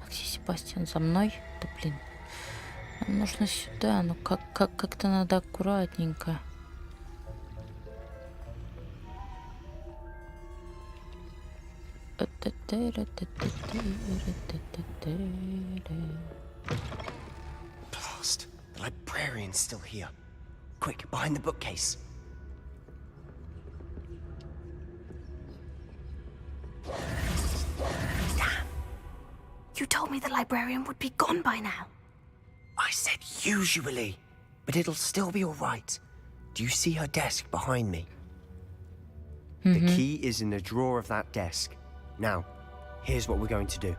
А где Себастьян? За мной? Да блин. Нам нужно сюда. Ну как-то надо аккуратненько. Blast! The librarian's still here. Quick, behind the bookcase. Damn. You told me the librarian would be gone by now. I said usually, but it'll still be all right. Do you see her desk behind me? The key is in the drawer of that desk. Now, here's what we're going to do.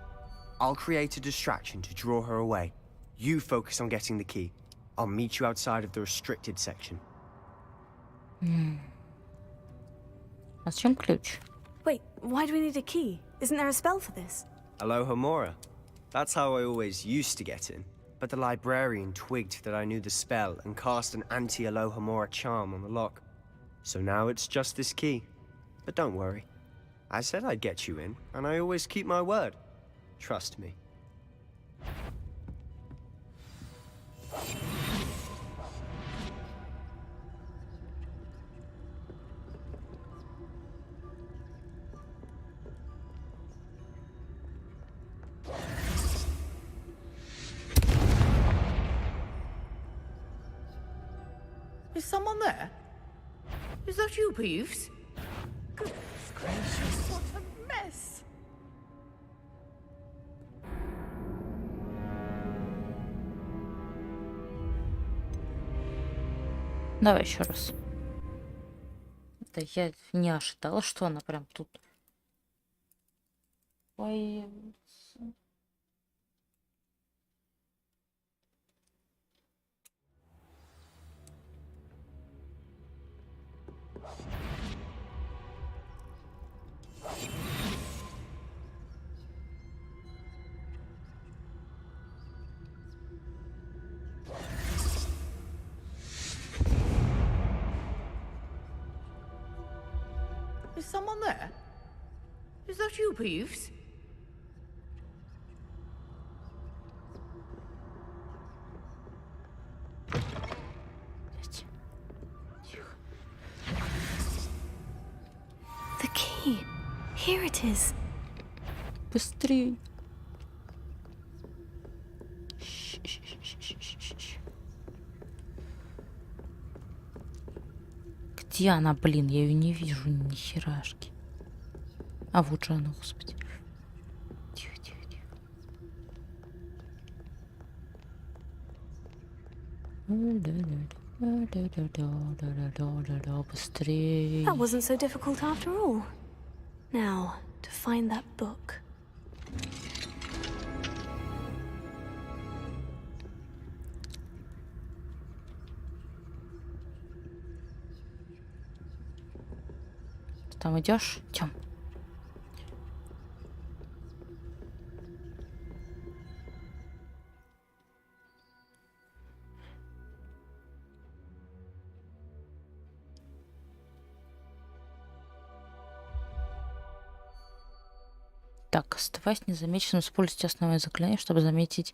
I'll create a distraction to draw her away. You focus on getting the key. I'll meet you outside of the restricted section. А зачем ключ? Wait, why do we need a key? Isn't there a spell for this? Alohomora. That's how I always used to get in. But the librarian twigged that I knew the spell and cast an anti-Alohomora charm on the lock. So now it's just this key. But don't worry. I said I'd get you in, and I always keep my word. Trust me. Is someone there? Is that you, Peeves? Goodness gracious, what a mess! Давай еще раз. Да я не ожидала, что она прям тут появится. there? Is that you, Peeves? The key. Here it is. Быстрей. Где она, блин? Я ее не вижу, ни херашки. А вот же она, господи. Тихо, тихо, тихо. Быстрей. That wasn't so difficult after all. Now, to find that book. Ты там идешь? Тём. Так, оставаясь незамеченным, используйте основное заклинание, чтобы заманить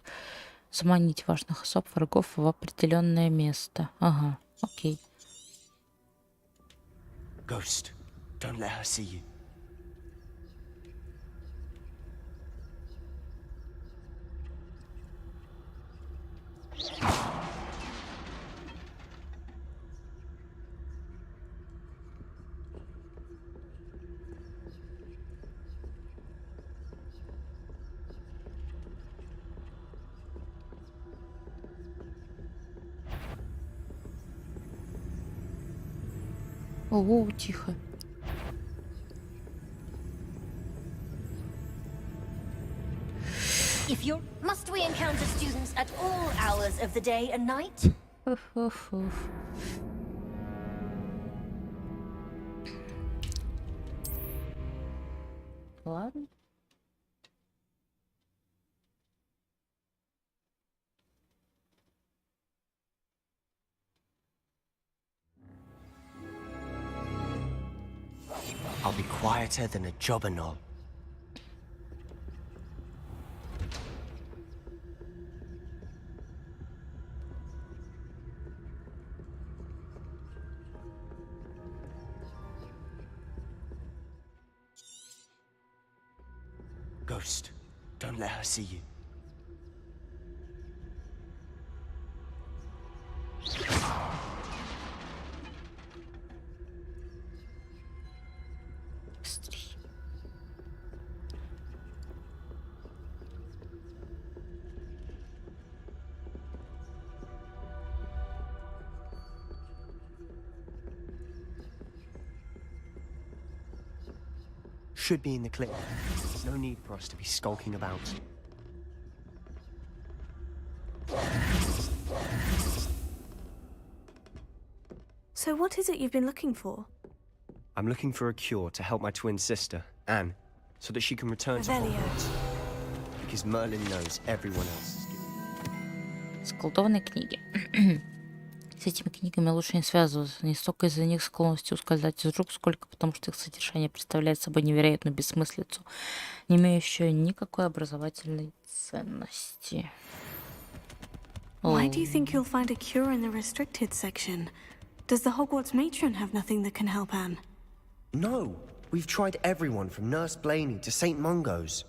важных особ врагов в определенное место. Ага, окей. Ghost, don't let her see you. Ого, тихо. If you're... Must we encounter students at all hours of the day and night? Ладно. I'll be quieter than a jobberknoll. Ghost, don't let her see you. Should be in the clear. There's no need for us to be skulking about. So what is it you've been looking for? I'm looking for a cure to help my twin sister, Anne, so that she can return to Revelio. Hogwarts. Because Merlin knows everyone else. Заколдованные книги. С этими книгами лучше не связываться, не столько из-за них склонности ускользать из рук, сколько потому, что их содержание представляет собой невероятную бессмыслицу, не имеющую никакой образовательной ценности. Why do you think you'll find a cure in the restricted section? Does the Hogwarts matron have nothing that can help Anne? No! We've tried everyone from Nurse Blaney to St. Mungo's.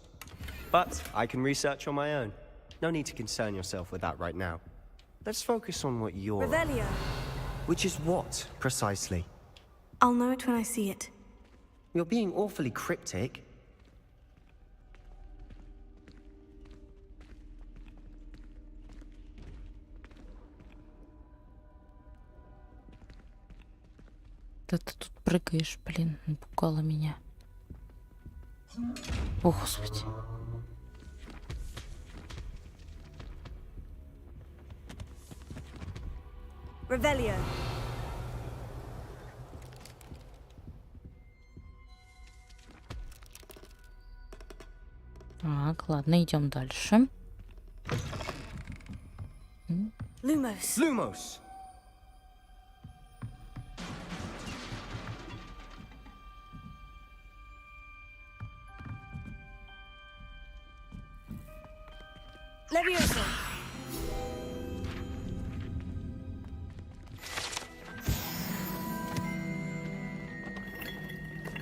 But I can research on my own. No need to concern yourself with that right now. Let's focus on what you're... Revelio. Which is what, precisely? I'll know it when I see it. You're being awfully cryptic. Да ты тут прыгаешь, блин, напугала меня. О, Господи. Revelio. Так, ладно, идем дальше. Lumos. Lumos!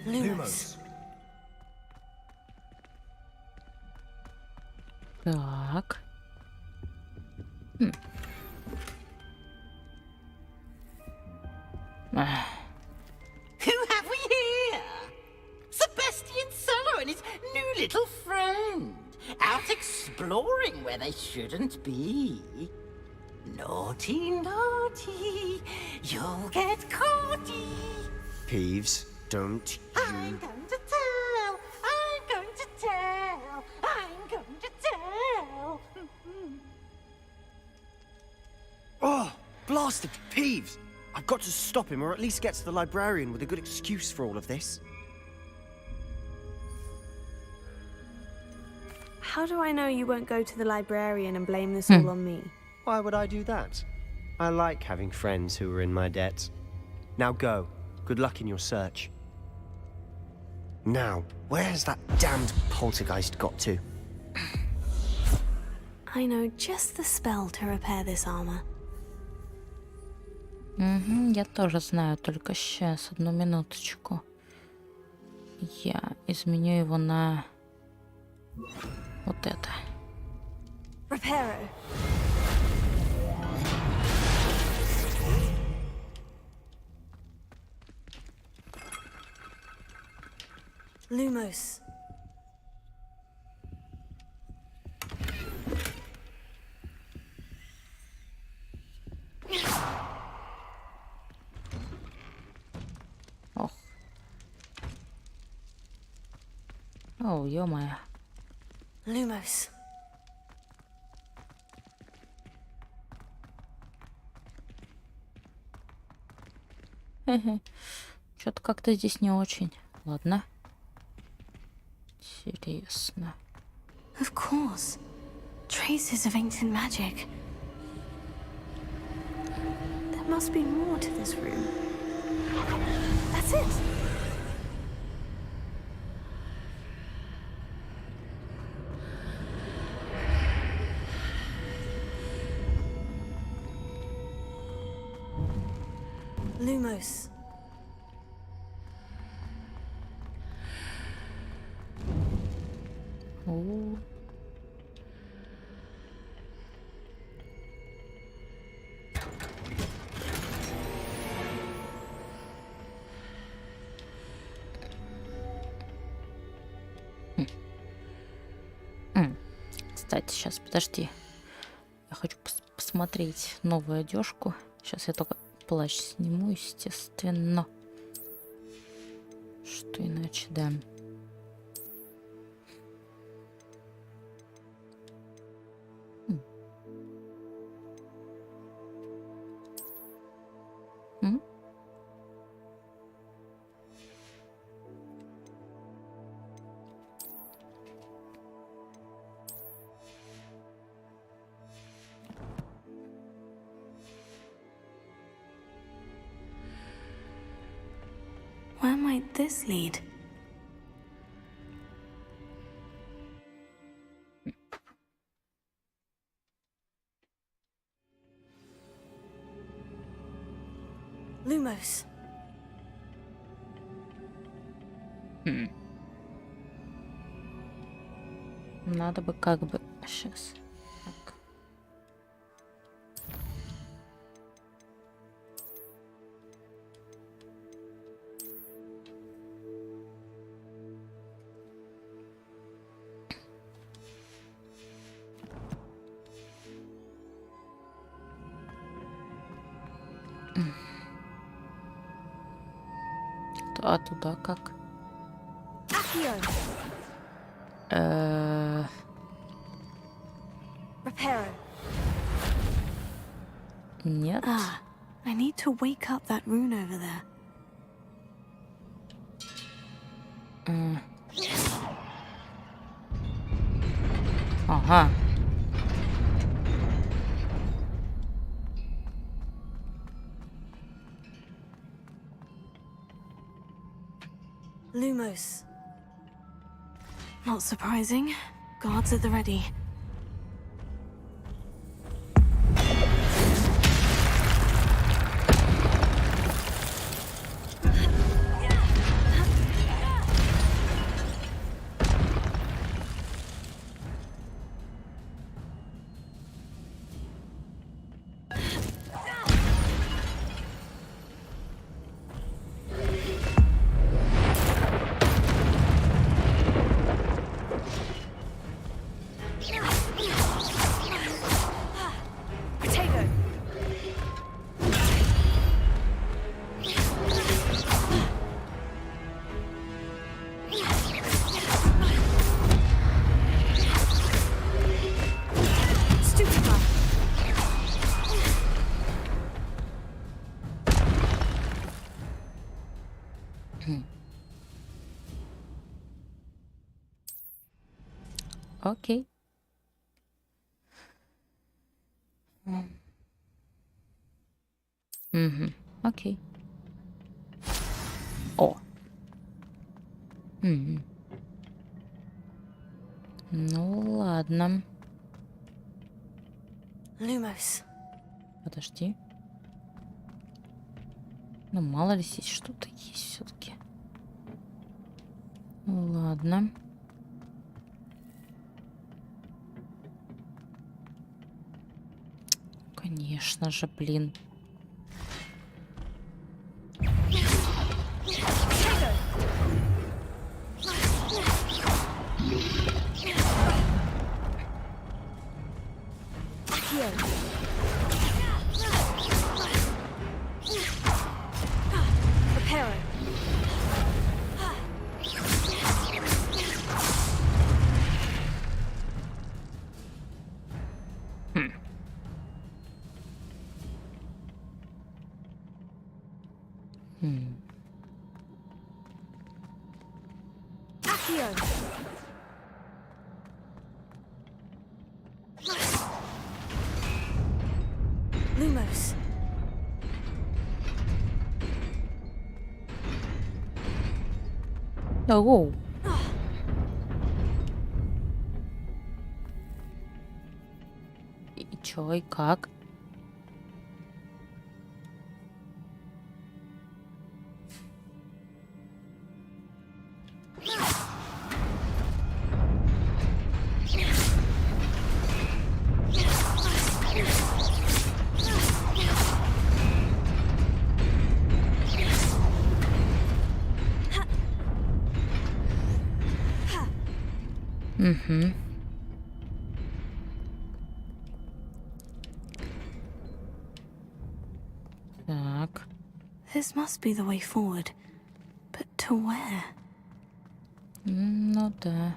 Lumos. Так. Who have we here? Sebastian Solo and his new little friend. Out exploring where they shouldn't be. Naughty, naughty. You'll get caughty. Peeves, don't I'm going to tell. I'm going to tell. I'm going to tell. Oh, blasted Peeves! I've got to stop him, or at least get to the librarian with a good excuse for all of this. How do I know you won't go to the librarian and blame this all on me? Why would I do that? I like having friends who are in my debt. Now go. Good luck in your search. Now, where's that damned poltergeist got to? I know just the spell to repair this armor. Я тоже знаю, только сейчас, одну минуточку. Я изменю его на вот это. Reparo. Lumos. Ох. О, ё-моё. Lumos. Что-то как-то здесь не очень. Ладно. Интересно. Of course. Traces of ancient magic. There must be more to this room. That's it. Lumos. О. Кстати, сейчас, подожди. Я хочу посмотреть новую одежку. Сейчас я только плащ сниму, естественно. Что иначе, да. Where might this lead? Lumos. Надо бы как бы сейчас. Так. А туда как? Reparo. Нет. Ah, I need to wake up that rune over there. Ага. Lumos. Not surprising. Guards at the ready. Окей. Угу. Окей. О. Угу. Ну ладно. Lumos. Подожди. Ну, мало ли здесь что-то есть все-таки. Ладно. Конечно же, блин. Lumos. Оу. И чё, и как? Угу. Так. This must be the way forward. But to where? Ну да.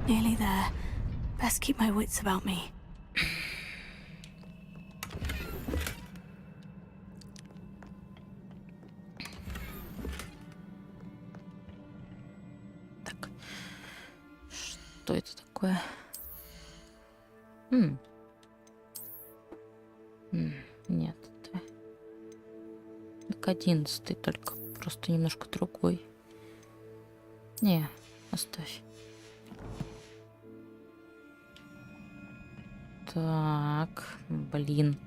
Nearly there. Best keep my wits about me. Так. Что это такое? Нет, это... Так 11-й, только просто немножко другой. Не, оставь. Так, блин.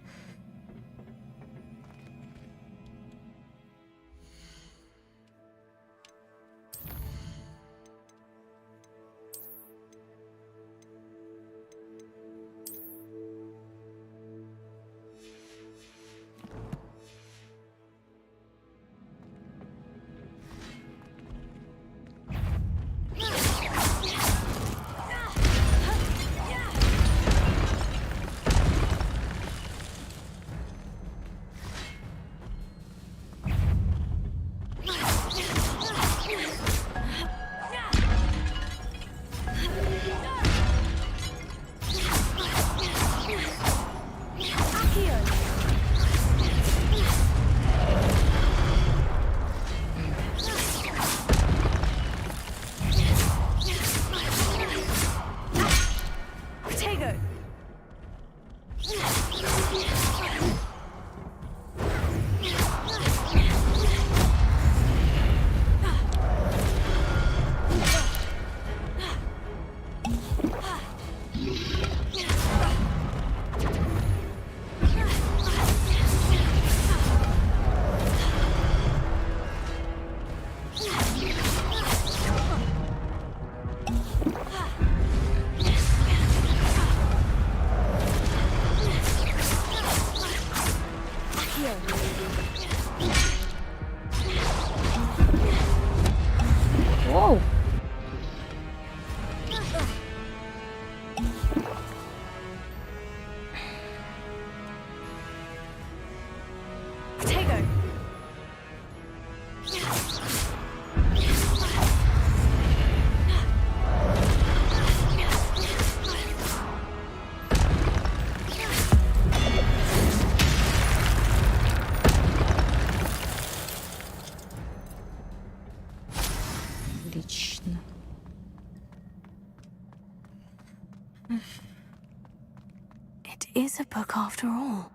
It is a book after all.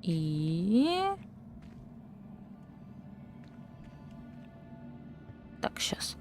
И... Так, сейчас.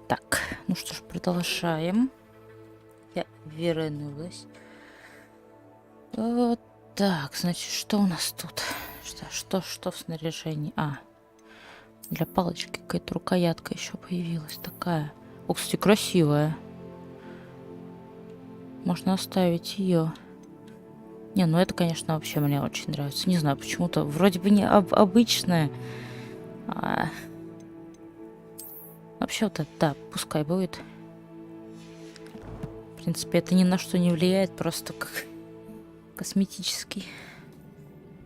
Так, ну что ж, продолжаем. Я вернулась. Вот так, значит, что у нас тут? Что в снаряжении? Для палочки какая-то рукоятка еще появилась такая. О, кстати, красивая. Можно оставить ее. Не, ну это, конечно, вообще мне очень нравится. Не знаю, почему-то вроде бы не обычная. Вообще вот это, да, пускай будет. В принципе, это ни на что не влияет, просто как косметический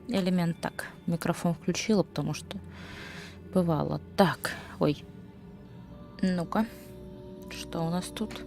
элемент. Так, микрофон включила, потому что бывало. Так, ой. Ну-ка, что у нас тут?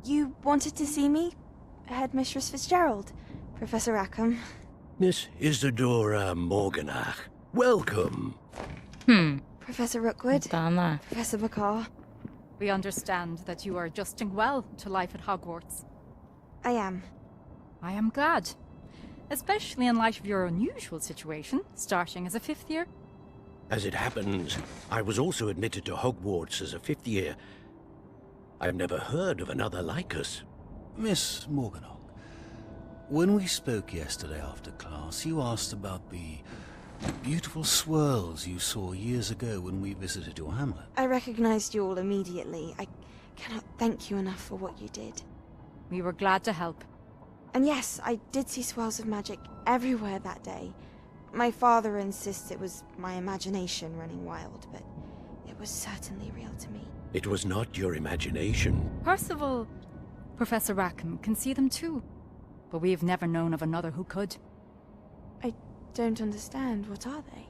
You wanted to see me? Headmistress Fitzgerald? Professor Rackham? Miss Isadora Morganach, welcome. Professor Rookwood? Professor McCaw? We understand that you are adjusting well to life at Hogwarts. I am. I am glad. Especially in light of your unusual situation, starting as a 5th year. As it happens, I was also admitted to Hogwarts as a 5th year. I've never heard of another like us. Miss Morganach, when we spoke yesterday after class, you asked about the beautiful swirls you saw years ago when we visited your hamlet. I recognized you all immediately. I cannot thank you enough for what you did. We were glad to help. And yes, I did see swirls of magic everywhere that day. My father insists it was my imagination running wild, but it was certainly real to me. It was not your imagination. Percival, Professor Rackham can see them too. But we have never known of another who could. I don't understand. What are they?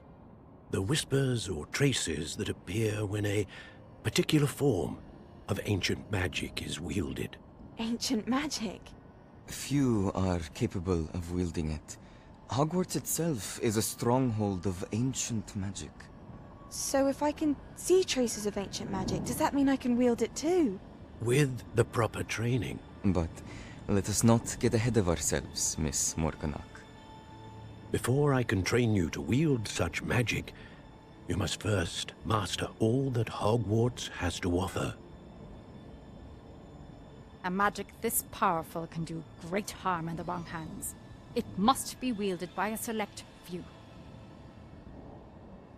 The whispers or traces that appear when a particular form of ancient magic is wielded. Ancient magic? Few are capable of wielding it. Hogwarts itself is a stronghold of ancient magic. So if I can see traces of ancient magic, does that mean I can wield it too? With the proper training. But let us not get ahead of ourselves, Miss Morganach. Before I can train you to wield such magic, you must first master all that Hogwarts has to offer. A magic this powerful can do great harm in the wrong hands. It must be wielded by a select few.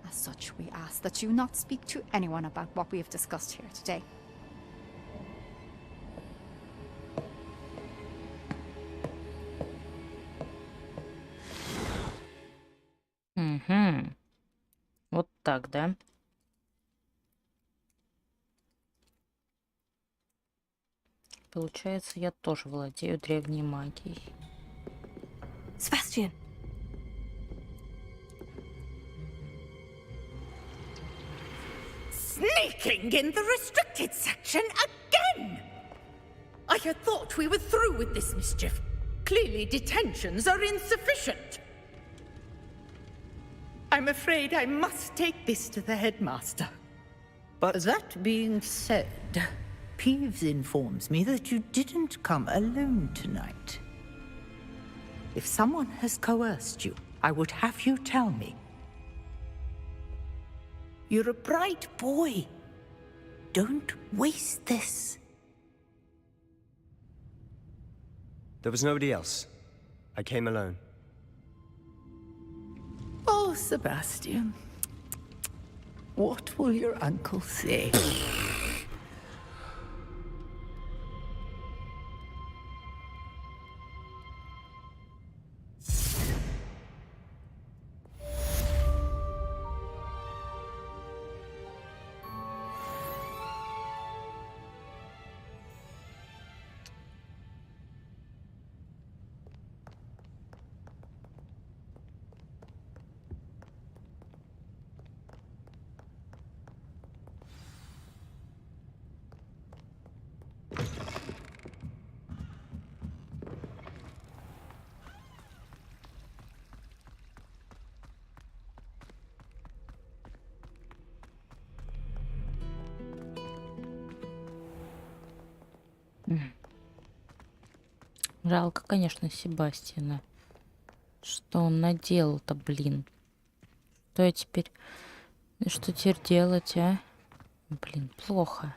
As such, we ask that you not speak to anyone about what we have discussed here today. так, да? Получается, я тоже владею древней магией. Sebastian. Sneaking in the restricted section again! I had thought we were through with this mischief. Clearly detentions are insufficient. I'm afraid I must take this to the headmaster. But that being said, Peeves informs me that you didn't come alone tonight. If someone has coerced you, I would have you tell me. You're a bright boy. Don't waste this. There was nobody else. I came alone. Oh, Sebastian. What will your uncle say? Жалко, конечно, Себастьяна. Что он наделал-то, блин? Что теперь делать, а? Блин, плохо.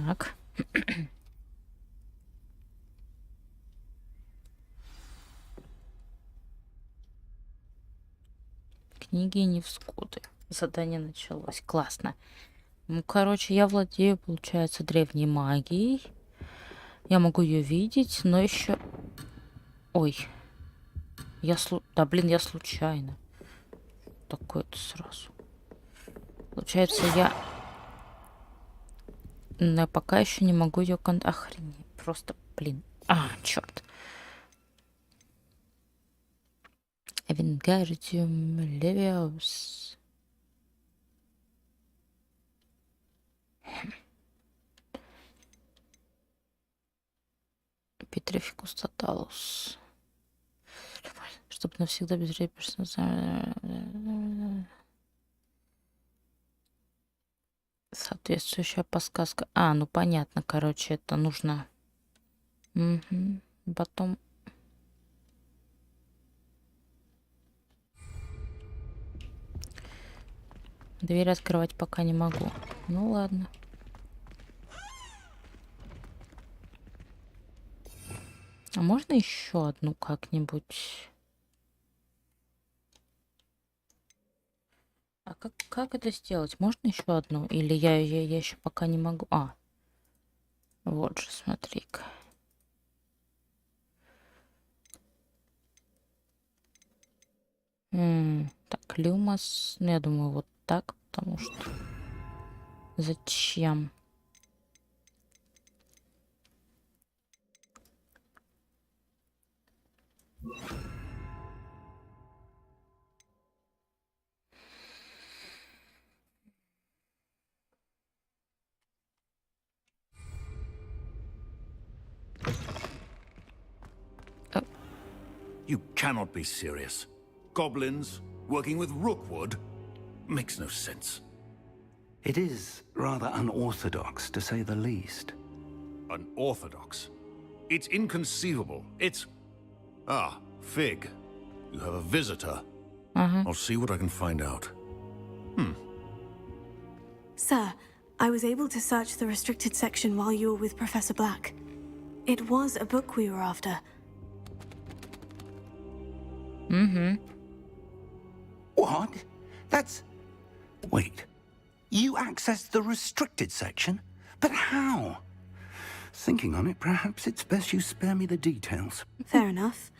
Так. Книги и невзгоды. Задание началось. Классно. Ну, короче, я владею, получается, древней магией. Я могу ее видеть, но еще... Ой. Да, блин, я случайно. Такое-то сразу. Получается, я... Но пока еще не могу ее охренеть. Просто, блин. Черт. Авенгардиум Левиус. Петрификус Тоталус. Чтобы навсегда безрепечно... Соответствующая подсказка. Ну понятно, короче, это нужно. Угу. Потом. Дверь открывать пока не могу. Ну ладно. А можно еще одну как-нибудь? А как это сделать? Можно еще одну? Или я еще пока не могу? Вот же, смотри-ка. Так, люмос. Ну, я думаю, вот так, потому что... Зачем? You cannot be serious. Goblins working with Rookwood makes no sense. It is rather unorthodox, to say the least. Unorthodox? It's inconceivable. It's... Ah, Fig. You have a visitor. I'll see what I can find out. Sir, I was able to search the restricted section while you were with Professor Black. It was a book we were after. What? That's... Wait. You accessed the restricted section? But how? Thinking on it, perhaps it's best you spare me the details. Fair enough.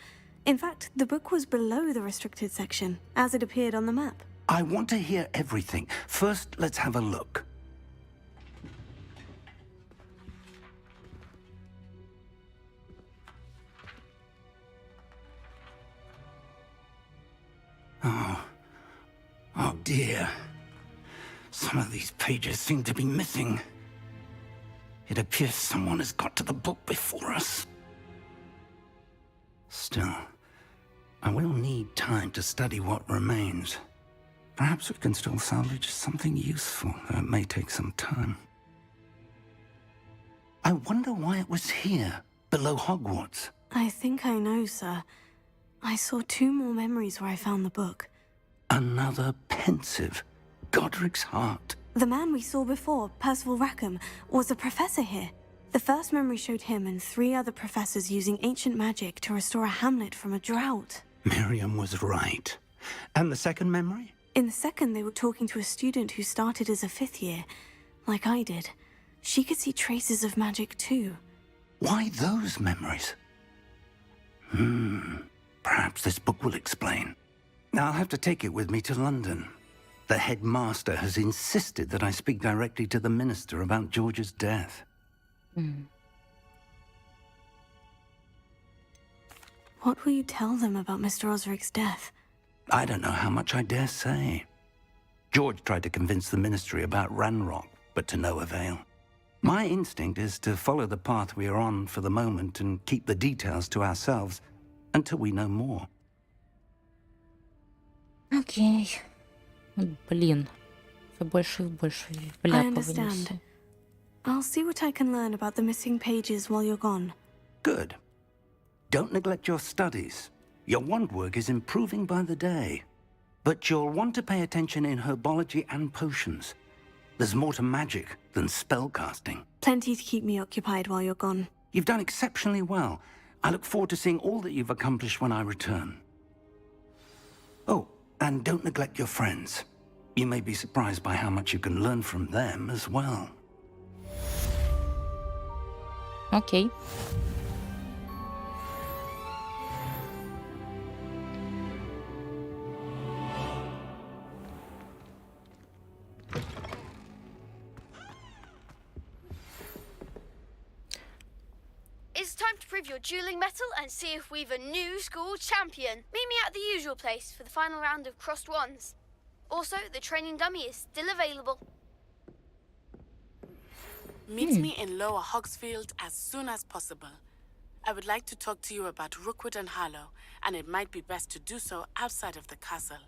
In fact, the book was below the restricted section, as it appeared on the map. I want to hear everything. First, let's have a look. Oh dear. Some of these pages seem to be missing. It appears someone has got to the book before us. Still, I will need time to study what remains. Perhaps we can still salvage something useful, though it may take some time. I wonder why it was here, below Hogwarts. I think I know, sir. I saw 2 more memories where I found the book. Another pensive. Godric's heart. The man we saw before, Percival Rackham, was a professor here. The first memory showed him and 3 other professors using ancient magic to restore a hamlet from a drought. Miriam was right. And the second memory? In the second, they were talking to a student who started as a 5th year, like I did. She could see traces of magic too. Why those memories? Perhaps this book will explain. I'll have to take it with me to London. The headmaster has insisted that I speak directly to the minister about George's death. What will you tell them about Mr. Osric's death? I don't know how much I dare say. George tried to convince the ministry about Ranrock, but to no avail. My instinct is to follow the path we are on for the moment and keep the details to ourselves until we know more. Окей. Блин. Все больше и больше I вляпываемся. understand. I'll see what I can learn about the missing pages while you're gone. Good. Don't neglect your studies. Your wand work is improving by the day. But you'll want to pay attention in herbology and potions. There's more to magic than spellcasting. Plenty to keep me occupied while you're gone. You've done exceptionally well. I look forward to seeing all that you've accomplished when I return. Oh, and don't neglect your friends. You may be surprised by how much you can learn from them as well. Окей. It's time to prove your dueling mettle and see if we've a new school champion. Meet me at the usual place for the final round of crossed wands. Also, the training dummy is still available. Meet me in Lower Hogsfield as soon as possible. I would like to talk to you about Rookwood and Harlow, and it might be best to do so outside of the castle.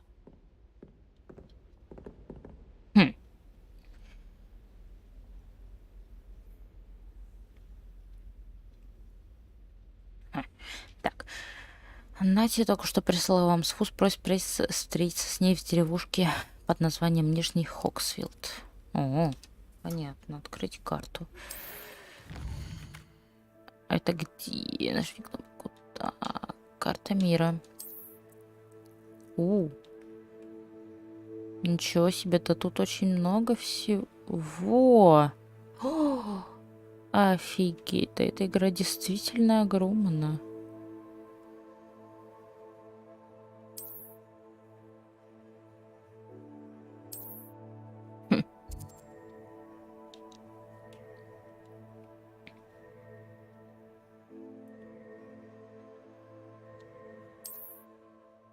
Так. Натя только что прислала вам сфус, просит встретиться с ней в деревушке под названием Нижний Хоксфилд. О, понятно. Открыть карту. А это где? Нажми кнопку. Так, карта мира. Ничего себе, да тут очень много всего. О, офигеть, да эта игра действительно огромна.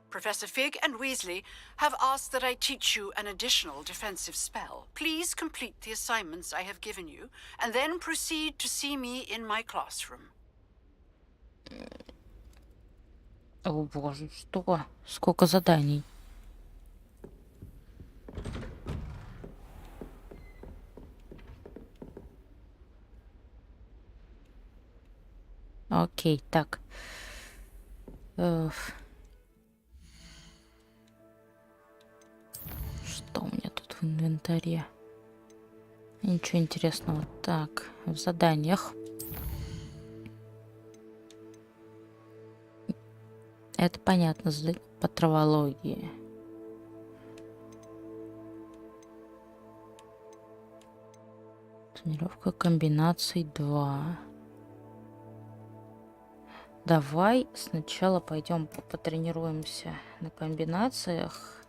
Professor Fig and Weasley have asked that I teach you an additional defensive spell. Please complete the assignments I have given you, and then proceed to see me in my classroom. О боже, что? Сколько заданий? Окей, так. Что у меня тут в инвентаре? Ничего интересного. Так, в заданиях. Это понятно, задание по травологии. Тренировка комбинаций 2. Давай сначала пойдем потренируемся на комбинациях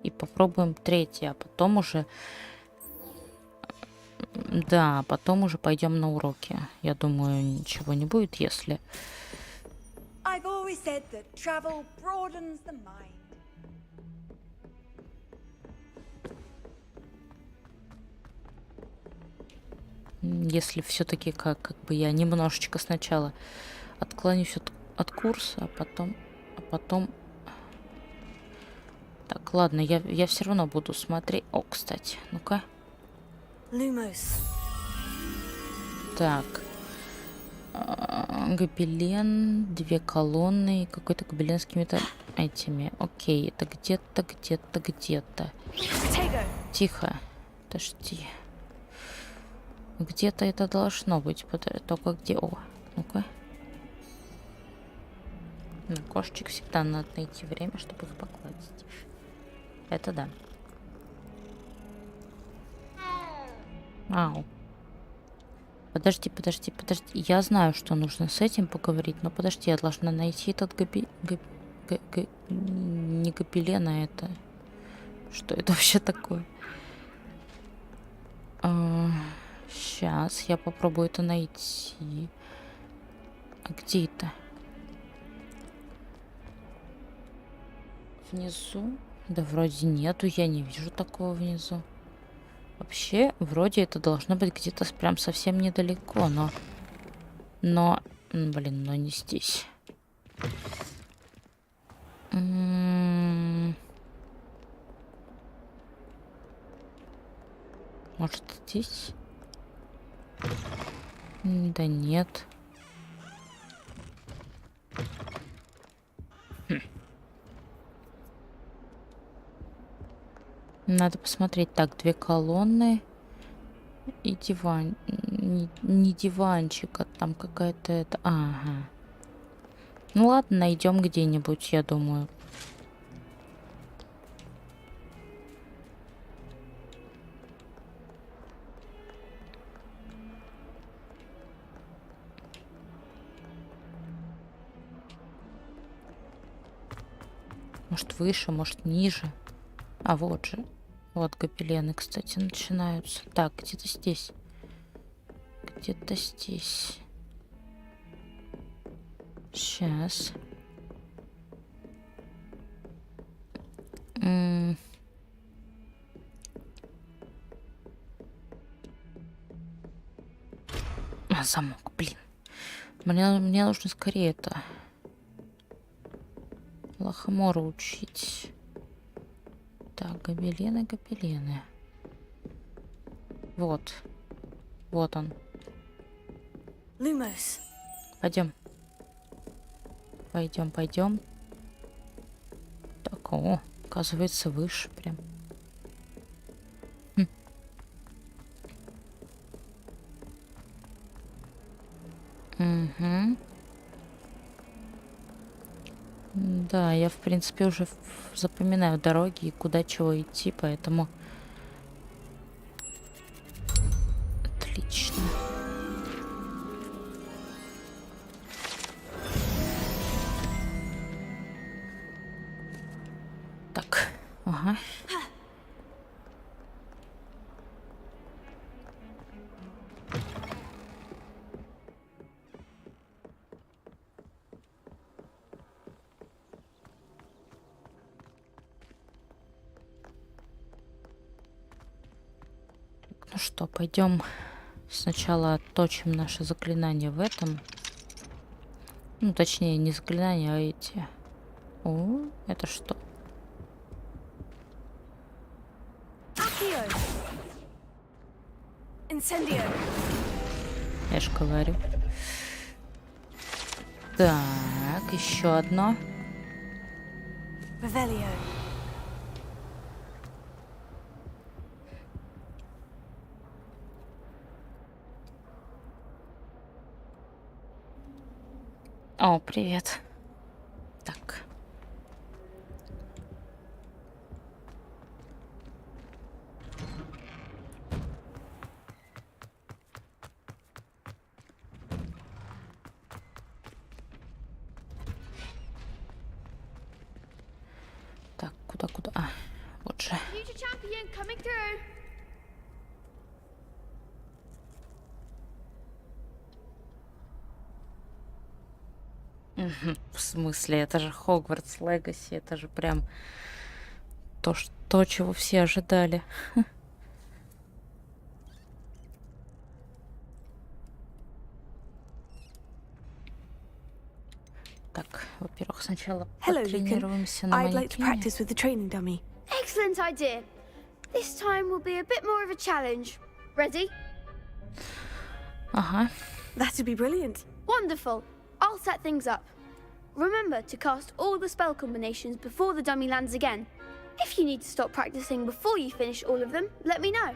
и попробуем третье, а потом уже... Да, потом уже пойдем на уроки. Я думаю, ничего не будет, если... I've always said that travel broadens the mind. Если все-таки как бы я немножечко сначала отклонюсь от курса, а потом... Так, ладно, я все равно буду смотреть... О, кстати, ну-ка. Так. Гобелен, 2 колонны, какой-то гобелен с какими-то этими. Окей, это где-то. Тихо. Подожди. Где-то это должно быть. Только где? О, ну-ка. На кошечек всегда надо найти время, чтобы их погладить. Это да. Ау. Подожди. Я знаю, что нужно с этим поговорить, но подожди, я должна найти этот не гобелен, а это... Что это вообще такое? Сейчас я попробую это найти. А где это? Внизу? Да вроде нету, я не вижу такого внизу. Вообще, вроде это должно быть где-то прям совсем недалеко, но, блин, но не здесь. Может, здесь? Да нет. Надо посмотреть. Так, 2 колонны и диван. Не диванчик, а там какая-то это... Ага. Ну ладно, найдем где-нибудь, я думаю. Может, выше, может, ниже. А вот же. Вот гобелены, кстати, начинаются. Так, где-то здесь. Где-то здесь. Сейчас. Замок, блин. Мне нужно скорее это... Лохомора учить. Так, гобелены. Вот. Вот он. Lumos. Пойдем. Пойдем. Так, о, оказывается, выше прям. Угу. Да, я, в принципе, уже запоминаю дороги и куда чего идти, поэтому... Отлично. Так, ага. Ну что, пойдем сначала отточим наше заклинание в этом. Ну, точнее, не заклинание, а эти. О, это что? Я ж говорю. Так, еще одно. Revelio. О, привет. Так. Так, куда? А, вот же. Future champion coming through. В смысле, это же Хогвартс Легаси, это же прям то, чего все ожидали. Так, во-первых, сначала потренируемся на I'd like to манекене. practice with the training dummy. Excellent idea. This time will be a bit more of a challenge. Ready? Ага. That'd be brilliant. Wonderful. I'll set things up. Remember to cast all the spell combinations before the dummy lands again. If you need to stop practicing before you finish all of them, let me know.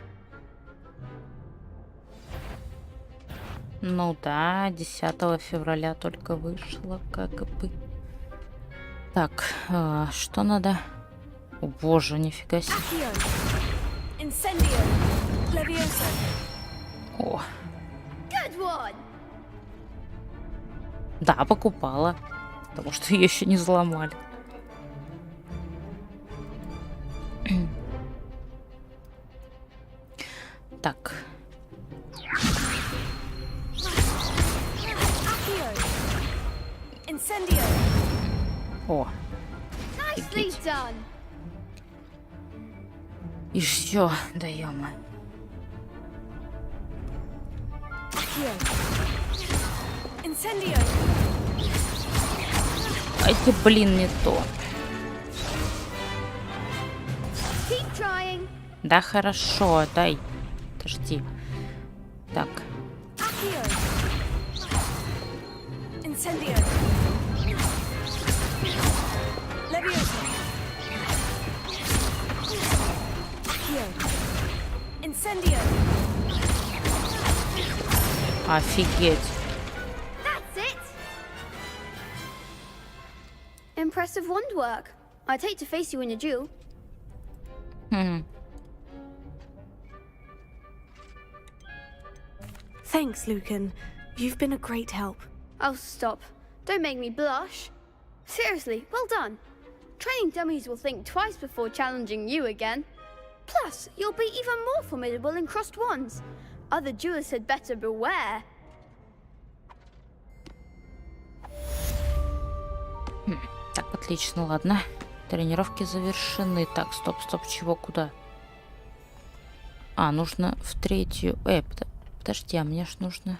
Ну да, 10 февраля только вышло, как бы. Так, что надо? О боже, нифига себе. Incendio. Levioso. О, Good one. да, покупала. Потому что ее еще не взломали. Так. Incendio. О. Nicely done. И все, даем. Incendio. Айте, блин, не то. Keep trying. Да хорошо, дай. Подожди. Так. Incendio. Levioso. Incendio. Офигеть. That's it. Impressive wand work. I'd hate to face you in a duel. Thanks, Lucan. You've been a great help. Oh, stop. Don't make me blush. Seriously, well done. Training dummies will think twice before challenging you again. Plus, you'll be even more formidable in crossed wands. Other duelists had better beware. Так, отлично, ладно. Тренировки завершены. Так, стоп, чего, куда? А, нужно в третью. Подожди, а мне ж нужно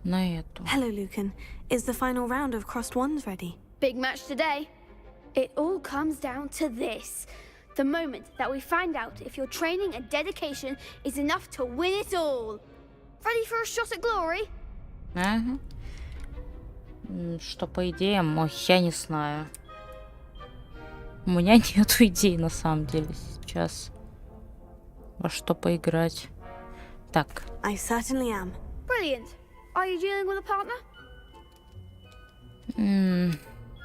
на эту. Hello, Lucan. Is the final round of crossed wands ready? Big match today. It all comes down to this. The moment that we find out if your training and dedication is enough to win it all. Ready for a shot at glory? Ага. Что по идеям, я не знаю. У меня нету идей на самом деле сейчас. Во что поиграть. Так. I certainly am. Brilliant. Are you dealing with a partner?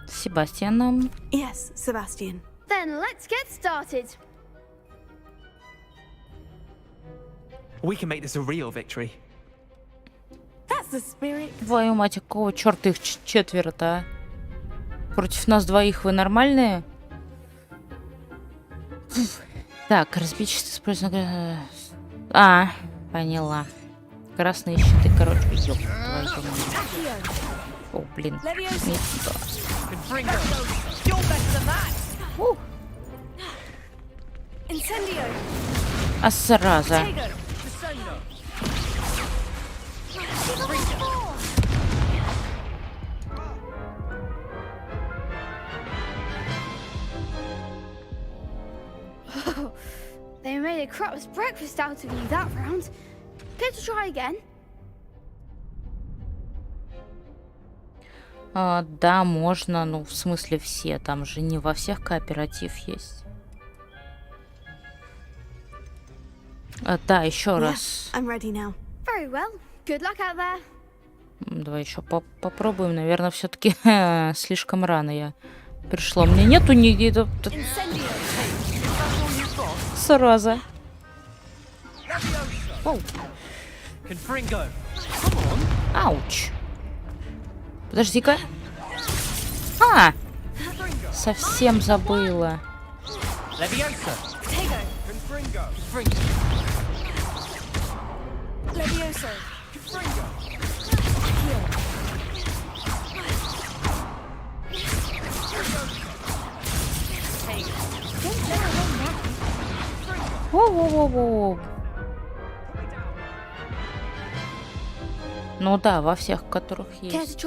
С Себастьяном. Yes, Sebastian. Then let's get started. We can make this a real victory. That's the spirit. Твою мать, какого черта их четверо-то, а? Против нас двоих вы нормальные? Так, разбить щиты использовано. А, поняла. Красные щиты, короче, ёб твою мать. О, блин. Не то. А сразу. They made a crap's breakfast out of you that round. Care to try again? Да, можно, ну, в смысле все. Там же не во всех кооператив есть. Да, еще раз. I'm ready now. Very well. Good luck out there. Давай еще попробуем. Наверное, все-таки слишком рано я пришла. У меня нету нигде. Сразу. Ауч. Подожди-ка. Совсем забыла. Воу-воу-воу-воу. Ну да, во всех, которых есть.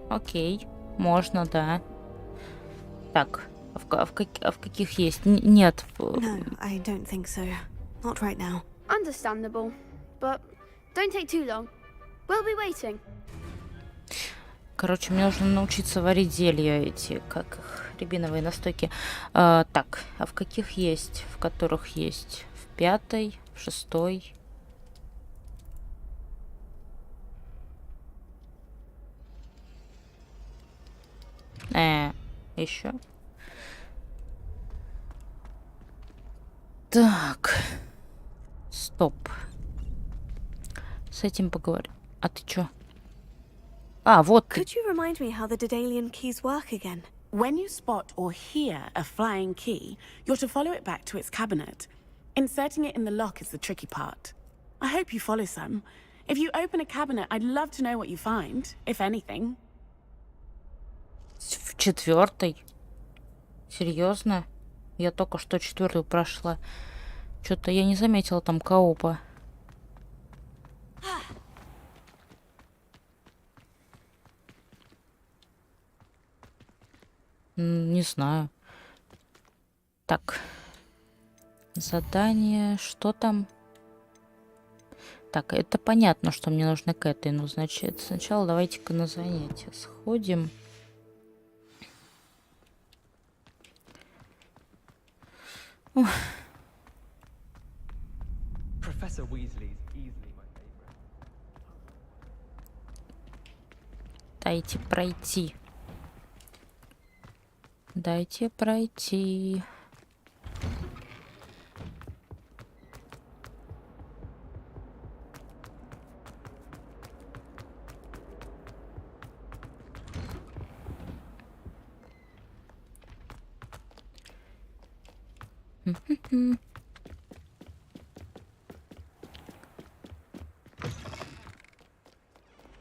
Окей, можно, да. Так, а в каких есть? Нет. No, I don't think so. Not right now. Understandable, but don't take too long. We'll be waiting. Короче, мне нужно научиться варить зелья эти, как их, рябиновые настойки. Так, а в каких есть? В которых есть? В 5-й, в 6-й. Еще. Так. Стоп. С этим поговорим. А ты чё? Вот. Could you remind me how the Daedalian keys work again? When you spot or hear a flying key, you're to follow it back to its cabinet. Inserting it in the lock is the tricky part. I hope you follow some. If you open a cabinet, I'd love to know what you find, if anything. В 4-й? Серьезно? Я только что 4-ю прошла. Что-то я не заметила там коопа. Не знаю. Так. Задание. Что там? Так, это понятно, что мне нужно к этой. Ну, значит, сначала давайте-ка на занятия сходим. Professor Weasley is easily my favorite. Дайте пройти. Дайте пройти.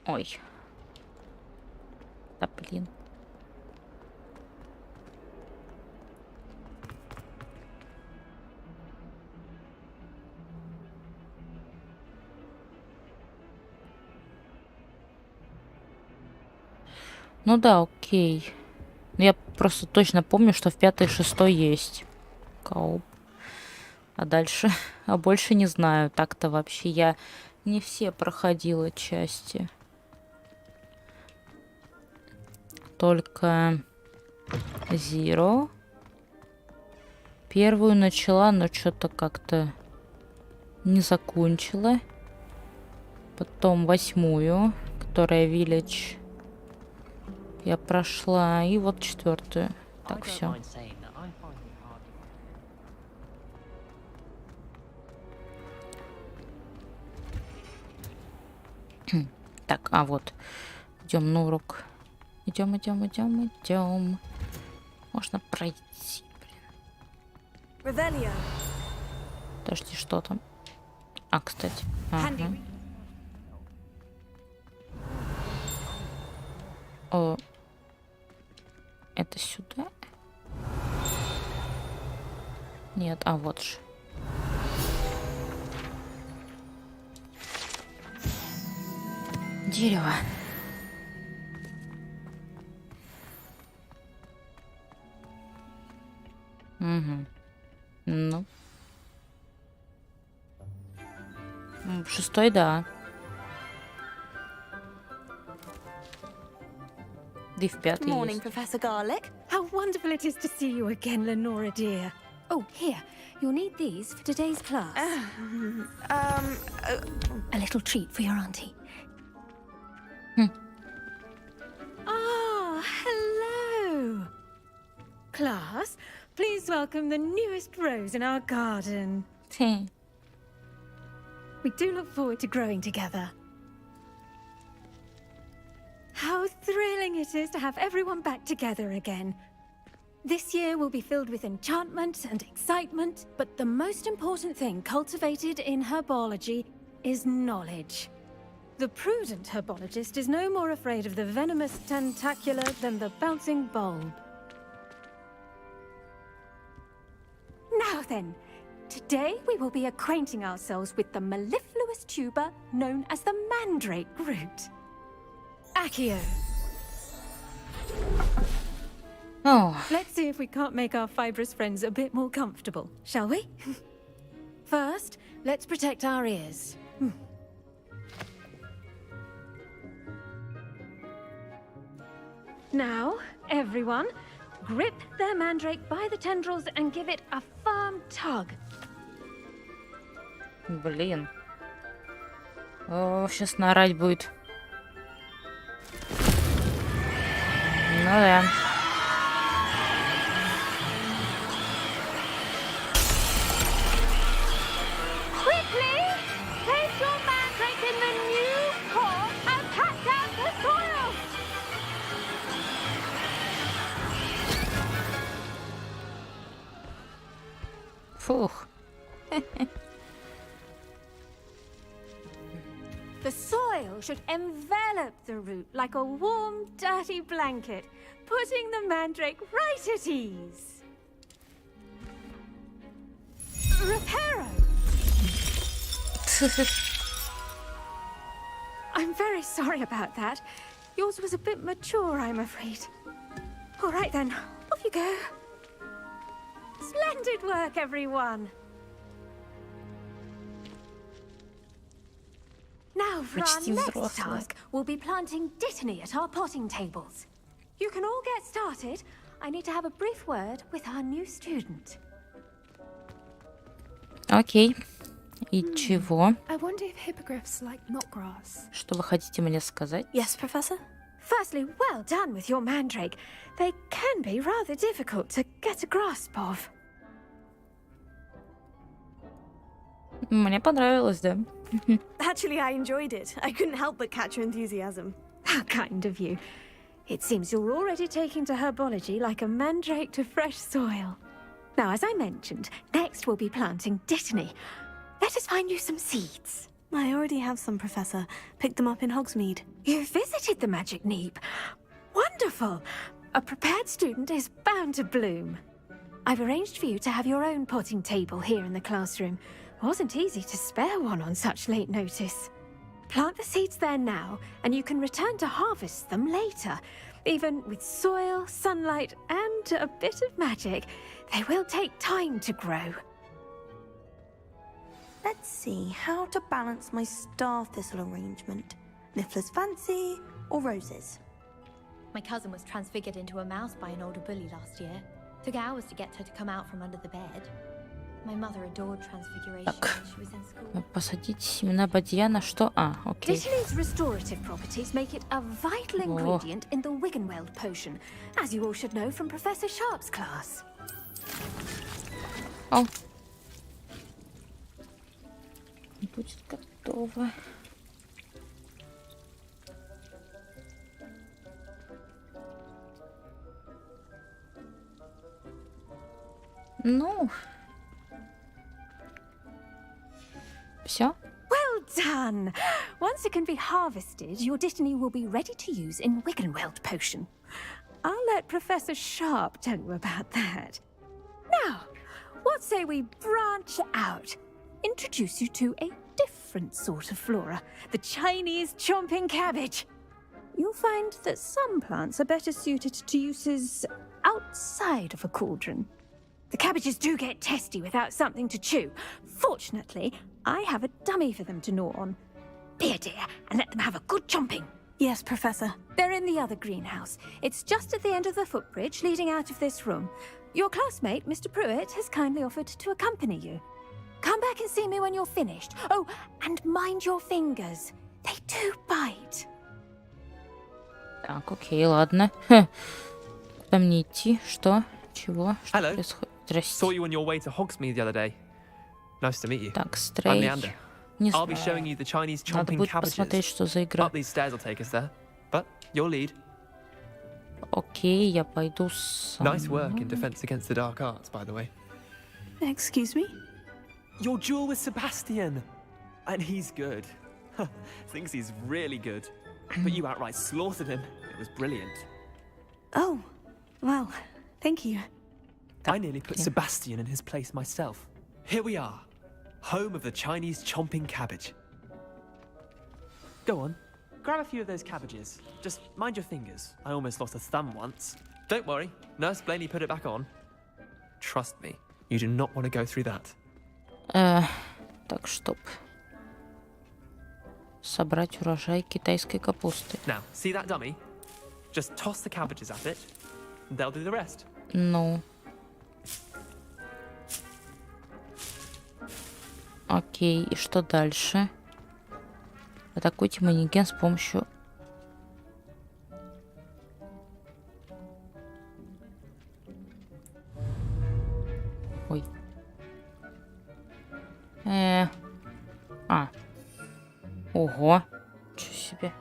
Ой. Да блин. Ну да, окей. Я просто точно помню, что в 5-й и 6-й есть кооп. А дальше? А больше не знаю. Так-то вообще я не все проходила части. Только Zero. Первую начала, но что-то как-то не закончила. Потом 8-ю, которая Village, я прошла. И вот 4-ю. Так, все. Так, а вот. Идем на урок. Идем. Можно пройти, блин. Подожди, что там? Кстати. Ага. Это сюда? Нет, вот же. Дерево. Угу. Ну. 6-й, да. Да и в пятый Morning, есть. Professor Garlic. How wonderful it is to see you again, Lenora dear. Oh, here. You'll need these for today's class. A little treat for your auntie. Ah, hello. Class, please welcome the newest rose in our garden. We do look forward to growing together. How thrilling it is to have everyone back together again. This year will be filled with enchantment and excitement, but the most important thing cultivated in herbology is knowledge. The prudent herbologist is no more afraid of the venomous tentacula than the bouncing bulb. Now then, today we will be acquainting ourselves with the mellifluous tuber known as the mandrake root. Accio. Oh. Let's see if we can't make our fibrous friends a bit more comfortable, shall we? First, let's protect our ears. Now, everyone, grip their mandrake by the tendrils and give it a firm tug. Блин. О, сейчас наорать будет. Ну да. Quickly, place your mandrake in the new pot and pat down the soil. Фух. The soil should envelop the root like a warm, dirty blanket, putting the mandrake right at ease. Reparo! I'm very sorry about that. Yours was a bit mature, I'm afraid. All right then, off you go. Splendid work, everyone. Now for our next task, we'll be planting dittany at our potting tables. You can all get started. I need to have a brief word with our new student. Окей. И чего? I wonder if hippogriffs like knotgrass. Что вы хотите мне сказать? Yes, Professor? Firstly, well done with your mandrake. They can be rather difficult to get a grasp of. Мне понравилось, да. Actually, I enjoyed it. I couldn't help but catch your enthusiasm. How kind of you. It seems you're already taking to herbology like a mandrake to fresh soil. Now, as I mentioned, next we'll be planting dittany. Let us find you some seeds. I already have some, Professor. Picked them up in Hogsmeade. You visited the Magic Neep. Wonderful! A prepared student is bound to bloom. I've arranged for you to have your own potting table here in the classroom. Wasn't easy to spare one on such late notice. Plant the seeds there now, and you can return to harvest them later. Even with soil, sunlight, and a bit of magic, they will take time to grow. Let's see how to balance my star thistle arrangement. Niffler's fancy or roses? My cousin was transfigured into a mouse by an older bully last year. Took hours to get her to come out from under the bed. My mother adored transfiguration when she was in school. Посадить семена бадья на что? А, окей. Dittany's restorative properties make it a vital ingredient in the Wiggenweld potion, as you all should know from Professor Sharp's class. О. Будет готово. Ну. Все? Well done! Once it can be harvested, your dittany will be ready to use in Wiggenweld potion. I'll let Professor Sharp tell you about that. Now, what say we branch out? Introduce you to a different sort of flora, the Chinese chomping cabbage. You'll find that some plants are better suited to uses outside of a cauldron. The cabbages do get testy without something to chew. Fortunately, I have a dummy for them to gnaw on. Be a dear and let them have a good chomping. Yes, Professor. They're in the other greenhouse. It's just at the end of the footbridge leading out of this room. Your classmate, Mr. Pruitt, has kindly offered to accompany you. Come back and see me when you're finished. Oh, and mind your fingers. They do bite. Так, окей, ладно. Куда мне идти? Что? Чего? Что Hello. происходит? Здрасте. Saw you on your way to Hogsmeade the other day. Nice to meet you. Так, I'm Стрей. Leander. Не I'll be знаю. showing you the Chinese Надо chomping будет посмотреть, cabbages. что за игра. Up these stairs will take us there. But your lead. Окей, я пойду сам. Nice work in defense against the dark arts, by the way. Excuse me? Your duel with Sebastian. And he's good. Thinks he's really good. But you outright slaughtered him. It was brilliant. Oh, well, thank you. I nearly put Sebastian in his place myself. Here we are. Home of the Chinese chomping cabbage. Go on. Grab a few of those cabbages. Just mind your fingers. I almost lost a thumb once. Don't worry. Nurse Blaney put it back on. Trust me. You do not want to go through that. Так, стоп. Собрать урожай китайской капусты. Now, see that dummy? Just toss the cabbages at it. They'll do the rest. Ну. Окей, и что дальше? Атакуйте манекен с помощью... Ой. Ого. Чё себе.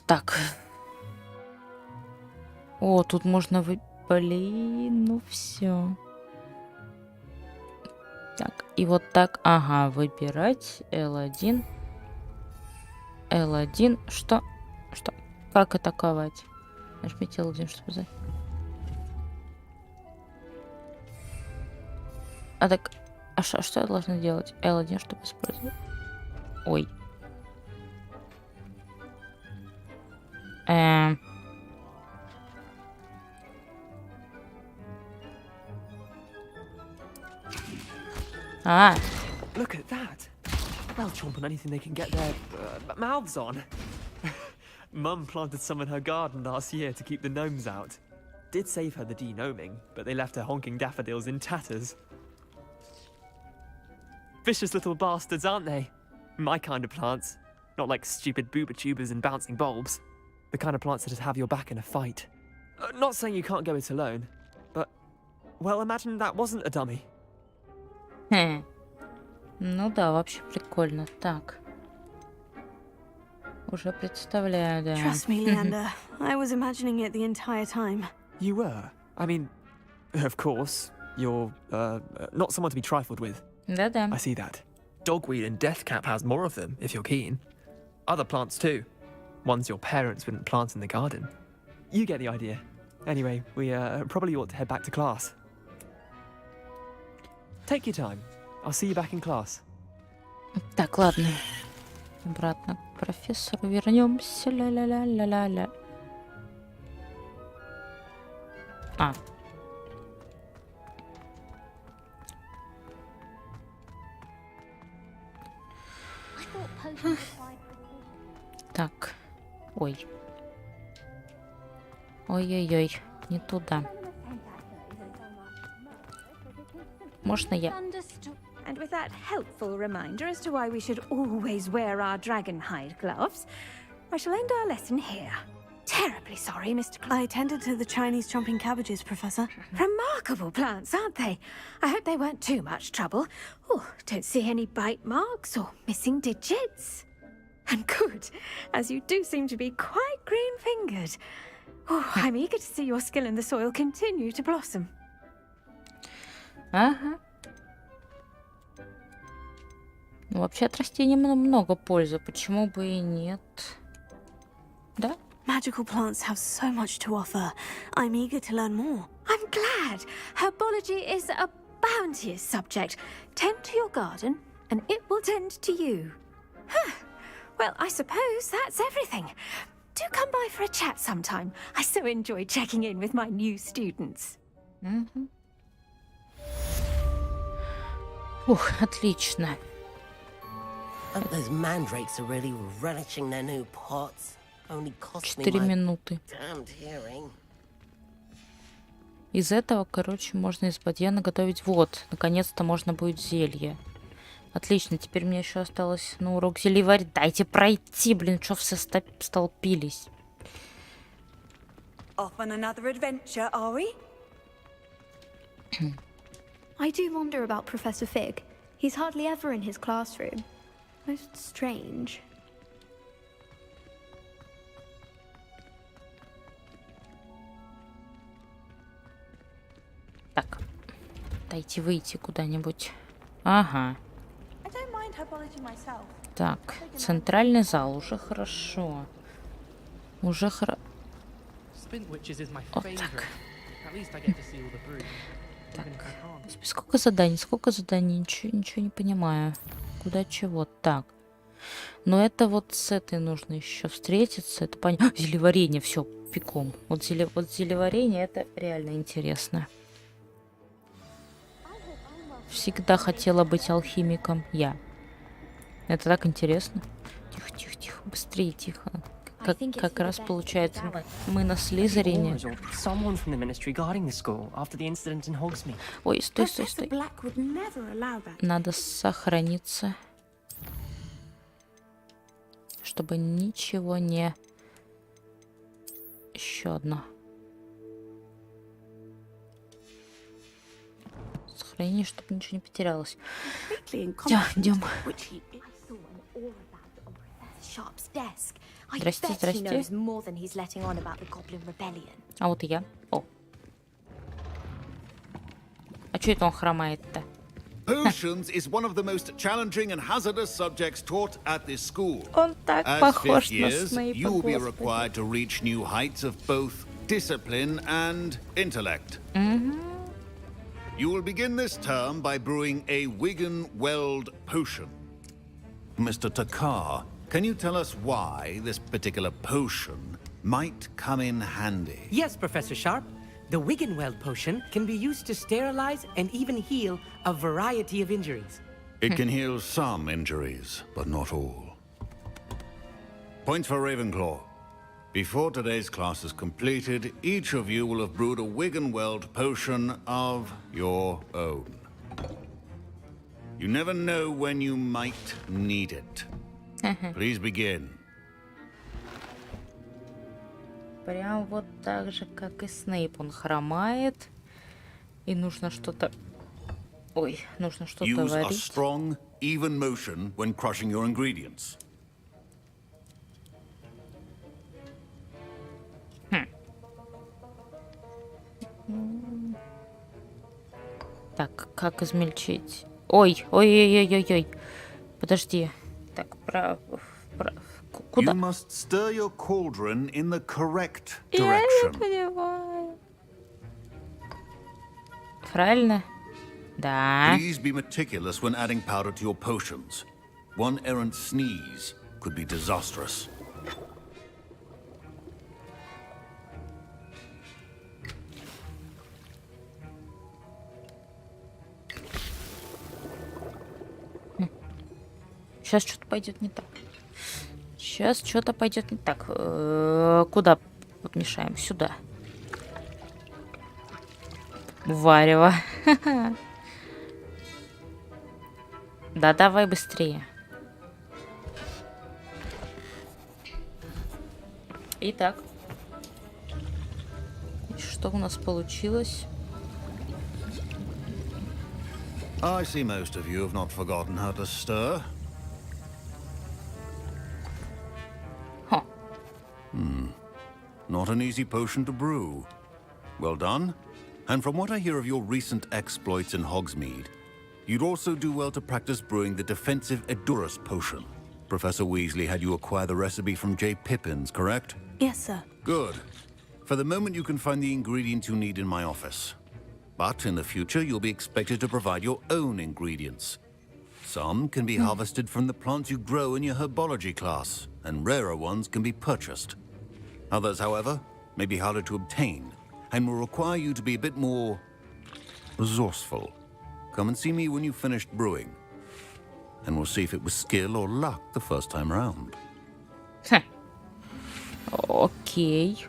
Так. О, тут можно Блин, ну все. Так, и вот так, ага, выбирать L1. L1, что? Что? Как атаковать? Нажмите L1, чтобы за... А так, что я должна делать? L1, чтобы использовать? Ой. Look at that. They'll chomp on anything they can get their mouths on. Mum planted some in her garden last year to keep the gnomes out. Did save her the de-gnoming, but they left her honking daffodils in tatters. Vicious little bastards, aren't they? My kind of plants. Not like stupid booba tubers and bouncing bulbs. The kind of plants that'd have your back in a fight. Not saying you can't go it alone, but... Well, imagine that wasn't a dummy. Ну да, вообще прикольно. Так. Уже представляю, да. Trust me, Leander. I was imagining it the entire time. You were? I mean, of course, you're, not someone to be trifled with. Да-да. I see that. Dogweed and deathcap has more of them, if you're keen. Other plants too. Ones your parents wouldn't plant in the garden. You get the idea. Anyway, we probably ought to head back to class. Take your time. I'll see you back in class. Так, ладно. Обратно к профессору вернемся. Ля-ля-ля-ля-ля-ля. Так. Ой. Ой-ой-ой. Не туда. Можно я... And with that helpful reminder as to why we should always wear our dragon hide gloves, I shall end our lesson here. Terribly sorry, Mr. I tended to the Chinese chomping cabbages, Professor. Remarkable plants, aren't they? I hope they weren't too much trouble. Oh, don't see any bite marks or missing digits. And good, as you do seem to be quite green-fingered. Oh, I'm eager to see your skill in the soil continue to blossom. Ага. Ну, вообще от растений много пользы. Почему бы и нет? Да? Magical plants have so much to offer. I'm eager to learn more. I'm glad. Herbology is a bounteous subject. Tend to your garden, and it will tend to you. Huh. Well, I suppose that's everything. Do come by for a chat sometime. I so enjoy checking in with my new students. Ух, отлично. Those mandrakes are really relishing their new pots. Only cost me 4 my минуты. damned hearing. Из этого, короче, можно из бадья наготовить. Вот, наконец-то можно будет зелье. Отлично, теперь мне еще осталось на урок зельеварить. Дайте пройти, блин, что все столпились. Off on another adventure, are we? I do wonder about Professor Fig. He's hardly ever in his classroom. Most strange. Так, дайте выйти куда-нибудь. Ага. Так, центральный зал, уже хорошо. Уже хорошо. Вот так. Так. Сколько заданий? Сколько заданий? Ничего не понимаю. Куда чего? Так. Но это вот с этой нужно еще встретиться. Это понятно. Зелеварение, все, пеком. Вот зелеварение, это реально интересно. Всегда хотела быть алхимиком я. Это так интересно. Тихо, тихо, тихо, быстрее, тихо. Как раз получается, мы на Слизерине. Ой, стой, стой, стой. Надо сохраниться, чтобы ничего не... Еще одно. Сохранение, чтобы ничего не потерялось. Идем. Здрасте, здрасте. А вот и я. О. А что это он хромает-то? Potions is one of the most challenging and hazardous subjects taught at this school. Он так As похож fifth на years, Снейпа, you will be господи. required to reach new heights of both discipline and intellect. You will begin this term by brewing a Wigan-Weld potion. Mr. Takar, can you tell us why this particular potion might come in handy? Yes, Professor Sharp. The Wigan-Weld potion can be used to sterilize and even heal a variety of injuries. It can heal some injuries, but not all. Point for Ravenclaw. Before today's class is completed, each of you will have brewed a Wigan-Weld potion of your own. You never know when you might need it. Please begin. Прям вот так же, как и Снейп, он хромает. И нужно что-то... Ой, нужно что-то Use a варить. strong, even motion when crushing your ingredients. Так, как измельчить? Ой, ой-ой-ой-ой-ой. Подожди. Так, куда? You must stir your cauldron in the correct Я не direction. понимаю. Правильно? Да. Please be meticulous when adding powder to your potions. One errant sneeze could be disastrous. Сейчас что-то пойдет не так. Сейчас что-то пойдет не так. Куда подмешаем? Сюда. Варево. Да, давай быстрее. Итак. Что у нас получилось? I see most of you have not forgotten how to stir. Not an easy potion to brew. Well done. And from what I hear of your recent exploits in Hogsmeade, you'd also do well to practice brewing the defensive Edurus potion. Professor Weasley had you acquire the recipe from J. Pippins, correct? Yes, sir. Good. For the moment, you can find the ingredients you need in my office. But in the future, you'll be expected to provide your own ingredients. Some can be harvested from the plants you grow in your herbology class, and rarer ones can be purchased. Others, however, may be harder to obtain, and will require you to be a bit more resourceful. Come and see me when you've finished brewing. and we'll see if it was skill or luck the first time round. Окей.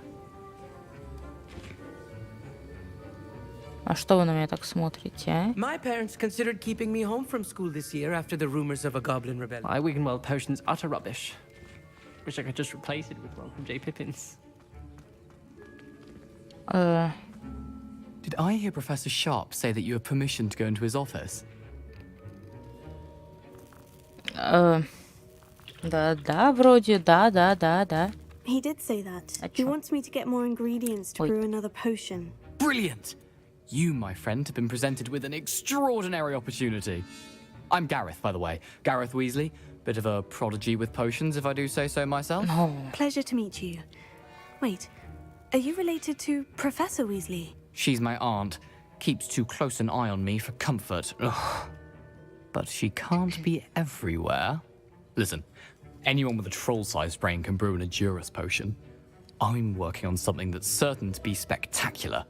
А что вы на меня так смотрите, а? My parents considered keeping me home from school this year after the rumors of a goblin rebellion. My Wiggenweld potion's utter rubbish. Wish I could just replace it with one from J. Pippin's. Did I hear Professor Sharp say that you have permission to go into his office? Да, вроде, да. He did say that. He wants me to get more ingredients to brew another potion. Brilliant! You, my friend, have been presented with an extraordinary opportunity. I'm Gareth, by the way. Gareth Weasley. Bit of a prodigy with potions, if I do say so myself. No. Pleasure to meet you. Wait, are you related to Professor Weasley? She's my aunt. Keeps too close an eye on me for comfort. Ugh. But she can't be everywhere. Listen, anyone with a troll-sized brain can brew an Edurus potion. I'm working on something that's certain to be spectacular.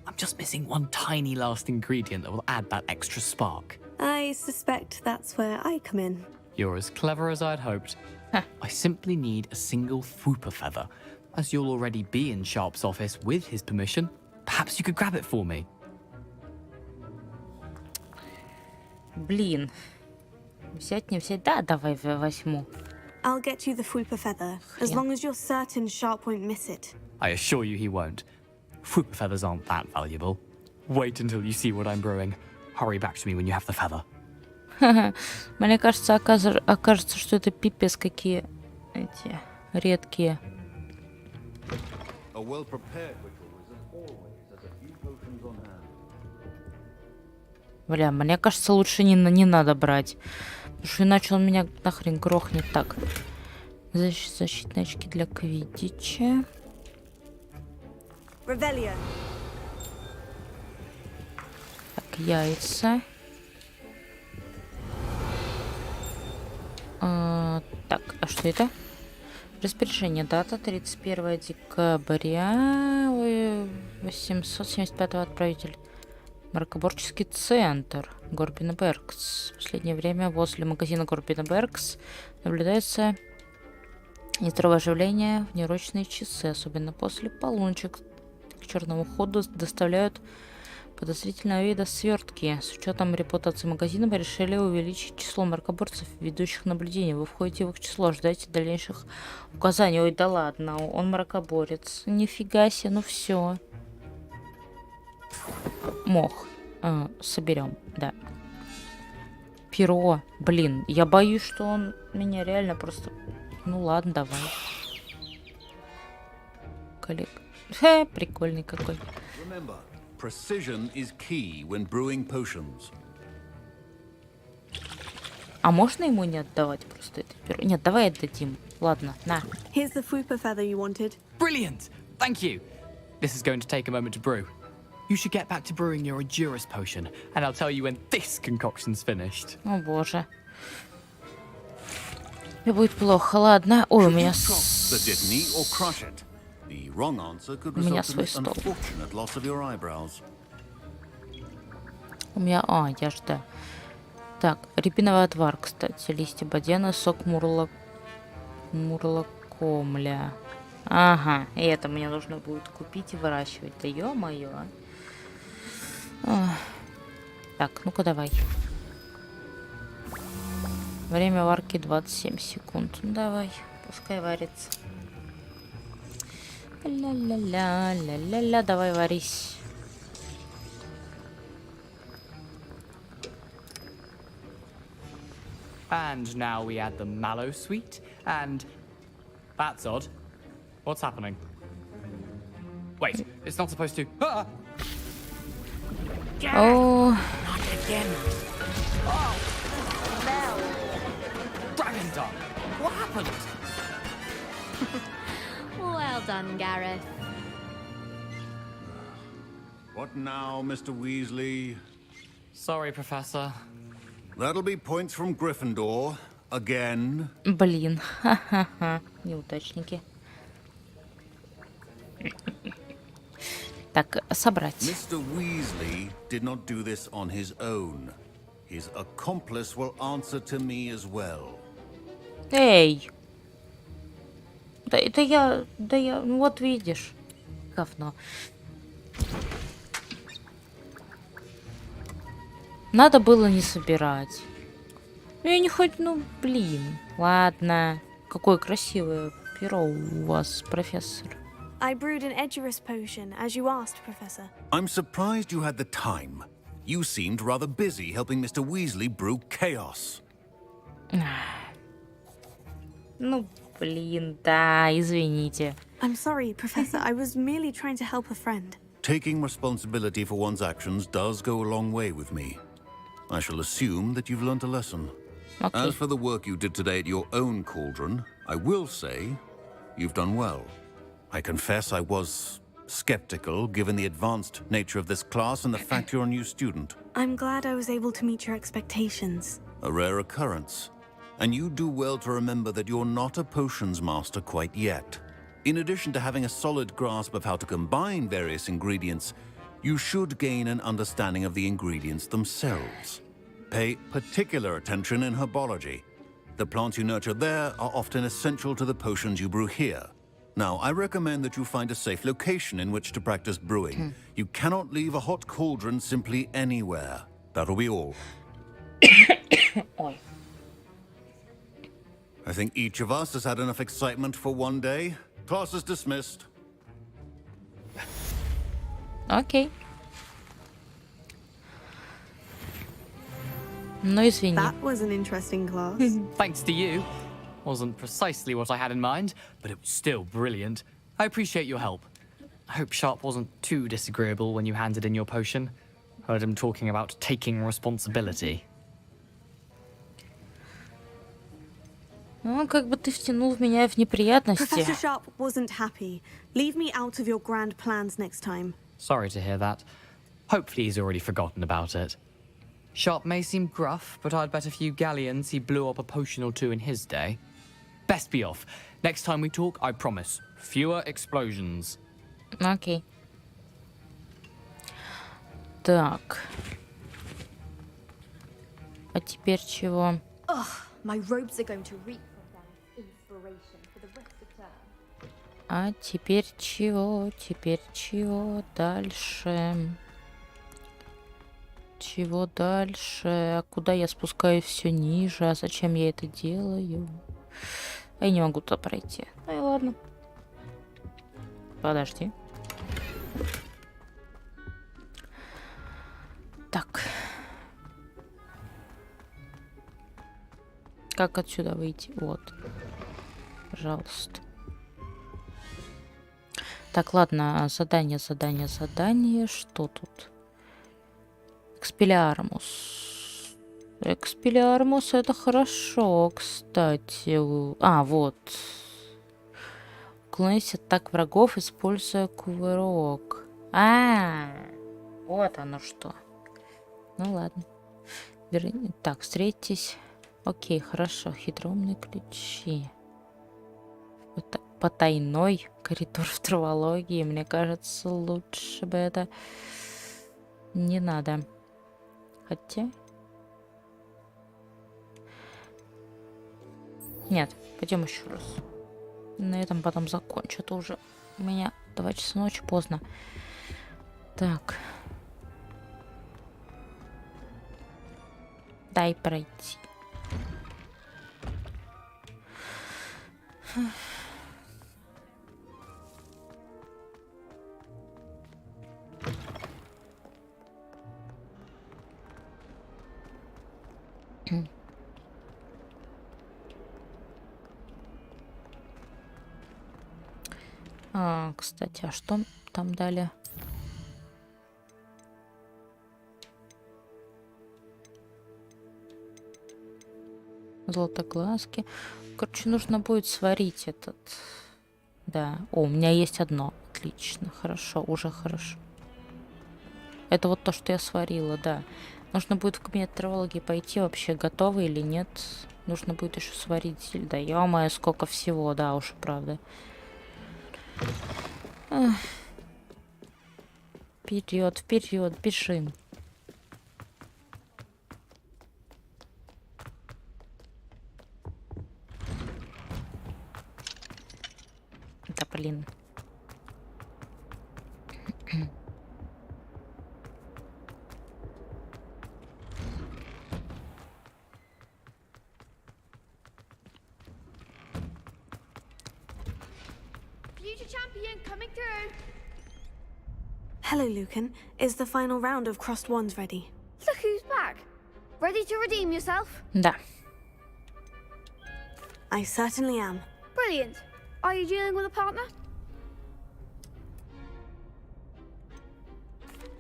I'm just missing one tiny last ingredient that will add that extra spark. I suspect that's where I come in. You're as clever as I'd hoped. I simply need a single Fwooper feather. As you'll already be in Sharp's office with his permission, perhaps you could grab it for me. Блин. Взять, не взять. Да, давай возьму. I'll get you the Fwooper feather, as long as you're certain Sharp won't miss it. I assure you he won't. Fwooper feathers aren't that valuable. Wait until you see what I'm brewing. Hurry back to me when you have the feather. Мне кажется, окажется, что это пипец какие эти редкие. Бля, мне кажется, лучше не надо брать. Потому что иначе он меня нахрен грохнет. Так. Защитные очки для квиддича. Так, яйца. Так, а что это? Распоряжение. Дата 31 декабря. 875 отправитель. Мракоборческий центр. Горбина-Беркс. В последнее время возле магазина Горбина-Беркс наблюдается нездоровое оживление в неурочные часы, особенно после полуночи. К черному ходу доставляют подозрительного вида свертки. С учетом репутации магазина мы решили увеличить число мракоборцев, ведущих наблюдения. Вы входите в их число, ждайте дальнейших указаний. Ой, да ладно, он мракоборец. Нифига себе, ну все. Мох. Соберем, да. Перо. Блин, я боюсь, что он меня реально просто... Ну ладно, давай. Коллег. Прикольный какой. Precision is key when brewing potions. А можно ему не отдавать просто это перо? Нет, давай отдадим. Ладно, на. Here's the Fwooper feather you wanted. Brilliant! Thank you! This is going to take a moment to brew. You should get back to brewing your Edurus potion, and I'll tell you when this concoction's finished. О боже. Мне будет плохо, ладно. Ой, у меня... The wrong answer could result in an unfortunate loss of your eyebrows. У меня... я ж да. Так, рябиновый отвар, кстати. Листья бадьяна, сок мурлокомля. Ага, и это мне нужно будет купить и выращивать. Да ё-моё. Так, ну-ка давай. Время варки 27 секунд. Ну давай, пускай варится. Ля-ля-ля-ля-ля-ля, давай варись. And now we add the mallow sweet, and... That's odd. What's happening? Wait, it's not supposed to... Ah! Oh. Not again. Oh. Dragon Dog, what happened? Well done, Gareth. What now, Mr. Weasley? Sorry, Professor. That'll be points from Gryffindor. Again. Блин, ха-ха-ха. Неудачники. Так, собрать. Mr. Weasley did not do this on his own. his accomplice will answer to me as well. Эй! Да я, ну вот видишь. Говно. Надо было не собирать. Ну я не хоть, ну блин. Ладно. Какое красивое перо у вас, профессор. I brewed an Edgerus potion, as you asked, Professor. I'm surprised you had the time. You seemed rather busy helping Mr. Weasley brew chaos. Ну, блин, да, извините. I'm sorry, Professor. I was merely trying to help a friend. Taking responsibility for one's actions does go a long way with me. I shall assume that you've learnt a lesson. Okay. As for the work you did today at your own cauldron, I will say you've done well. I confess I was skeptical, given the advanced nature of this class and the fact you're a new student. I'm glad I was able to meet your expectations. A rare occurrence. And you do well to remember that you're not a potions master quite yet. In addition to having a solid grasp of how to combine various ingredients, you should gain an understanding of the ingredients themselves. Pay particular attention in herbology. The plants you nurture there are often essential to the potions you brew here. Now, I recommend that you find a safe location in which to practice brewing. You cannot leave a hot cauldron simply anywhere. That'll be all. I think each of us has had enough excitement for one day. Class is dismissed. Окей. Ну, извини. That was an interesting class. Thanks to you. Wasn't precisely what I had in mind, but it was still brilliant. I appreciate your help. I hope Sharp wasn't too disagreeable when you handed in your potion. Heard him talking about taking responsibility. Ну, как бы ты втянул меня в неприятности. Professor Sharp wasn't happy. Leave me out of your grand plans next time. Sorry to hear that. Hopefully he's already forgotten about it. Sharp may seem gruff, but I'd bet a few galleons he blew up a potion or two in his day. Best be off. Next time we talk, I promise, fewer explosions. Окей. Так. А теперь чего? Ugh, my robes are going to reek from inspiration for the rest of term. А теперь чего? Теперь чего дальше? Чего дальше? А куда я спускаюсь все ниже? А зачем я это делаю? А я не могу туда пройти. Ну и ладно. Подожди. Так. Как отсюда выйти? Вот. Пожалуйста. Так, ладно. Задание. Что тут? Экспеллиармус. Экспеллиармус это хорошо, кстати. А, вот. Уклонись от атак врагов, используя кувырок. Вот оно что. Ну ладно. Так, встретитесь. Окей, хорошо. Хитроумные ключи. Это потайной коридор в травологии. Мне кажется, лучше бы это не надо. Хотя... Нет, пойдем еще раз. На этом потом закончу. Это уже у меня 2 часа ночи, поздно. Так. Дай пройти. Кстати, а что там дали? Золотоглазки. Короче, нужно будет сварить этот. Да. О, у меня есть одно. Отлично. Хорошо. Уже хорошо. Это вот то, что я сварила, да. Нужно будет в кабинет травологии пойти. Вообще готовы или нет? Нужно будет еще сварить зелье. Да, ё-моё, сколько всего. Да уж, правда. Вперед, вперед, бежим. Блин. Future champion coming through. Hello, Lucan. Is the final round of Crossed Wands ready? Look who's back. Ready to redeem yourself? Да. I certainly am. Brilliant. Are you dealing with a partner?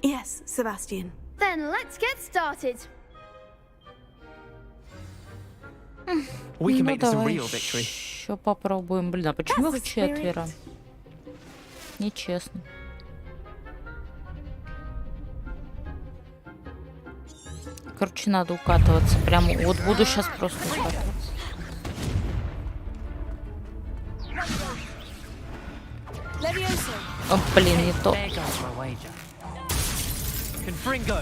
Yes, Sebastian. Then let's get started. We can Ну, make this a давай real victory. еще попробуем. Блин, а почему их 4? Нечестно. Короче, надо укатываться. Прям вот буду сейчас просто укатываться. О, блин, не то. Confringo.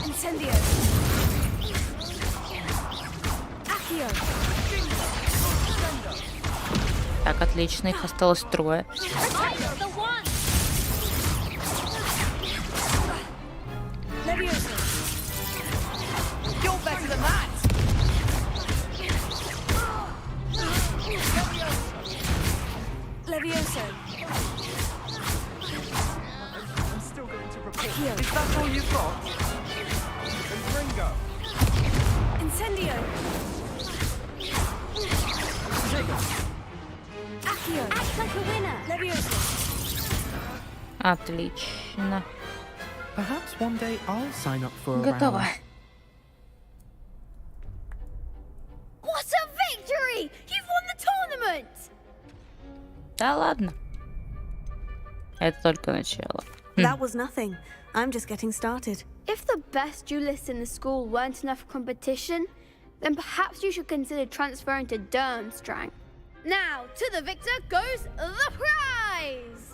Incendio. Accio. Так, отлично, их осталось 3. Leviosa. You're better than that. Leviosa. I'm still going to report. Is that all you've got? Confringo. Incendio. Accio. Act like a winner. Leviosa. Отлично. Perhaps one day I'll sign up for a Готово. round. What a victory! You've won the tournament! Да ладно. Это только начало. That was nothing. I'm just getting started. If the best duelists in the school weren't enough competition, then perhaps you should consider transferring to Durmstrang. Now, to the victor goes the prize!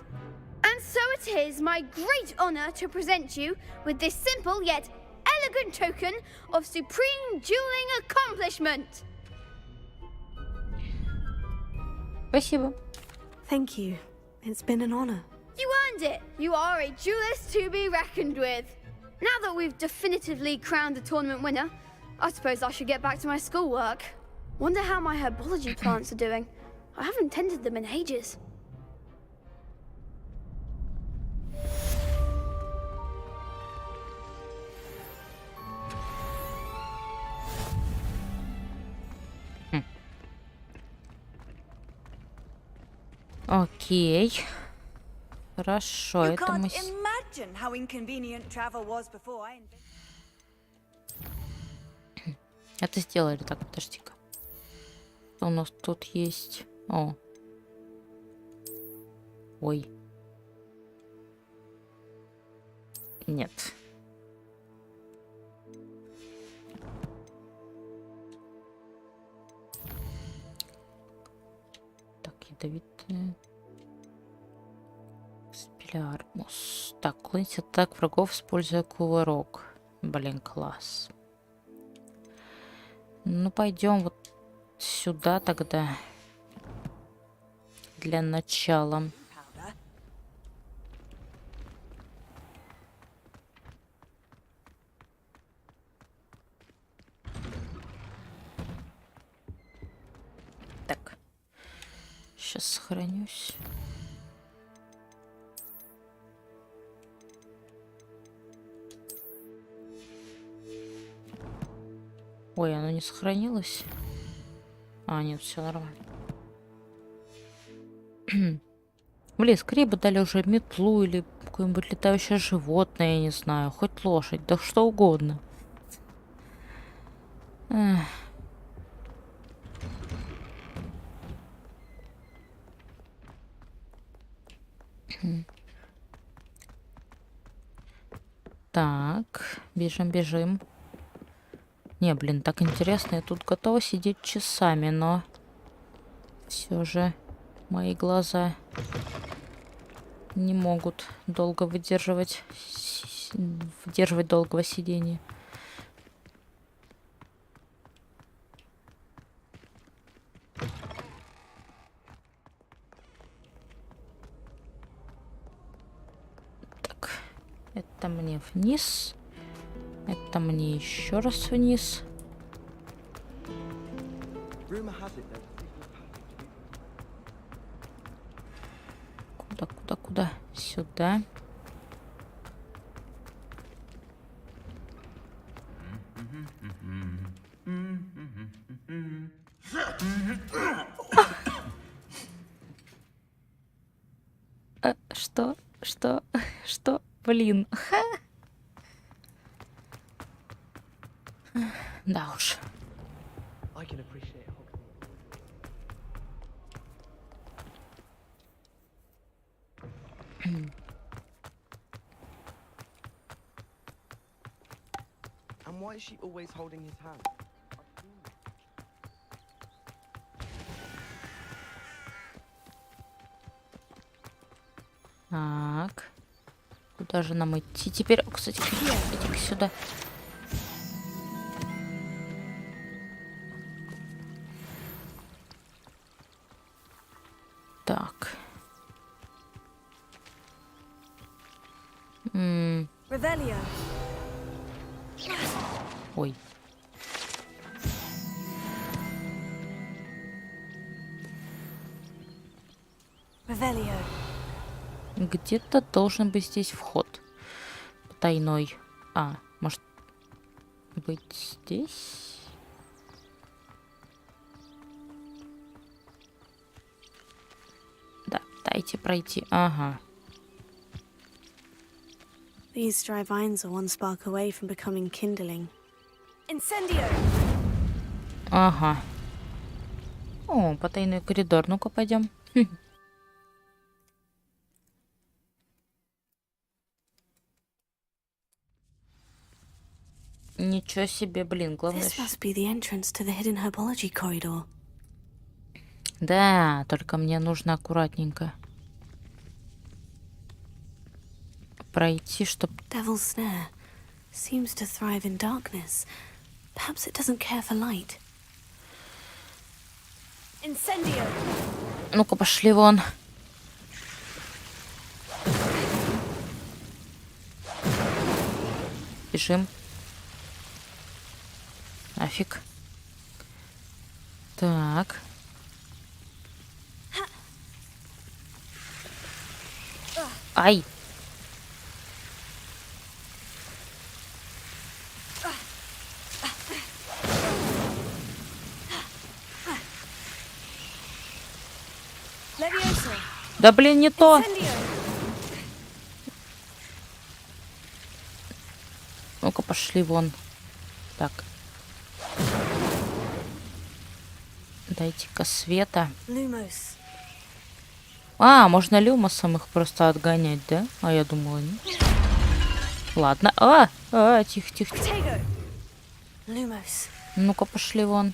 And so it is my great honor to present you with this simple yet elegant token of supreme dueling accomplishment. Спасибо. Thank you. It's been an honor. You earned it! You are a duelist to be reckoned with. Now that we've definitively crowned the tournament winner, I suppose I should get back to my schoolwork. Wonder how my herbology plants are doing. I haven't tended them in ages. Окей. Хорошо, You это мы... can't imagine how inconvenient travel was before I Это сделали. Так, подожди-ка. Что у нас тут есть? О. Ой. Нет. Так, ядовитые. Спилярмус. Так, уклонить атак врагов, используя кувырок. Блин, класс. Ну, пойдем вот сюда тогда. Для начала. Так. Сейчас сохранюсь. Ой, оно не сохранилось. А, нет, все нормально. Блин, скорее бы дали уже метлу или какое-нибудь летающее животное, я не знаю. Хоть лошадь, да что угодно. Эх. Так, бежим, бежим. Не, блин, так интересно. Я тут готова сидеть часами, но все же мои глаза не могут долго выдерживать долгого сидения. Так, это мне вниз. Это мне еще раз вниз. Куда? Сюда. Что? Блин. Да уж. And why is she always holding his hand? Так. Куда же нам идти теперь? О, кстати, иди-ка сюда. Так. Ой. Где-то должен быть здесь вход потайной. А, может быть здесь? Да, дайте пройти. Ага. These dry vines are one spark away from becoming kindling. Incendio! Ага. О, потайной коридор. Ну-ка, пойдем. Ничего себе, блин, главное... This must be the entrance to the hidden herbology corridor. Да, только мне нужно аккуратненько пройти, чтобы... Devil's snare seems to thrive in darkness. Perhaps it doesn't care for light. Incendio! Ну-ка, пошли вон. Бежим. Нафиг. Так. Ай! Да блин, не то. Ну-ка, пошли вон. Так. Дайте-ка света. А, можно люмосом их просто отгонять, да? А я думала, нет. Ладно. Тихо. Ну-ка, пошли вон.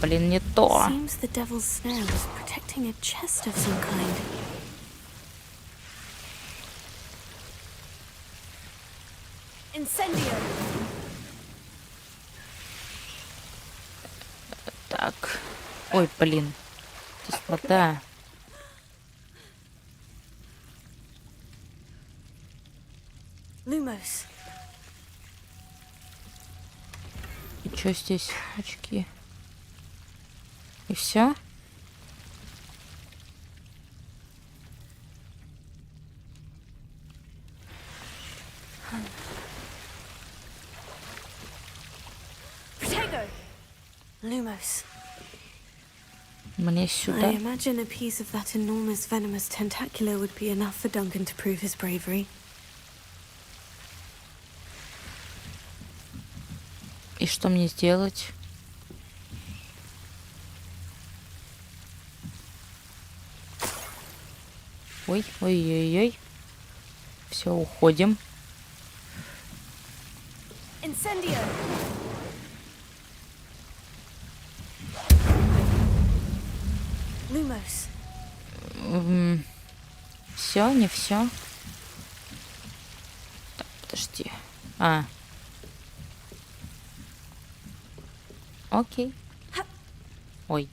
Блин, не то. Так. Ой, блин. Здесь вода. Lumos. И что здесь? Очки. И все? Lumos. Мне сюда. I imagine a piece of that enormous venomous tentacular would be enough for Duncan to prove his bravery. И что мне сделать? Ой. Все, уходим. Все, не все. Так, подожди. Окей. Ой.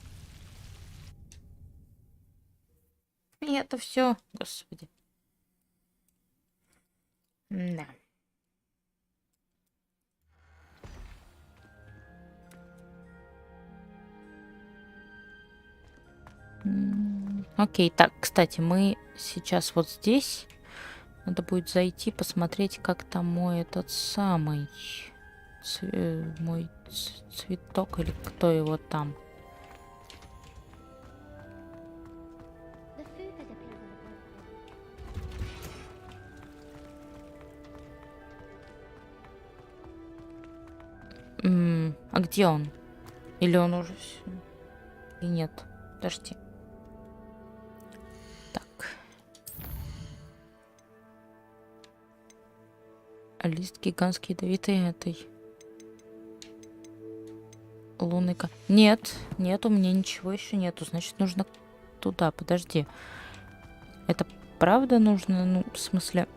И это все, господи. Да. Окей, так, кстати, мы сейчас вот здесь. Надо будет зайти, посмотреть, как там мой этот самый мой цветок, или кто его там. А где он? Или он уже все? Или нет? Подожди. Так. Лист гигантский ядовитый этой лунный. Нет, нет, у меня ничего еще нету. Значит, нужно туда. Подожди. Это правда нужно? Ну, в смысле...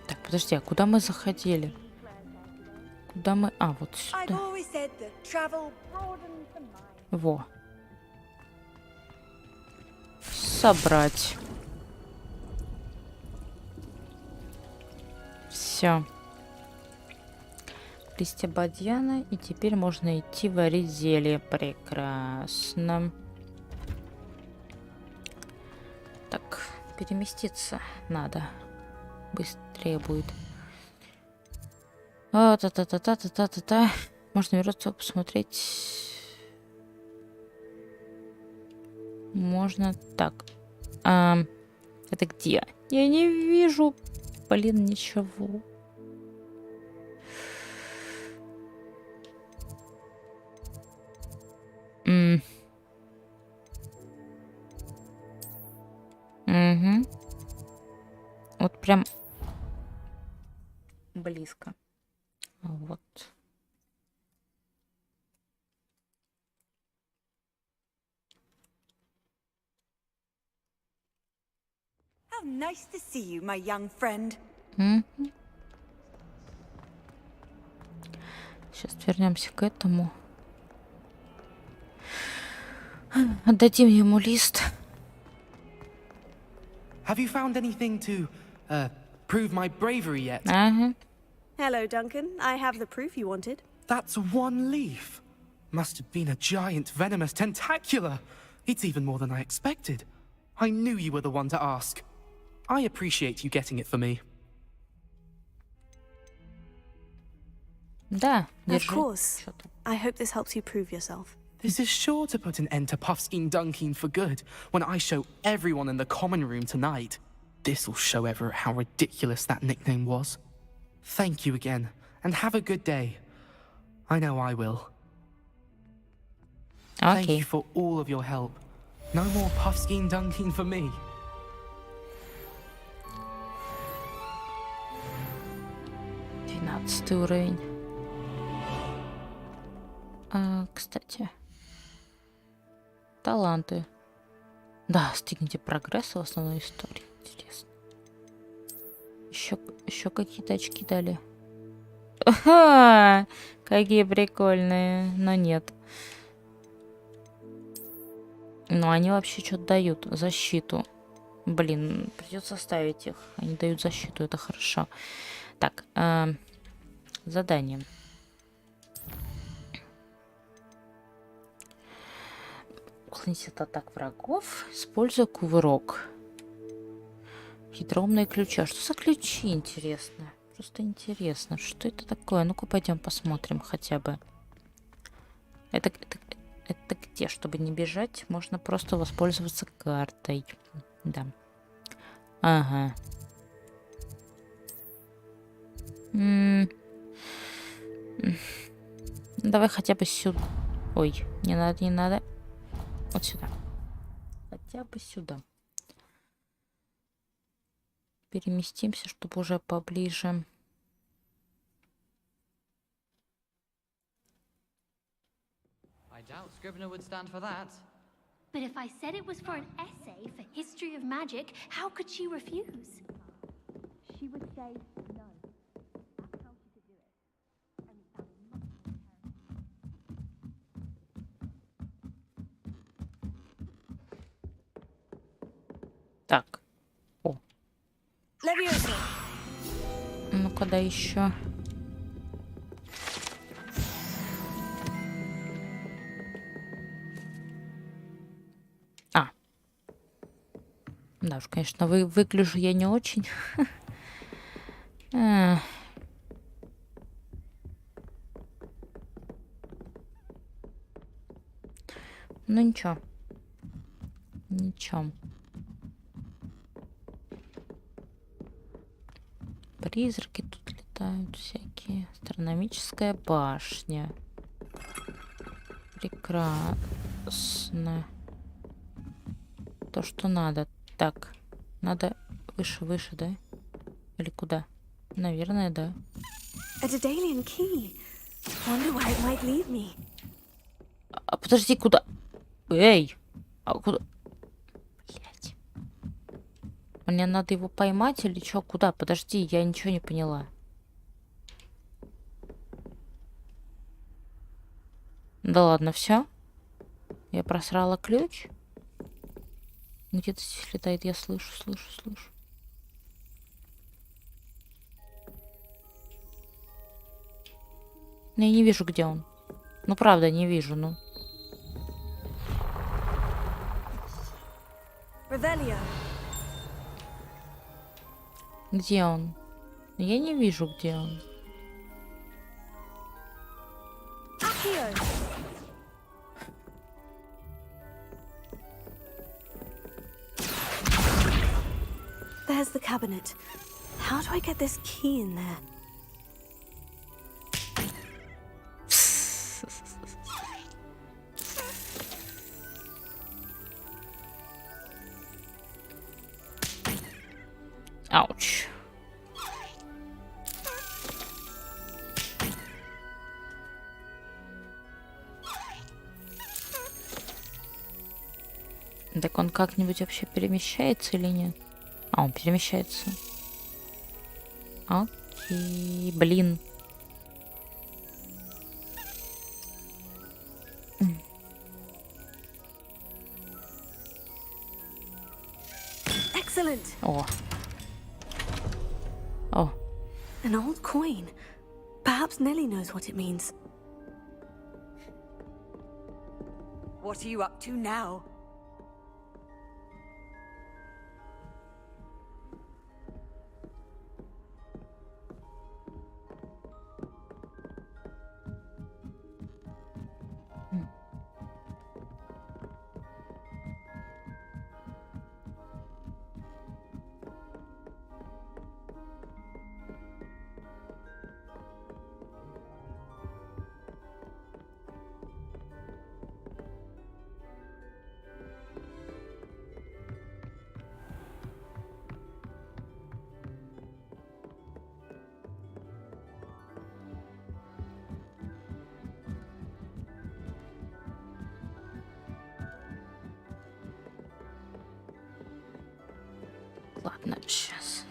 Так, подожди, а куда мы заходили? Куда мы... А, вот сюда. Во. Собрать. Все. Листья бадьяна. И теперь можно идти варить зелье. Прекрасно. Так, переместиться надо. Быстрее будет. Та-та-та-та-та-та-та-та. Можно вернуться посмотреть. Можно так. Это где? Я не вижу, блин, ничего. Угу. Вот прям близко. Вот. How nice to see you, my young friend. Сейчас вернемся к этому. Отдадим ему лист. Have you found anything to prove my bravery yet? Hello, Duncan. I have the proof you wanted. That's one leaf. Must have been a giant venomous tentacula. It's even more than I expected. I knew you were the one to ask. I appreciate you getting it for me. Да, Of course. I hope this helps you prove yourself. This is sure to put an end to Puffskein Dunkin for good when I show everyone in the common room tonight. This'll show Everett how ridiculous that nickname was. Thank you again, and have a good day. I know I will. Thank you for all of your help. No more Puffskein Dunkin for me. Уровень. Кстати. Таланты. Да, стигните прогресса в основной истории. Интересно. Еще какие-то очки дали. Ага! Какие прикольные. Но нет. Но они вообще что-то дают. Защиту. Блин, придется ставить их. Они дают защиту, это хорошо. Так, задание. Уклонись от атак врагов, используя кувырок. Хитроумные ключи. А что за ключи, интересно? Просто интересно, что это такое? Ну-ка, пойдем посмотрим хотя бы. Это где? Чтобы не бежать, можно просто воспользоваться картой. Да. Ага. Давай хотя бы сюда. Ой, не надо, не надо. Вот сюда. Хотя бы сюда. Переместимся, чтобы уже поближе. doubt Scrivener would stand for that. But if I said it was for an essay for history of magic, how could she refuse? She would say no. That's how she could do it. Only Sally must be Так. О. Leviosa. Ну-ка, да еще. Да уж, конечно, выгляжу я не очень. Ну ничего. Ничего. Призраки тут летают всякие. Астрономическая башня. Прекрасно. То, что надо. Так, надо выше, да? Или куда? Наверное, да. A Daedalian key. Wonder where it might lead me. А подожди, куда? Эй! А куда? Блять. Мне надо его поймать или что? Куда? Подожди, я ничего не поняла. Да ладно, все. Я просрала ключ. Где-то здесь летает, я слышу. Но я не вижу, где он. Ну, правда, не вижу, ну. Где он? Я не вижу, где он. There's the cabinet. How do I get this key in there? Ouch. Так он как-нибудь вообще перемещается или нет? А, он перемещается. Окей, блин. Excellent. О. О. An old coin. Perhaps Nellie knows what it means. What are you up to now? Ладно, сейчас.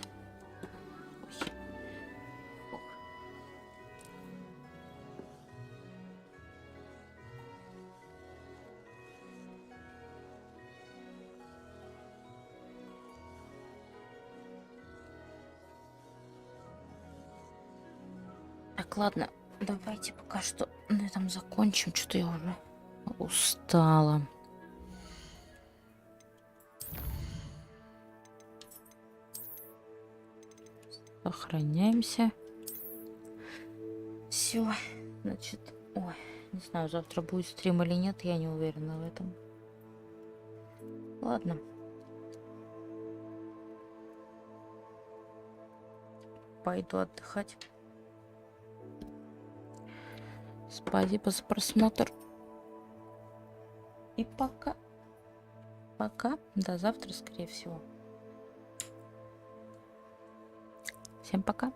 Так, ладно, давайте пока что на этом закончим. Что-то я уже устала. Охраняемся. Все, значит, ой, не знаю, завтра будет стрим или нет, я не уверена в этом. Ладно. Пойду отдыхать. Спасибо за просмотр. И пока. Пока. До завтра, скорее всего. Всем пока.